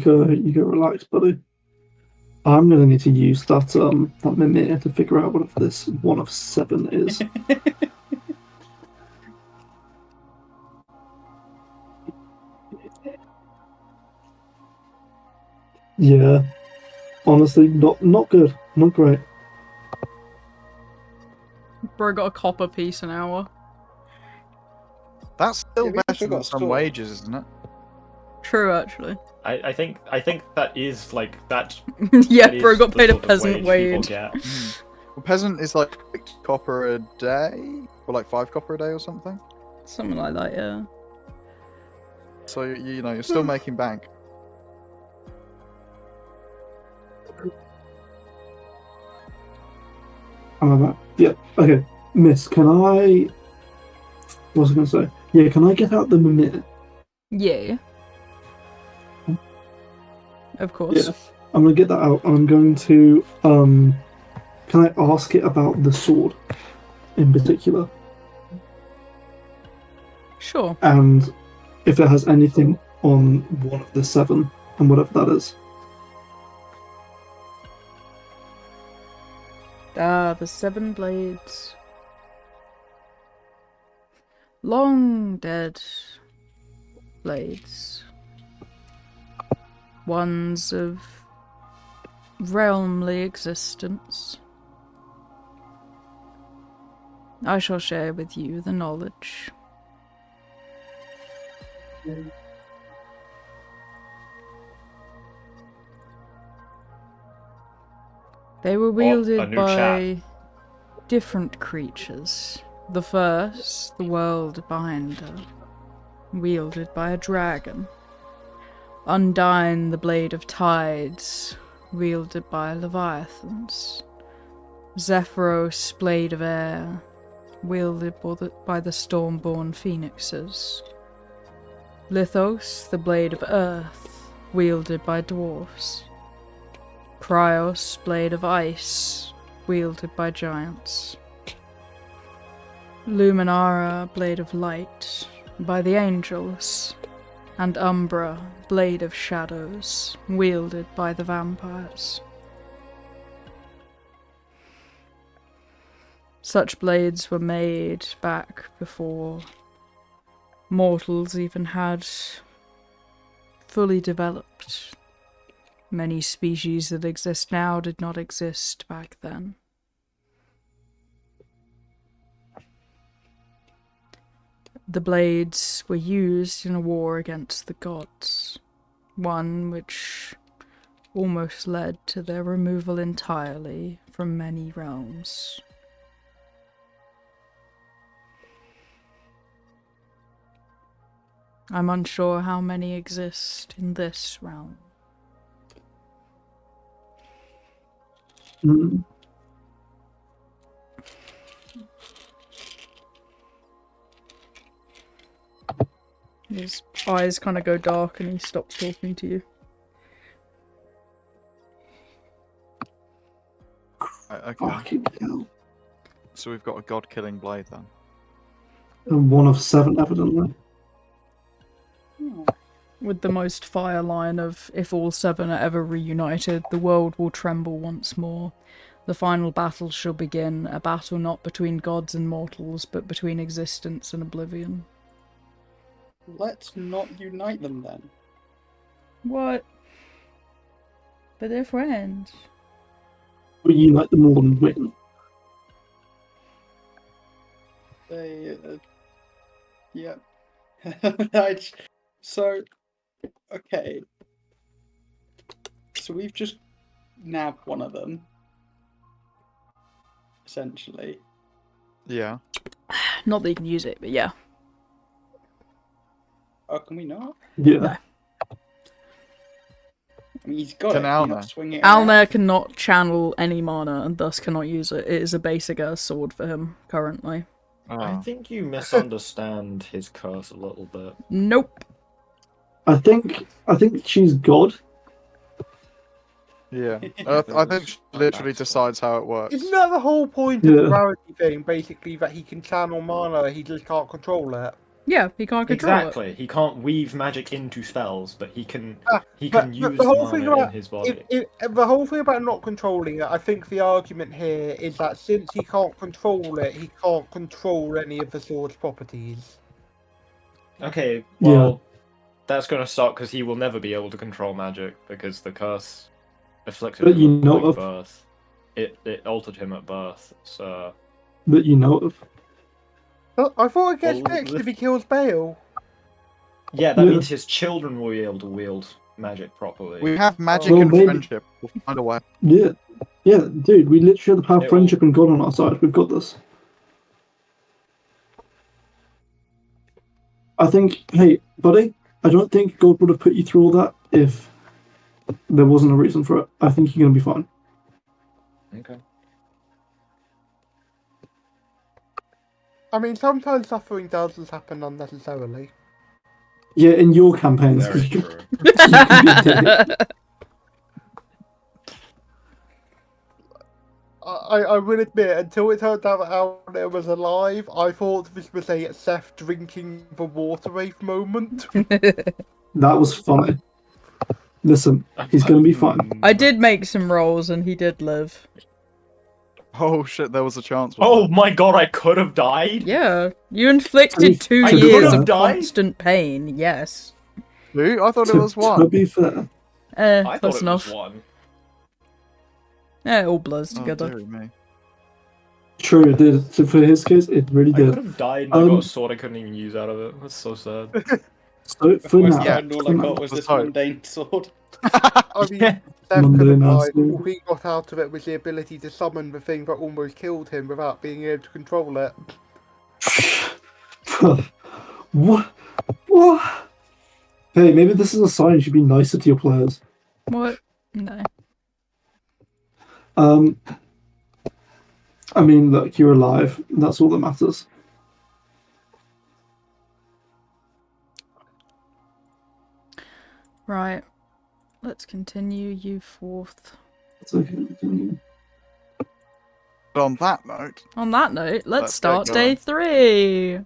go relax, buddy. I'm gonna need to use that mimir to figure out what this 1 of 7 is. Yeah, honestly, not good, not great. Bro got a copper piece an hour. That's still Yeah, we better also got than a some sword. wages, isn't it? True, actually. I think that is like that. Yeah, that bro is got the paid a sort of peasant people wage. get. Well, peasant is like copper a day, or like 5 copper a day or something. Something like that, yeah. So you know you're still making bank. Am I back? Yeah. Okay, Miss, can I? What was I gonna say? Yeah, can I get out the mimir? Yeah. Of course. Yeah, I'm gonna get that out, and I'm going to. Can I ask it about the sword, in particular, Sure. and if it has anything on 1 of the 7 and whatever that is? The 7 blades. Long dead blades. Ones of realmly existence. I shall share with you the knowledge. They were a wielded new by chat. different creatures. The first, the world binder, wielded by a dragon. Undyne, the blade of tides, wielded by leviathans. Zephyros, blade of air, wielded by the stormborn phoenixes. Lithos, the blade of earth, wielded by dwarfs. Kryos, blade of ice, wielded by giants. Luminara, blade of light, by the angels. And Umbra, blade of shadows, wielded by the vampires. Such blades were made back before mortals even had fully developed. Many species that exist now did not exist back then. The blades were used in a war against the gods, one which almost led to their removal entirely from many realms. I'm unsure how many exist in this realm. Mm. His eyes kind of go dark and he stops talking to you. Okay. Fucking hell. So we've got a god-killing blade then. And 1 of 7, evidently. With the most fire line of, if all 7 are ever reunited, the world will tremble once more. The final battle shall begin, a battle not between gods and mortals, but between existence and oblivion. Let's not unite them then. What? But they're friends. But you like them all and win. They, yeah. Right. So, okay. So we've just nabbed one of them, essentially. Yeah. Not that you can use it, but yeah. Oh, can we not? Yeah. No. I mean, he's got Can it. Can you Alnair? not swing it around? Alnair cannot channel any mana and thus cannot use it. It is a basic ass sword for him currently. I Oh. think you misunderstand his curse a little bit. Nope. I think she's God. Yeah. I think she literally decides how it works. Isn't that the whole point of Yeah. the rarity thing? Basically, that he can channel mana, he just can't control it. Yeah, he can't control Exactly. He can't weave magic into spells, but he can But use the the whole thing mana in about his body. the whole thing about not controlling it, I think the argument here is that since he can't control it, he can't control any of the sword's properties. Okay, well, that's gonna suck because he will never be able to control magic because the curse afflicted But him you at know like, of. birth. It altered him at birth. So That you know of. I thought it gets Well, fixed if he kills Bale. yeah, that Yeah. means his children will be able to wield magic properly. We have magic Well, and maybe- friendship. We'll find a way. Yeah. Yeah, dude, we literally have It friendship and God on our side. We've got this. I think, hey, buddy, I don't think God would have put you through all that if there wasn't a reason for it. I think you're going to be fine. Okay. I mean, sometimes suffering does happen unnecessarily. Yeah, in your campaigns, Very because true. you can be a dick. I will admit, until it turned out that Alnair was alive, I thought this was a Seth drinking the water wave moment. That was funny. Listen, he's going to be fine. I did make some rolls and he did live. Oh shit, there was a chance. Was Oh there? my god, I could have died. Yeah, you inflicted To 2 be years fair- of constant pain. Yes. Two? I thought it was To one. be fair, I thought Close it enough. was one. Yeah, it all blurs Oh, together. dearie me. true, it did. So for his case, it really I could did. have died and I got Um, a sword I couldn't even use out of it. That's so sad. So for Whereas now, the end, all for I now, got was this So- mundane sword. I mean, Seth could Monday have night died. sword. All he got out of it was the ability to summon the thing that almost killed him without being able to control it. what? What? Hey, maybe this is a sign you should be nicer to your players. What? No. I mean, look, you're alive. That's all that matters. Right. Let's continue. You fourth. It's okay. But on that note, On that note, let's Let's get start going. day 3.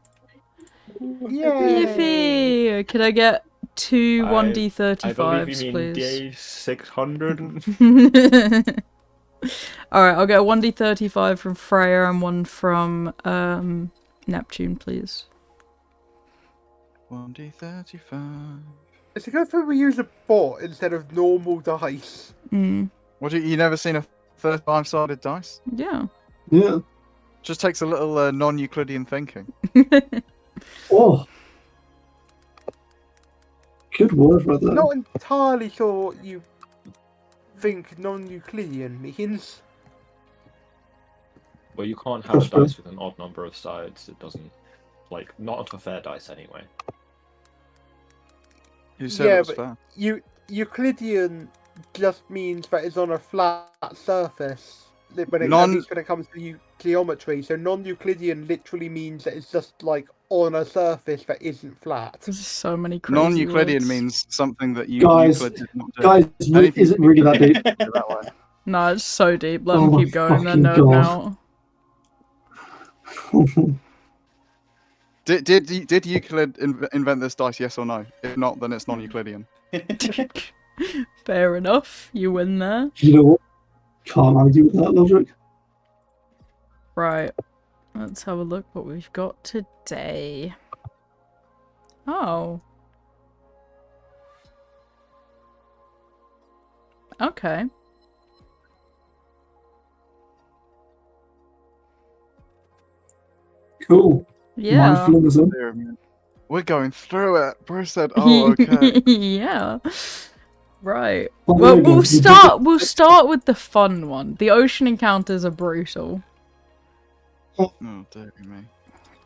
Yay! Yippee! Could I get 2 I 1d35s, believe you mean please? day 600. Alright, I'll get a 1d35 from Freya and one from Neptune, please. 1d35. It's a good thing we use a bot instead of normal dice. What you never seen a 35-sided dice? Yeah. Yeah. Just takes a little non-Euclidean thinking. Oh. Good word right there. Not entirely sure what you think non-Euclidean means. Well, you can't have a That's true. dice with an odd number of sides. It doesn't, like, not a fair dice anyway. Who said Yeah, it was but- fair? Euclidean just means that it's on a flat surface when it, Non- at least when it comes to geometry. So non-Euclidean literally means that it's just like on a surface that isn't flat. There's so many crazy Non-Euclidean words. means something that Guys, Euclid did not do. Guys, Anything is it really that deep? that way. No, it's so deep. Let Oh them my keep going. They're fucking nerding God. out. Did Euclid invent this dice? Yes or no? If not, then it's non-Euclidean. Fair enough. You win there. You know what? Can't argue with that logic. Right. Let's have a look what we've got today. Oh. Okay. Cool. Yeah. Mindfulness. We're going through it. Bruce said, "Oh, okay." Yeah. Right. Well, Well, there you go. we'll start with the fun one. The ocean encounters are brutal. Oh, dear me.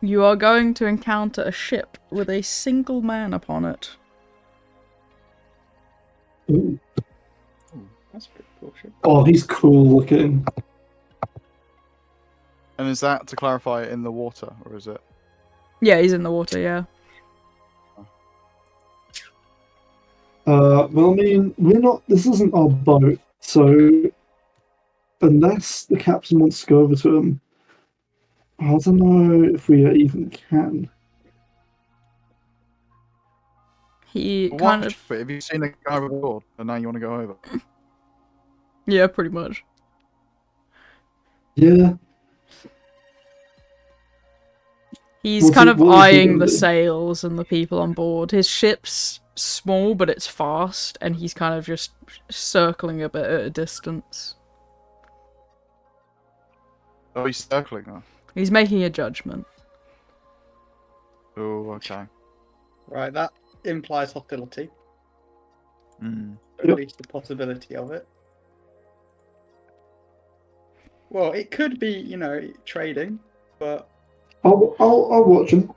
You are going to encounter a ship with a single man upon it. Ooh. That's pretty cool shit. Oh, he's cool looking. And is that, to clarify, in the water, or is it? Yeah, he's in the water, yeah. Well, I mean, we're not. This isn't our boat, so unless the captain wants to go over to him, I don't know if we even can. He But kind watch of... it. Have you seen a guy with a sword, and now you want to go over? Yeah, pretty much. Yeah. He's What's kind he- of what is he eyeing gonna the do? sails and the people on board. His ship's small, but it's fast, and he's kind of just circling a bit at a distance. Oh, he's circling her. He's making a judgment. Oh, okay. Right, that implies hostility. Mm. Or at least the possibility of it. Well, it could be, you know, trading, but I'll watch him.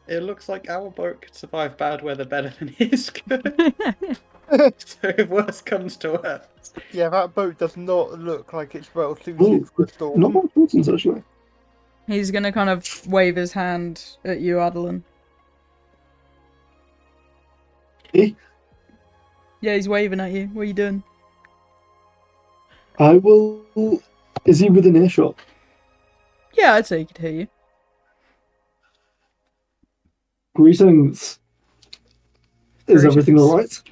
It looks like our boat could survive bad weather better than his could. So if worse comes to worse. Yeah, that boat does not look like it's well suited Ooh, for a storm. not my importance actually. He's gonna kind of wave his hand at you, Adolin. Eh? Yeah, he's waving at you. What are you doing? I will. Is he within earshot? Yeah, I'd say he could hear you. Greetings. Is everything Greetings. alright?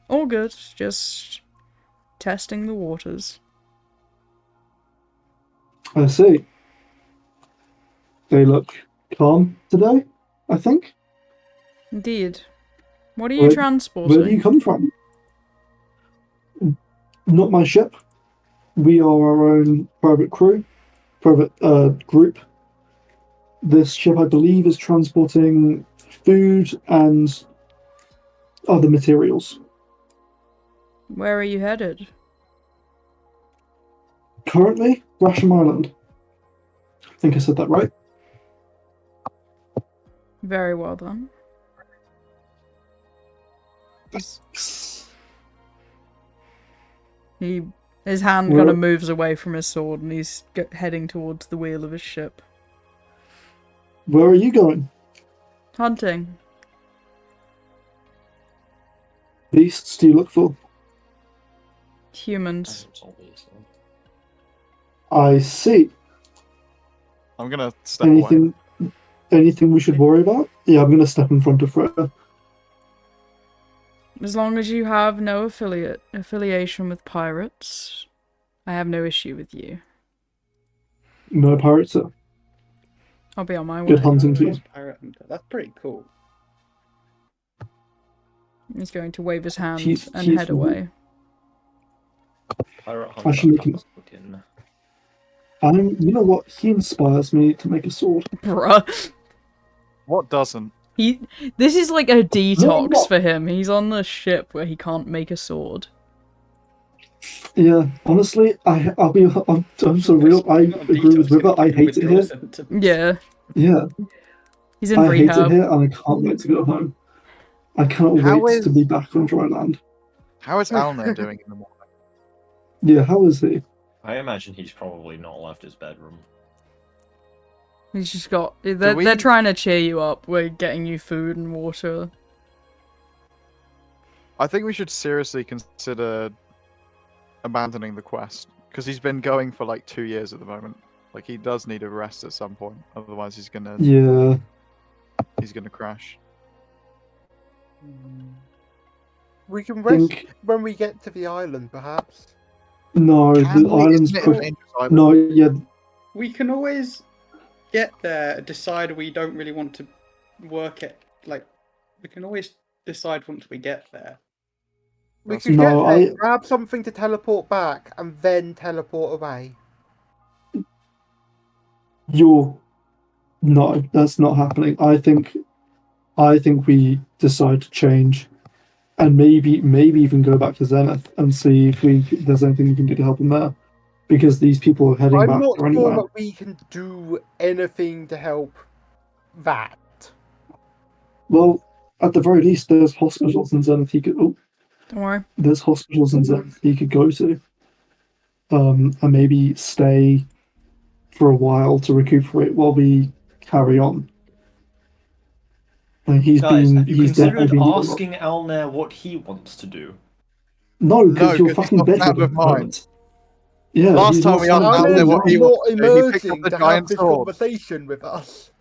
All good. Just testing the waters. I see. They look calm today, I think. Indeed. What are you Where transporting? do you come from? Not my ship. We are our own private group. This ship, I believe, is transporting food and other materials. Where are you headed? Currently, Rashem Island. I think I said that right. Very well done. His hand kind of moves away from his sword and he's heading towards the wheel of his ship. Where are you going? Hunting. Beasts do you look for? Humans. I see. I'm gonna step away. Anything we should worry about? Yeah, I'm gonna step in front of Freya. As long as you have no affiliation with pirates, I have no issue with you. No pirates, sir. I'll be on my way. Good hunting to you. Pirate hunter. That's pretty cool. He's going to wave his hand He's and head away. Pirate I should make him. Hunter. You know what? He inspires me to make a sword. Bruh. What doesn't? This is like a detox what? for him. He's on the ship where he can't make a sword. Yeah, honestly, I'm so real. I agree with River. I hate it here. Yeah. Yeah, He's in I hate rehab. it here, and I can't wait to go home. I cannot wait to be back on dry land. How is Alnair doing in the morning? Yeah, how is he? I imagine he's probably not left his bedroom. He's just got... They're trying to cheer you up. We're getting you food and water. I think we should seriously consider abandoning the quest, because he's been going for like 2 years at the moment. Like, he does need a rest at some point, otherwise he's gonna crash. We can rest when we get to the island, perhaps. No, the island's no, yeah. We can always get there, decide we don't really want to work it. Like, we can always decide once we get there. We could get there, grab something to teleport back, and then teleport away. No, that's not happening. I think we decide to change, and maybe even go back to Zenith and see if there's anything we can do to help them there, because these people are heading back I'm not there sure anyway. that we can do anything to help that. Well, at the very least, there's hospitals in Zenith he could. Oh, don't worry. There's hospitals in Zenith he could go to, and maybe stay for a while to recuperate while we carry on. And Guys, have you considered been asking Alnair what he wants to do? No, because you're fucking better at the moment. Yeah, last time we asked Alnair what he not wanted to do, he picked up emerging the to have giant this sword. conversation with us.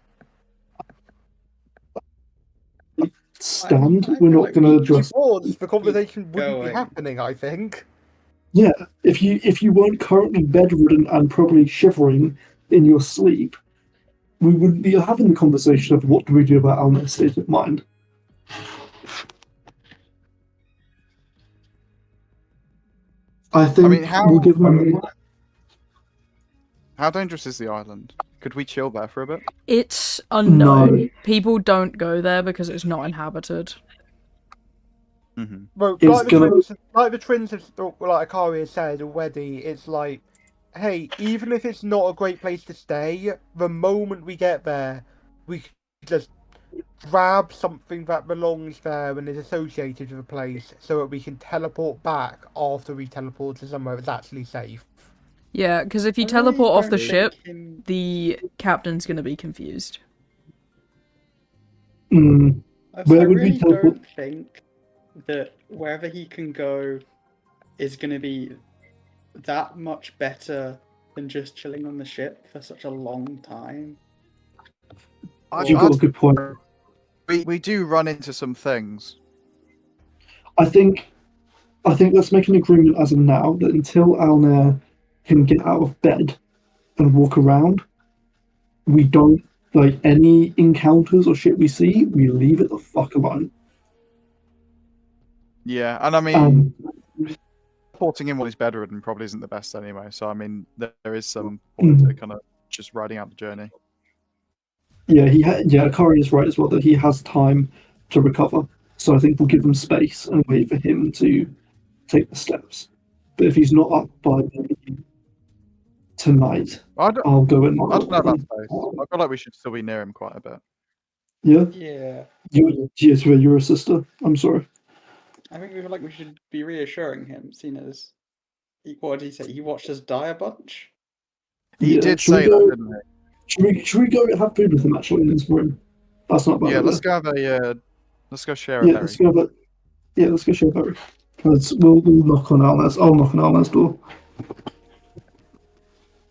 stand. I We're feel not like going to we address. The conversation wouldn't be going. happening, I think. Yeah, if you weren't currently bedridden and probably shivering in your sleep, we wouldn't be having the conversation of what do we do about Alnair's state of mind. I think mean, we'll give them. How dangerous is the island? Could we chill there for a bit? It's unknown. No. People don't go there because it's not inhabited. Mm-hmm. Well, It's gonna. like the twins have, like Akari has said already, it's like, hey, even if it's not a great place to stay, the moment we get there, we can just grab something that belongs there and is associated with the place, so that we can teleport back after we teleport to somewhere that's actually safe. Yeah, because if you I teleport off the don't ship, think him- the captain's gonna be confused. Mm, I where would we really teleport? don't think that wherever he can go is going to be that much better than just chilling on the ship for such a long time. You've got a good point. We do run into some things. I think let's make an agreement as of now that until Alnair can get out of bed and walk around, we don't like any encounters or shit we see. We leave it the fuck alone. Yeah, and I mean, porting him while he's bedridden probably isn't the best anyway. So I mean, there is some point to kind of just riding out the journey. Yeah, Akari is right as well that he has time to recover. So I think we'll give him space and wait for him to take the steps. But if he's not up by tonight, I'll go in. I don't know about space. I feel like we should still be near him quite a bit. Yeah? Yeah. You're a sister. I'm sorry. I think we feel like we should be reassuring him, seeing as what did he say? He watched us die a bunch. He did should we say go, that, didn't he? should we go have food with him actually in his room? That's not bad. Yeah, let's either. go have a let's go share a Yeah, berry. let's go have a, yeah, let's go share a berry. We'll knock on Alnair's. I'll knock on Alnair's door.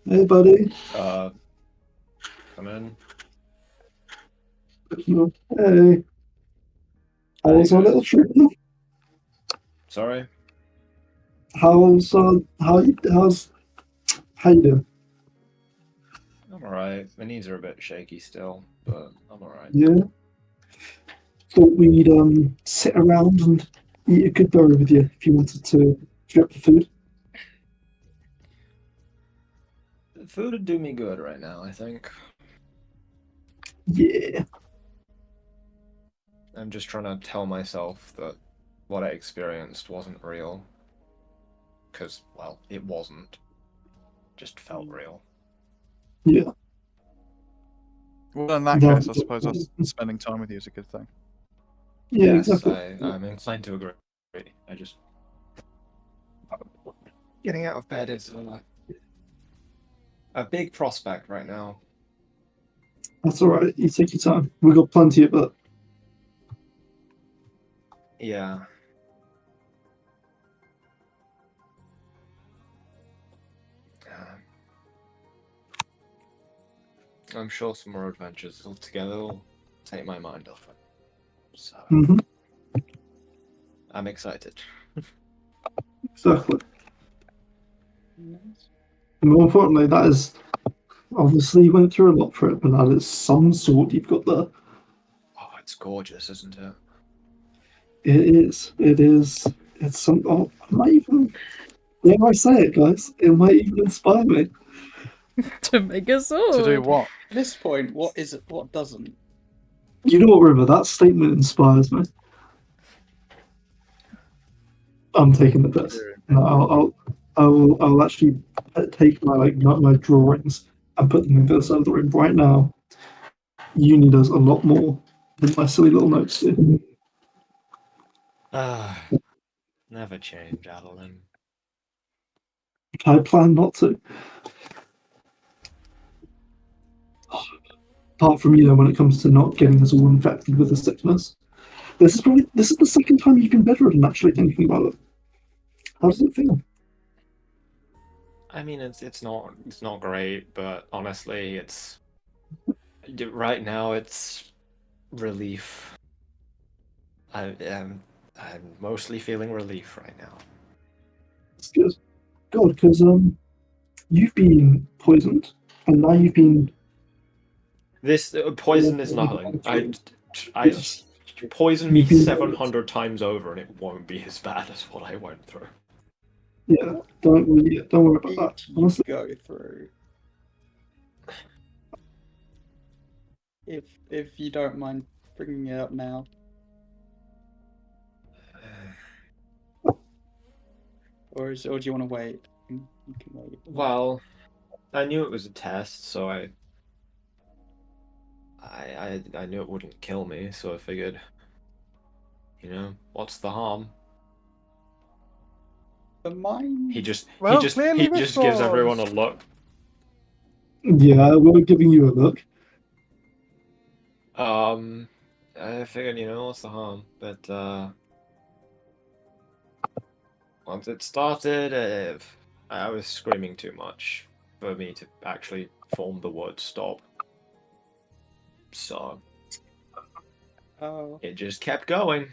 Hey, buddy. Come in. Hey. How's our little trip? Sorry? How you doing? I'm alright. My knees are a bit shaky still, but I'm alright. Yeah. Thought we'd sit around and eat a good berry with you if you wanted to get the food. Food would do me good right now, I think. Yeah. I'm just trying to tell myself that what I experienced wasn't real. Because, well, it wasn't. Just felt real. Yeah. Well, in that case, I suppose us spending time with you is a good thing. Yeah, Yes, exactly. I'm inclined to agree. I just... Getting out of bed is a big prospect right now. That's alright. You take your time. We've got plenty of it. Yeah. I'm sure some more adventures altogether will take my mind off it. So, I'm excited. Exactly. And more importantly, that is obviously you went through a lot for it, but that is some sort you've got there. Oh, it's gorgeous, isn't it? It is. It is. It's some. Oh, it might even. Dare I say it, guys? It might even inspire me. To make a sword. To do what? At this point, what is it? What doesn't? You know what, River? That statement inspires me. I'm taking the piss. No, I'll actually take my drawings and put them in the side of the room right now. Uni does a lot more than my silly little notes do. Never change, Adolin. I plan not to. Apart from, when it comes to not getting us all infected with the sickness. This is the second time you've been bedridden, actually thinking about it. How does it feel? I mean, it's not great, but honestly, right now it's relief. I'm mostly feeling relief right now. It's good. God, because you've been poisoned, and now you've been. This poison is nothing. I Yes. poison me You've been- 700 times over, and it won't be as bad as what I went through. Yeah, don't worry about that. Did you Honestly, go through? If you don't mind bringing it up now. Or do you want to wait? You can wait. Well, I knew it was a test, so I knew it wouldn't kill me, so I figured, what's the harm? The mind. He just clearly this gives everyone a was. look. yeah, we're giving you a look. I figured, what's the harm? But once it started, I was screaming too much for me to actually form the word stop. So Oh. it just kept going.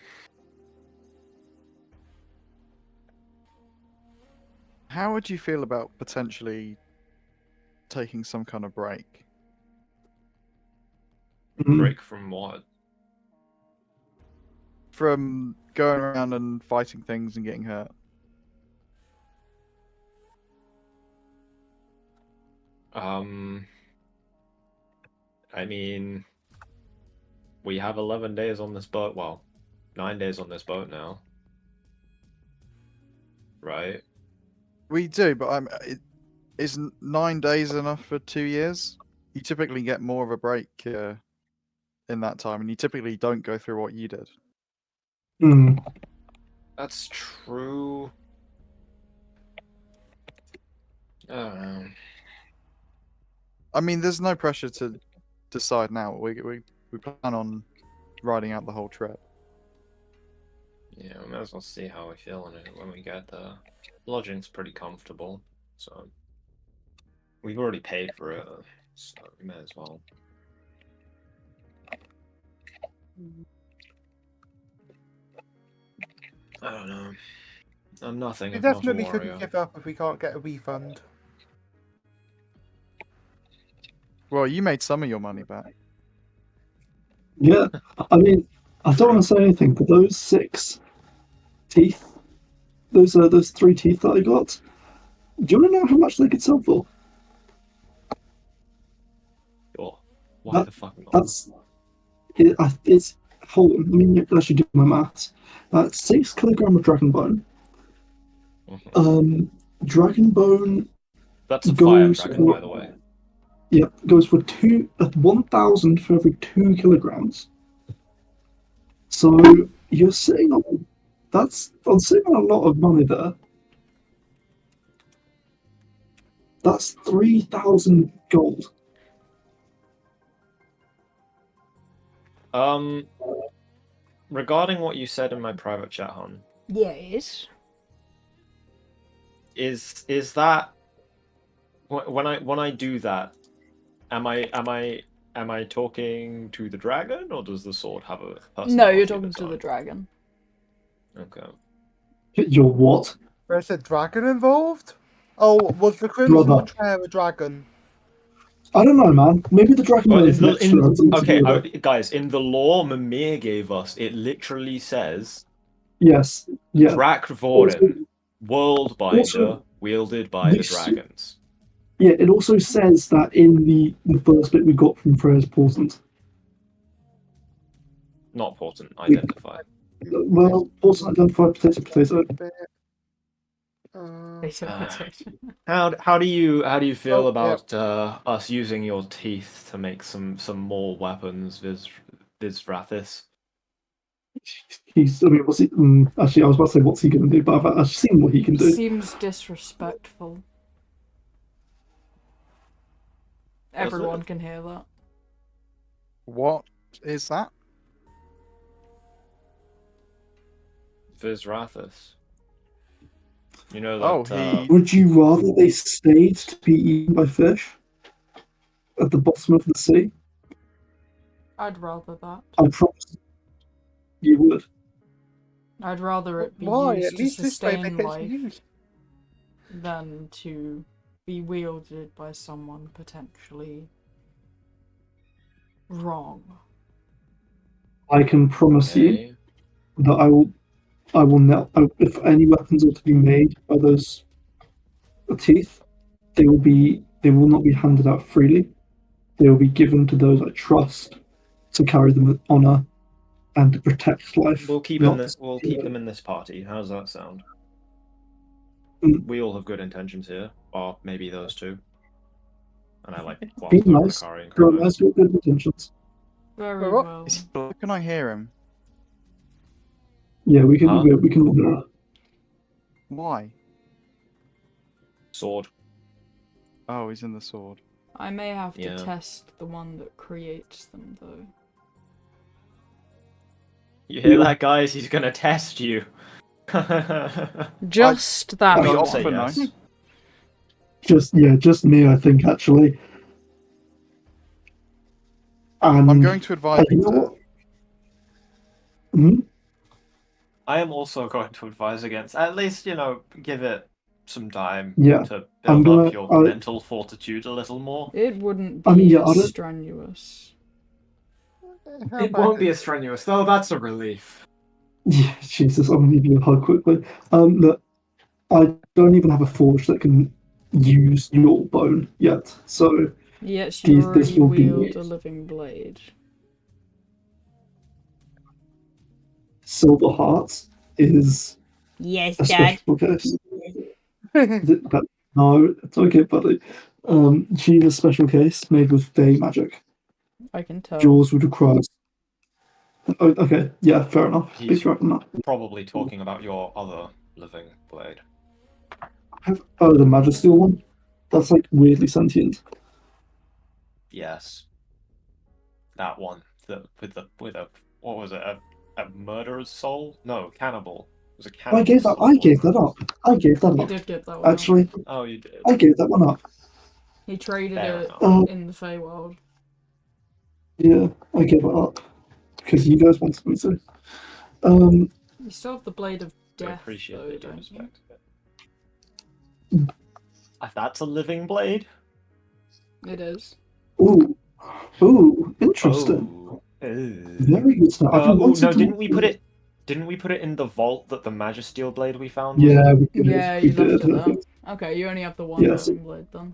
How would you feel about potentially taking some kind of break? Break from what? From going around and fighting things and getting hurt. I mean, we have 11 days on this boat. Well, 9 days on this boat now. Right? We do, but isn't 9 days enough for 2 years? You typically get more of a break in that time, and you typically don't go through what you did. That's true. I don't know. I mean, there's no pressure to decide now. We plan on riding out the whole trip. Yeah, we might as well see how we feel on it when we get there. Lodging's pretty comfortable, so we've already paid for it, so we may as well. I don't know. I'm nothing. We I'm not a definitely warrior. couldn't give up if we can't get a refund. Well, you made some of your money back. Yeah, I mean, I don't want to say anything, but those 6 teeth, those 3 teeth that I got, do you want to know how much they could sell for? Sure. Why That- the fuck not? It's hold on, let me actually do my maths. 6 kilogram of dragon bone. Dragon bone. That's a fire goes dragon, for, by the way. Yep, goes for 1,000 for every 2 kilograms. So you're sitting on I'm sitting on a lot of money there. That's 3,000 gold. Regarding what you said in my private chat, hon, Yes. is that when I do that, am I talking to the dragon, or does the sword have a personality? No, you're of talking its to the own? dragon. Okay. You're what? There's a dragon involved? Oh, was the Crimson Brother. Betrayer a dragon? I don't know, man. Maybe the dragon Well, knows an extra. guys, in the lore Mimir gave us, it literally says Yes. Yeah. Drak Also- Vorin, Worldbinder, also, wielded by the this- dragons. Yeah, it also says that in the first bit we got from Freya's Portent. Not important. Identify. Well, Portent identified potato. How do you feel Oh, about us using your teeth to make some more weapons, Vizrathis? What's he? Actually, I was about to say what's he going to do, but I've actually seen what he can do. Seems disrespectful. Everyone can hear that. What is that? Vizrathis. You know that. Would you rather they stayed to be eaten by fish at the bottom of the sea? I'd rather that. I promise you would. I'd rather it be Why? used At to least this way they sustain get life used. than to be wielded by someone potentially wrong. I can promise you that I will not. If any weapons are to be made by those teeth, they will not be handed out freely. They will be given to those I trust to carry them with honor and to protect life. We'll keep not them in this party. How's that sound? Mm. We all have good intentions here, or maybe those two. And I like Be glossed over nice. Akari and Grow Chronos. nice with good intentions. Very What? well. Can I hear him? Yeah, we can. Huh? We can all do that. Why? Sword. Oh, he's in the sword. I may have to Yeah. test the one that creates them, though. You hear that, guys? He's gonna test you. Just that I'd Don't opt say for one. yes. no. Just me, I think actually. And I'm going to advise you him know to. what? Mhm. I am also going to advise against, at least, give it some time Yeah, to I'm build gonna- up your I- mental fortitude a little more. It wouldn't be I mean, yeah, I as don't- strenuous. How It about won't be it? as strenuous, though. That's a relief. Yeah, Jesus, I'm gonna give you a hug quickly. Look, I don't even have a forge that can use your bone yet, so Yet you this already will be wield a living blade. Silver Heart is Yes, a special case. No, it's okay, buddy. She's a special case made with fey magic. I can tell. Jaws would require. Oh, okay, yeah, fair enough. He's- Fair enough. Probably talking about your other living blade. Oh, the Magisteel one? That's like weirdly sentient. Yes. That one. With a what was it? A murderer's soul? No, cannibal. It was a cannibal. I gave that up. I gave that He up. did give that one Actually, Oh, you did. I gave that one up. He traded Fair it enough. in the Feywild. Yeah, I gave it up because you guys wanted me to. You still have the Blade of I Death, appreciate though, that you don't you? respect it. That's a living blade? It is. Ooh, interesting. Oh. Very good stuff. I've been wanting no, to didn't we put it in the vault that the Magisteel blade we found was Yeah, in? we did. Yeah, we you left did. it there. Okay, you only have the one Yes. living blade then.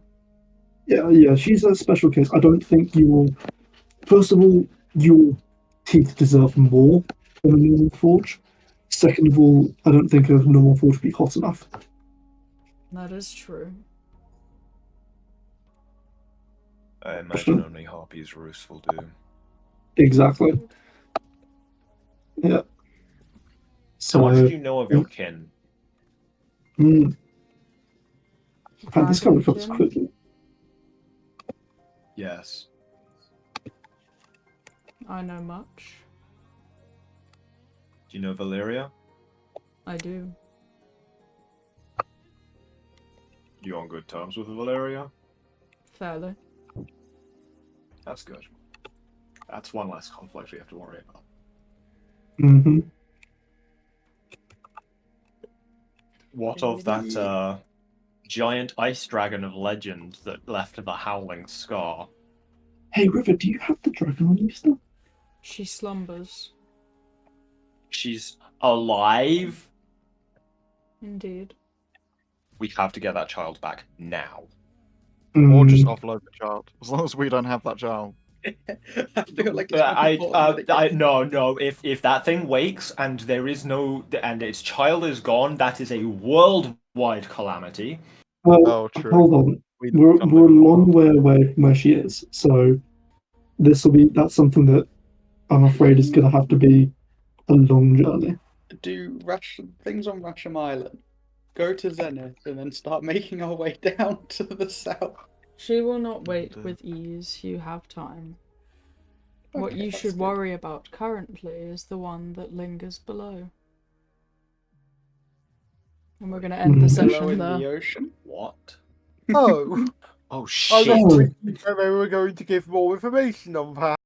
Yeah, she's a special case. I don't think you will. First of all, your teeth deserve more than a normal forge. Second of all, I don't think a normal forge would be hot enough. That is true. I imagine only Harpy's Roost will do. Exactly. Yeah. How So, much do you know of your kin? and this guy recovers Dragonkin? quickly. Yes. I know much. Do you know Valeria? I do. You on good terms with Valeria? Fairly. That's good. That's one less conflict we have to worry about. Mm-hmm. What of that giant ice dragon of legend that left the howling scar? Hey, River, do you have the dragon on you still? She slumbers. She's alive? Indeed. We have to get that child back now. Or just Mm, offload the child. As long as we don't have that child. I feel like it's more important that it No. If that thing wakes and there is no, and its child is gone, that is a worldwide calamity. well, Oh, true. hold on. We We're can't a live in the long world. way away from where she is, so that's something that I'm afraid is going to have to be a long journey. do things on Rashem Island. Go to Zenith and then start making our way down to the south. She will not wait with ease. You have time. What Okay, you that's should good. worry about currently is the one that lingers below. And we're going to end the Mhm. Below session in there. the ocean. What? Oh, Oh I shit! was thinking that we were going to give more information on that.